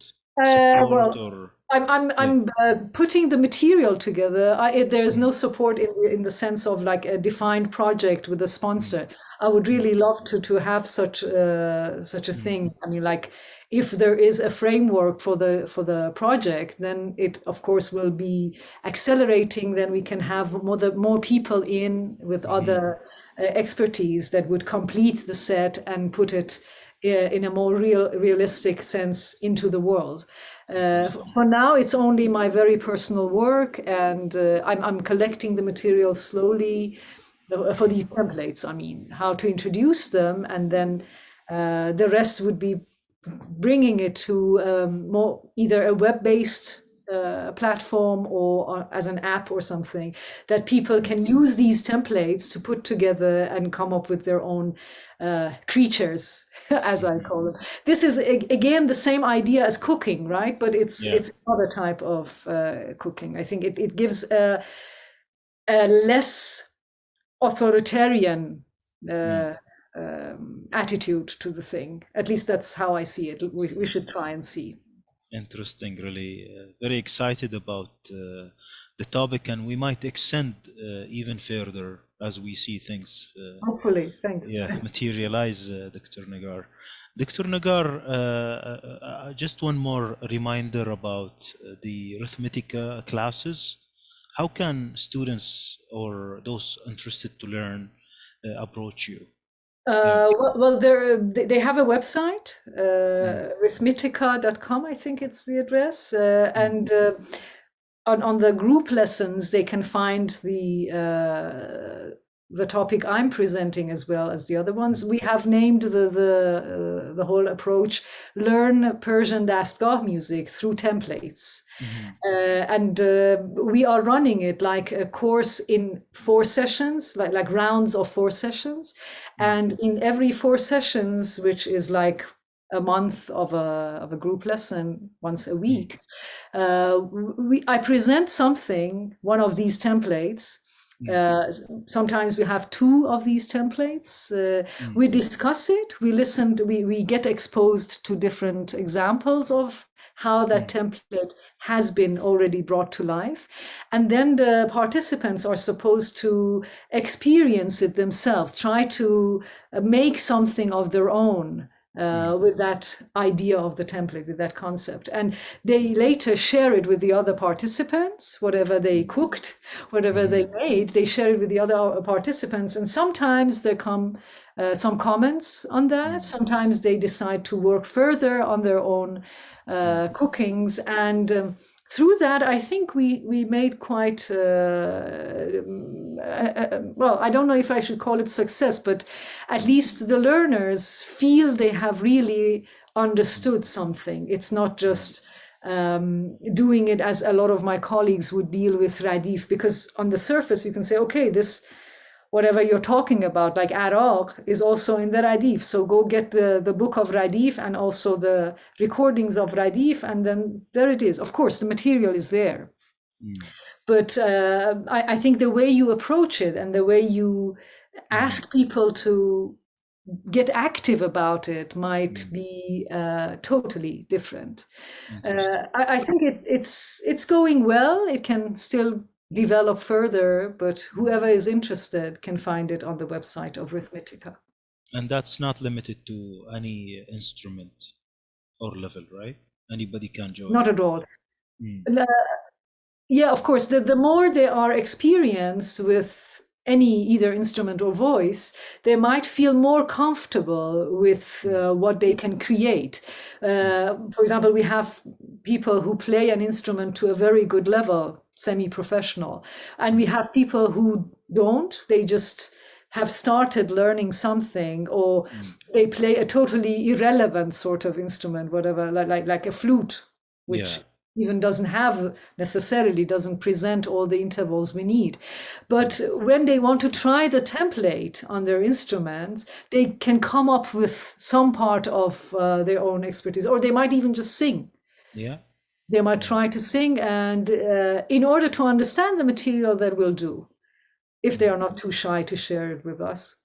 support? I'm putting the material together. There's no support in the sense of like a defined project with a sponsor. I would really love to have such a thing. I mean, like, if there is a framework for the project, then it of course will be accelerating. Then we can have more people in with other expertise that would complete the set and put it in a more realistic sense into the world. For now, it's only my very personal work, and I'm collecting the material slowly for these templates. I mean, how to introduce them, and then the rest would be bringing it to more either a web-based platform or as an app or something that people can use these templates to put together and come up with their own creatures, as I call them. This is again the same idea as cooking, right? But it's another type of cooking. I think it gives a less authoritarian attitude to the thing. At least that's how I see it. We should try and see. Interesting, really. Very excited about the topic, and we might extend even further as we see things. Hopefully, thanks. Materialize, Dr. Negar. Dr. Negar, just one more reminder about the Rhythmitica classes. How can students or those interested to learn approach you? Well, they have a website, arithmetica.com, I think it's the address. And on the group lessons, they can find the topic I'm presenting as well as the other ones. We have named the whole approach "Learn Persian Dastgah Music Through Templates." And we are running it like a course in 4 sessions, like rounds of 4 sessions. And in every 4 sessions, which is like a month of a group lesson once a week, I present something, one of these templates. Sometimes we have 2 of these templates. We discuss it, we listen, we get exposed to different examples of how that template has been already brought to life. And then the participants are supposed to experience it themselves, try to make something of their own with that idea of the template, with that concept. And they later share it with the other participants, whatever they cooked, whatever they made, they share it with the other participants. And sometimes there come some comments on that. Sometimes they decide to work further on their own cookings. And through that, I think we made quite, well, I don't know if I should call it success, but at least the learners feel they have really understood something. It's not just doing it as a lot of my colleagues would deal with Radif, because on the surface you can say, okay, this, whatever you're talking about, like Araq, is also in the Radif. So go get the book of Radif and also the recordings of Radif, and then there it is. Of course, the material is there. But I think the way you approach it and the way you ask people to get active about it might be totally different. I think it's going well. It can still develop further, but whoever is interested can find it on the website of Arithmetica. And that's not limited to any instrument or level, right? Anybody can join. Not at all. Yeah, of course, the more they are experienced with any either instrument or voice, they might feel more comfortable with what they can create. For example, we have people who play an instrument to a very good level, semi-professional, and we have people who don't. They just have started learning something, or they play a totally irrelevant sort of instrument, whatever, like a flute, which even doesn't present all the intervals we need. But when they want to try the template on their instruments, they can come up with some part of their own expertise, or they might even just sing. They might try to sing, and in order to understand the material, that will do, if they are not too shy to share it with us.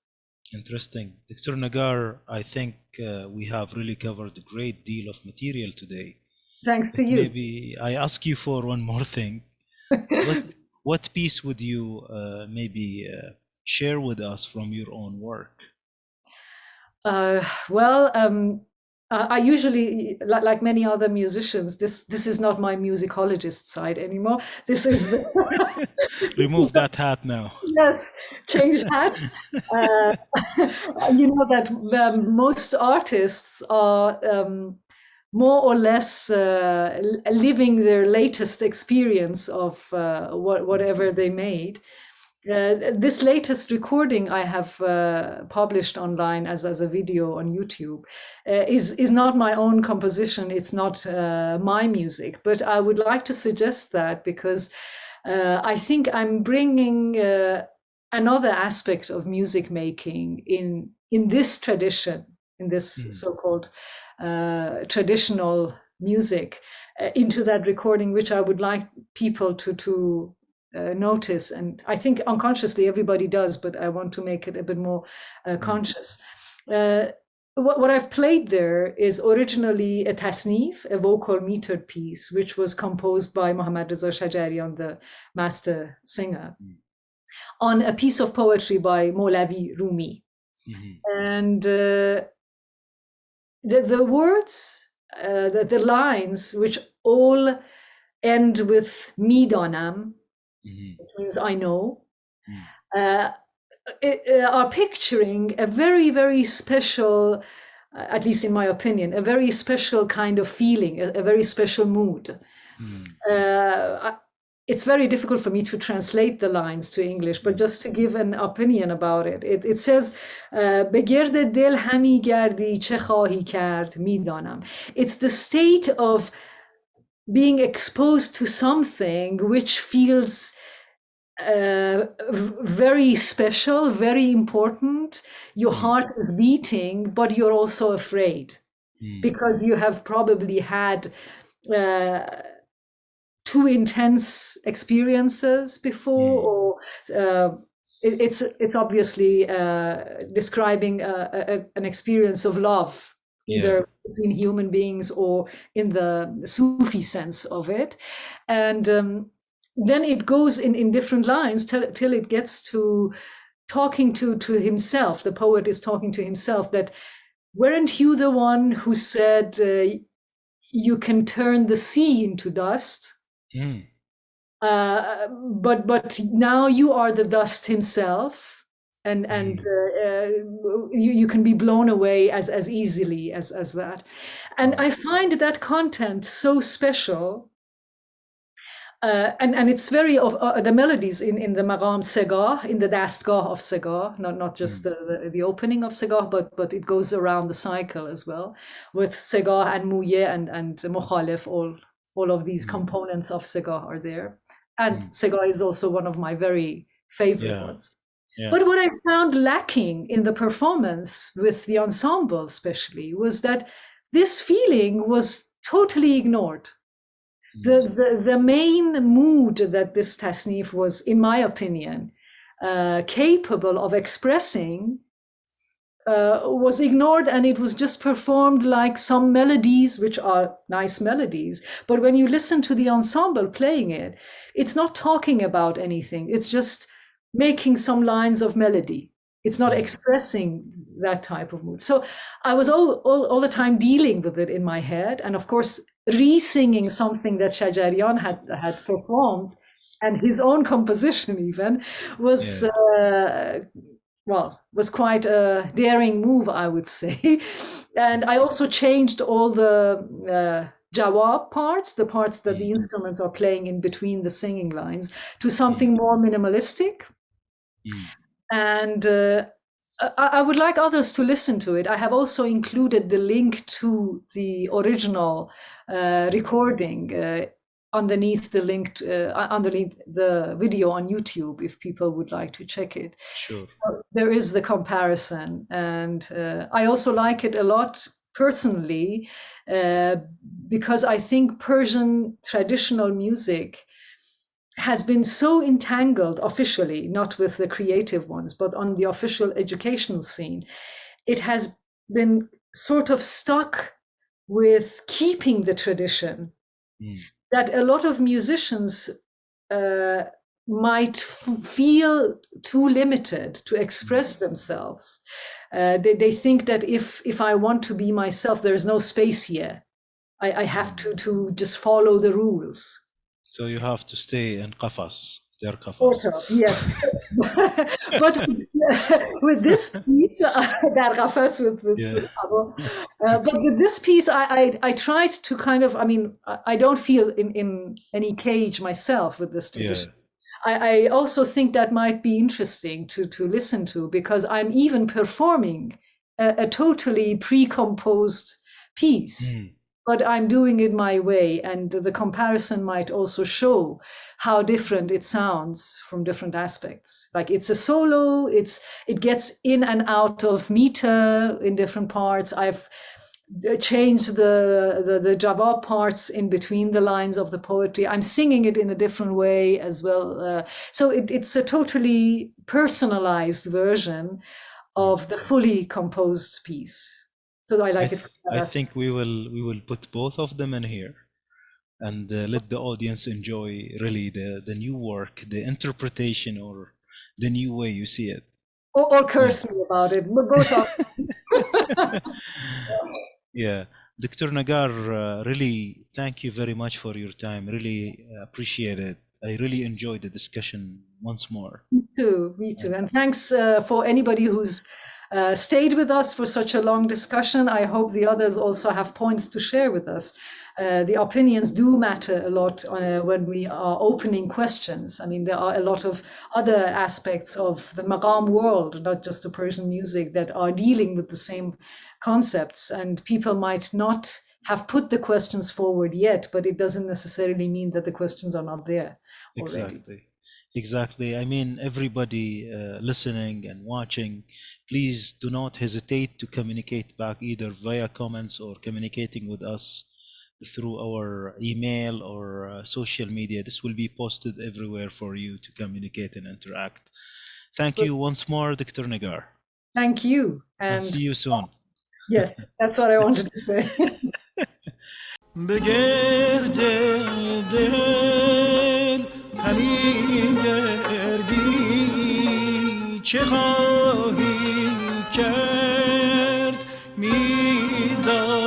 Interesting. Dr. Negar, I think we have really covered a great deal of material today. Thanks to you. Maybe I ask you for one more thing. What piece would you maybe share with us from your own work? I usually, like many other musicians, this is not my musicologist side anymore. This is remove that hat now. Yes, change hats. You know that most artists are more or less living their latest experience of whatever they made. This latest recording I have published online as a video on YouTube is not my own composition. It's not my music, but I would like to suggest that because I think I'm bringing another aspect of music making in this tradition, in this so-called traditional music, into that recording, which I would like people to notice. And I think unconsciously everybody does, but I want to make it a bit more conscious. What I've played there is originally a tasnif, a vocal metered piece, which was composed by Mohammad Reza Shajarian, the master singer, on a piece of poetry by Molavi Rumi. And the words, the lines, which all end with midanam, which means I know, are picturing a very, very special, at least in my opinion, a very special kind of feeling, a very special mood. It's very difficult for me to translate the lines to English, but just to give an opinion about it, it says, به گرد دل همی گردی چه خواهی کرد میدانم. It's the state of being exposed to something which feels very special, very important. Your heart is beating, but you're also afraid because you have probably had too intense experiences before, or it's obviously describing an experience of love, either between human beings or in the Sufi sense of it. And then it goes in different lines till it gets to talking to himself. The poet is talking to himself that, weren't you the one who said you can turn the sea into dust? But now you are the dust himself, and you can be blown away as easily as that. And I find that content so special. And it's very the melodies in the Maqam Segah, in the Dastgah of Segah, not just the opening of Segah, but it goes around the cycle as well, with Segah and Muye and Mukhalif, all of these components of Segah are there. And Segah is also one of my very favorite ones. But what I found lacking in the performance with the ensemble especially was that this feeling was totally ignored. The main mood that this tasnif was, in my opinion, capable of expressing was ignored, and it was just performed like some melodies, which are nice melodies. But when you listen to the ensemble playing it, it's not talking about anything. It's just making some lines of melody. It's not expressing that type of mood. So I was all the time dealing with it in my head. And of course, re-singing something that Shajarian had performed, and his own composition even, was was quite a daring move, I would say. And I also changed all the jawab parts, the parts that the instruments are playing in between the singing lines, to something more minimalistic. And I would like others to listen to it. I have also included the link to the original recording underneath the link, underneath the video on YouTube, if people would like to check it. Sure. There is the comparison. And I also like it a lot personally because I think Persian traditional music has been so entangled officially, not with the creative ones, but on the official educational scene. It has been sort of stuck with keeping the tradition that a lot of musicians might feel too limited to express themselves. They think that if I want to be myself, there's no space here. I have to just follow the rules. So you have to stay in qafas, their qafas. Yes. But with this piece, در قفس but with this piece, I tried to kind of, I mean, I don't feel in any cage myself with this tradition. I also think that might be interesting to listen to, because I'm even performing a totally pre-composed piece. But I'm doing it my way, and the comparison might also show how different it sounds from different aspects. Like it's a solo, it gets in and out of meter in different parts. I've changed the jawab parts in between the lines of the poetry. I'm singing it in a different way as well. So it's a totally personalized version of the fully composed piece. So I like it. I think we will put both of them in here, and let the audience enjoy really the new work, the interpretation, or the new way you see it. Or curse me about it. Both of Yeah. Dr. Negar, really thank you very much for your time. Really appreciate it. I really enjoyed the discussion once more. too. Me too. And thanks for anybody who's stayed with us for such a long discussion. I hope the others also have points to share with us. The opinions do matter a lot when we are opening questions. I mean, there are a lot of other aspects of the maqam world, not just the Persian music, that are dealing with the same concepts. And people might not have put the questions forward yet, but it doesn't necessarily mean that the questions are not there already. Exactly. I mean, everybody listening and watching, please do not hesitate to communicate back either via comments or communicating with us through our email or social media. This will be posted everywhere for you to communicate and interact. Thank you once more, Dr. Negar. Thank you. And see you soon. Yes, that's what I wanted to say. بگرد دل همی گردی چه خواهی کرد میدانم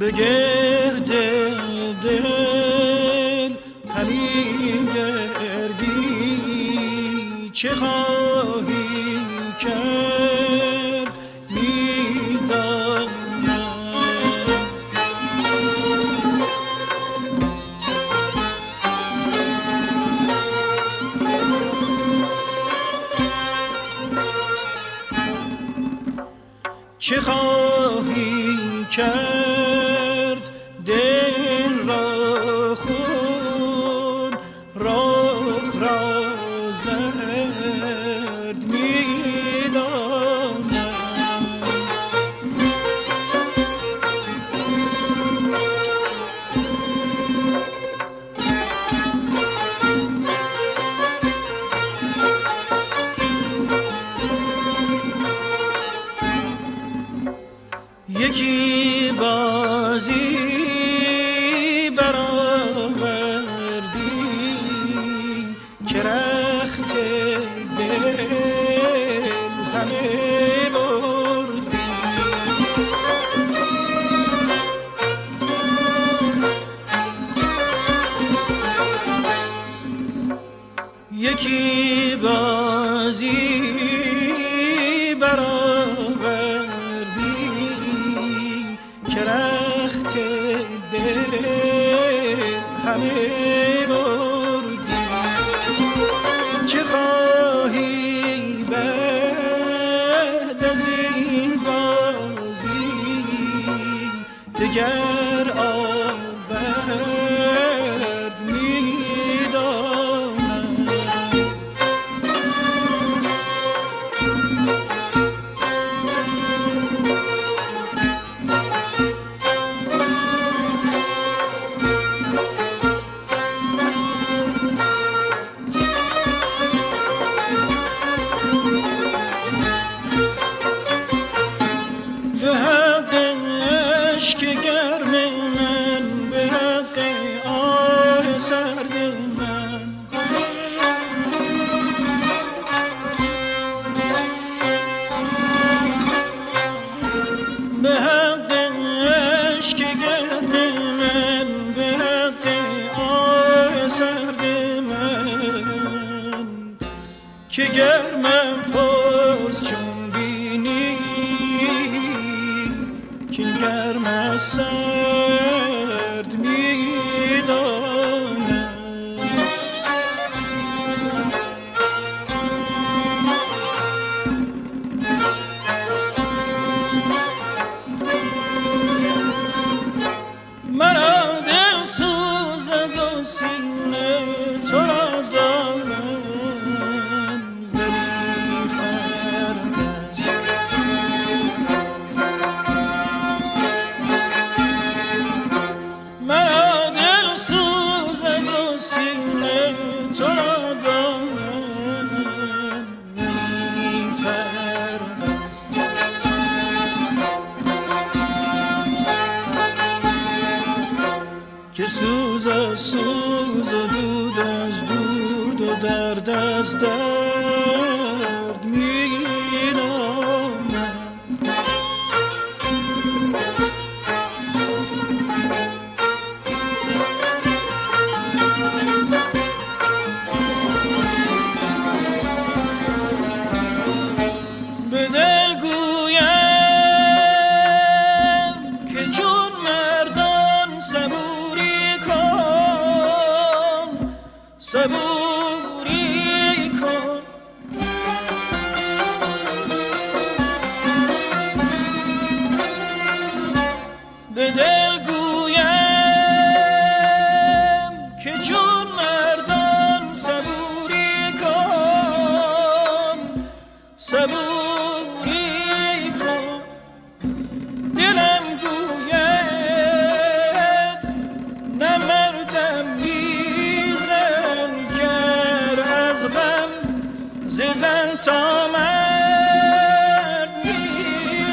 بگرد دل همی گردی چه خواهی کرد میدانم چه خواهی کرد دل را خون رخ را زرد میدانم یکی بازی برآوردی که رخت دل همه بردی یکی بازی برآوردی که رخت دل همه بردی چه خواهی بعد از این بازی دگر آورد میدانم به حق عشق گرم من به حق آه سرد من به حق عشق گرم من به حق آه سرد من که گرمم پرس چون بینی که گرم از سرد میدانم مرا دل سوزد و سینه تو را دارم ولی فرد است مرا دل سوزد و سینه تو را دارم ولی فرد است که سوز از سوز و دود از دود و درد از درد می صبوری کن. به دل گویم که چون مردان صبوری کن، صبوری کن. دلم گوید نه مردم میزن گر از غم ز زن تا مرد میدانم،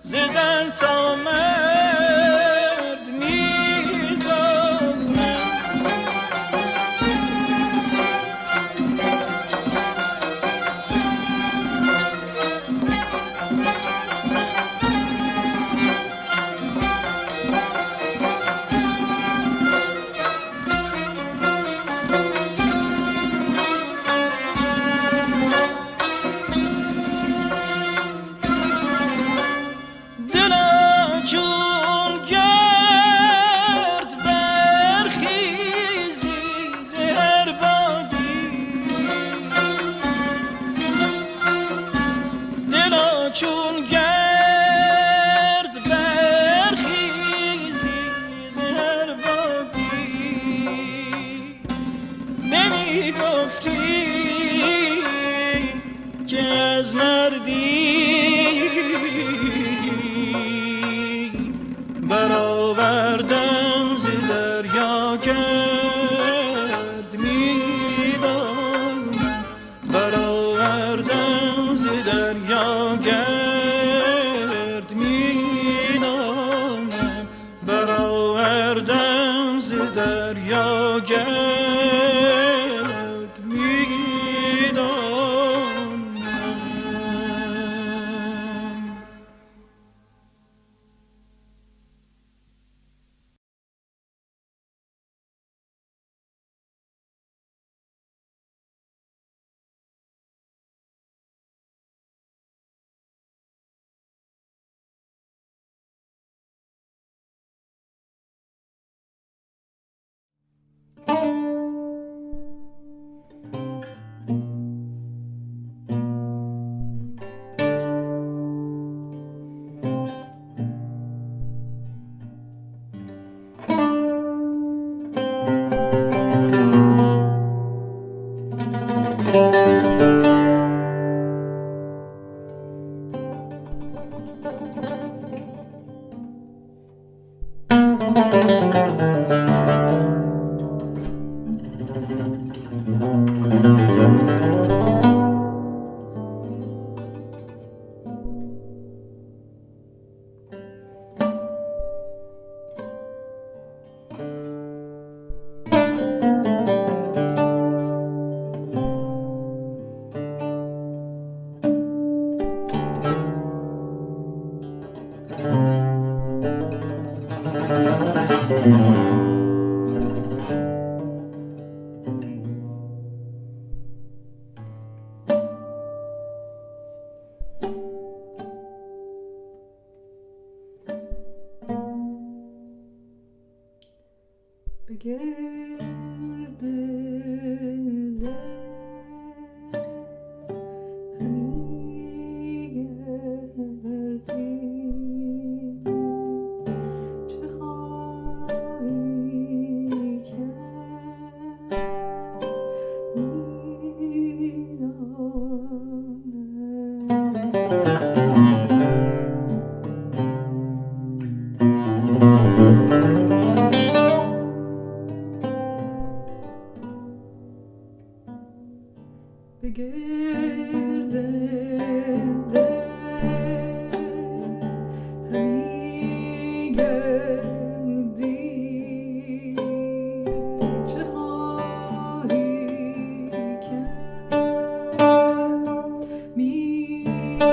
ز زن تا مرد میدانم. دلا چون گرد برخیزی ز هر بادی، دلا چون گرد برخیزی ز هر بادی. نمی گفتی که از مردی برآوردن ز دریا گرد میدانم، برآوردن ز دریا گرد میدانم، برآوردن ز دریا گرد میدانم. بگرد دل همی گردی، چه خواهی کرد بگرد دل همی گردی، چه خواهی کرد میدانم.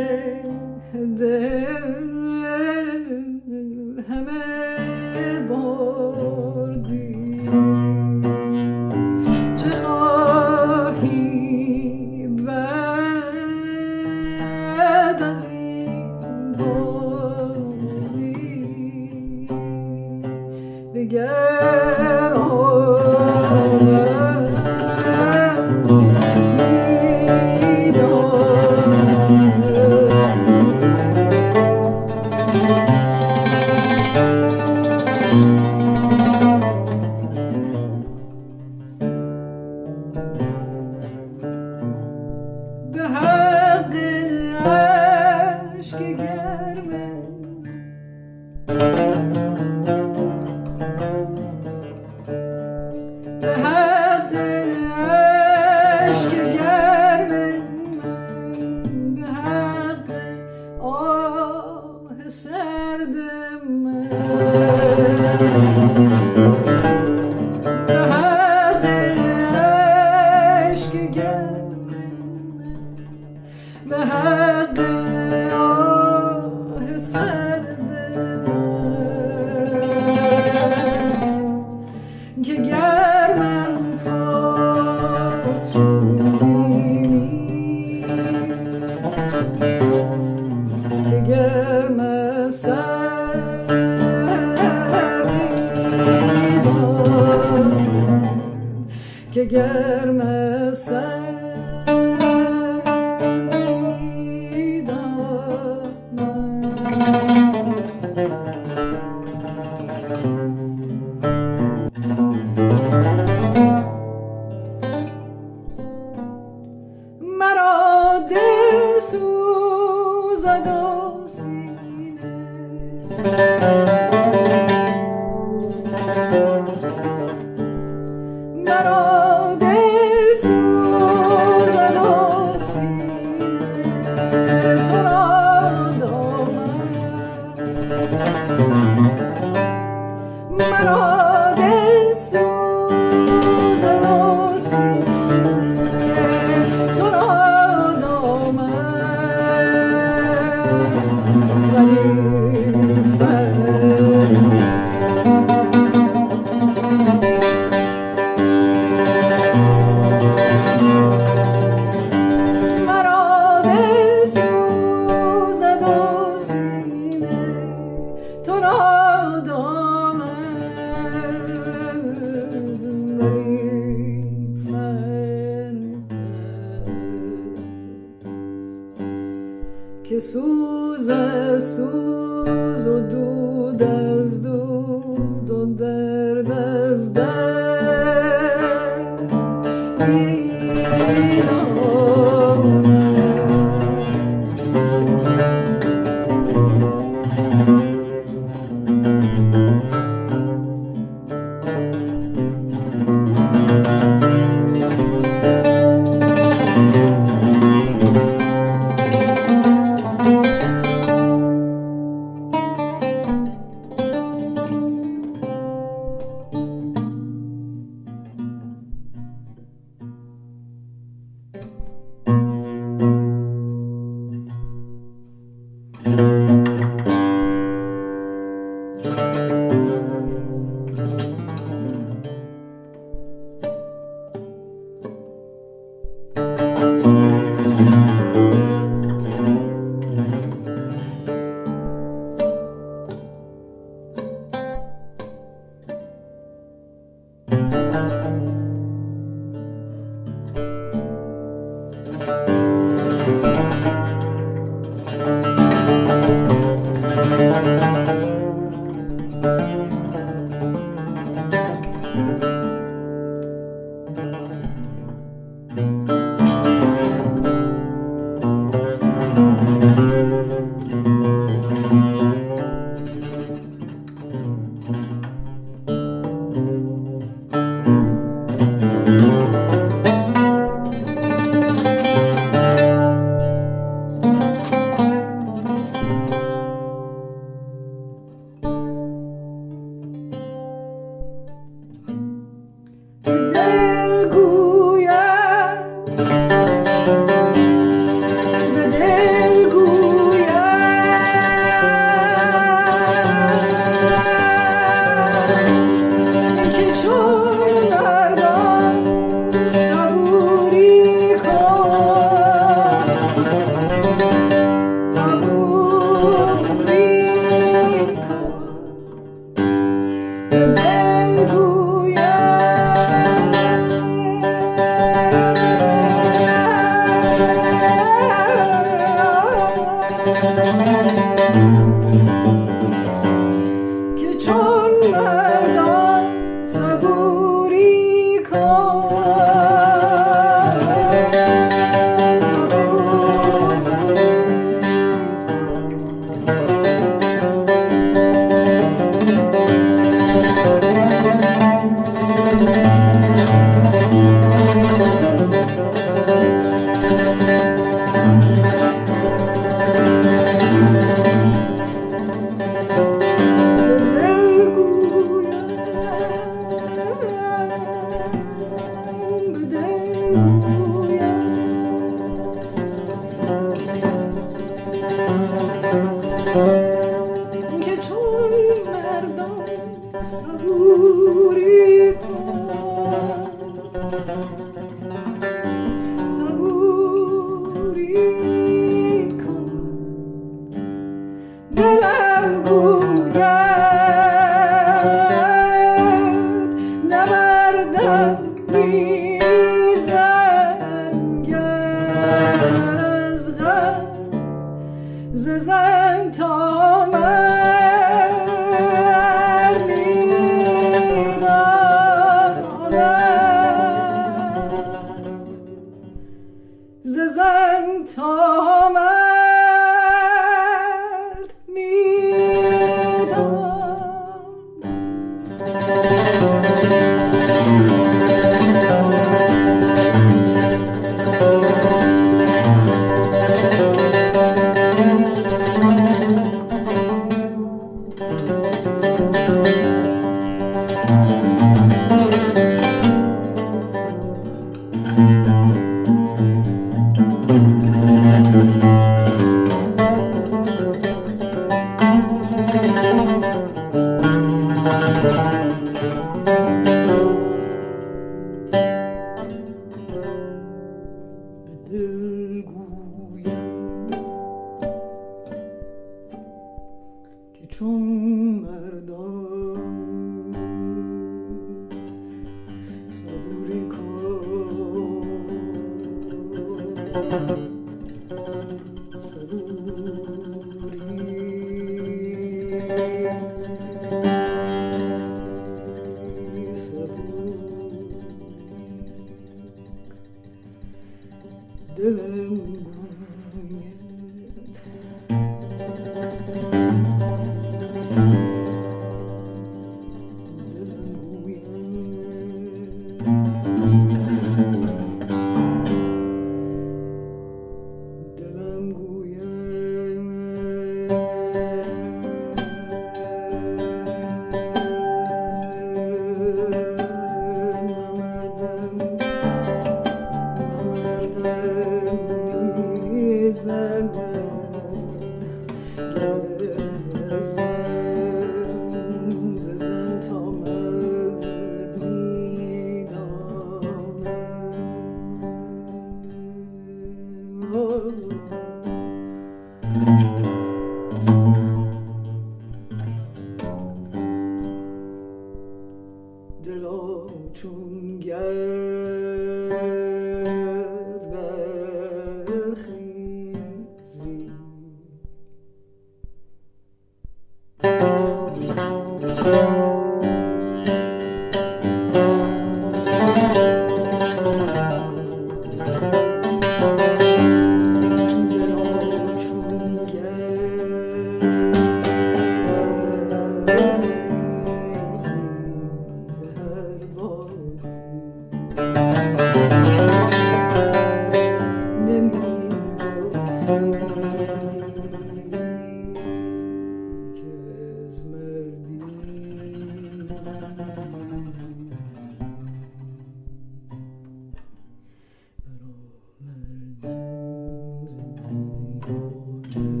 Thank you.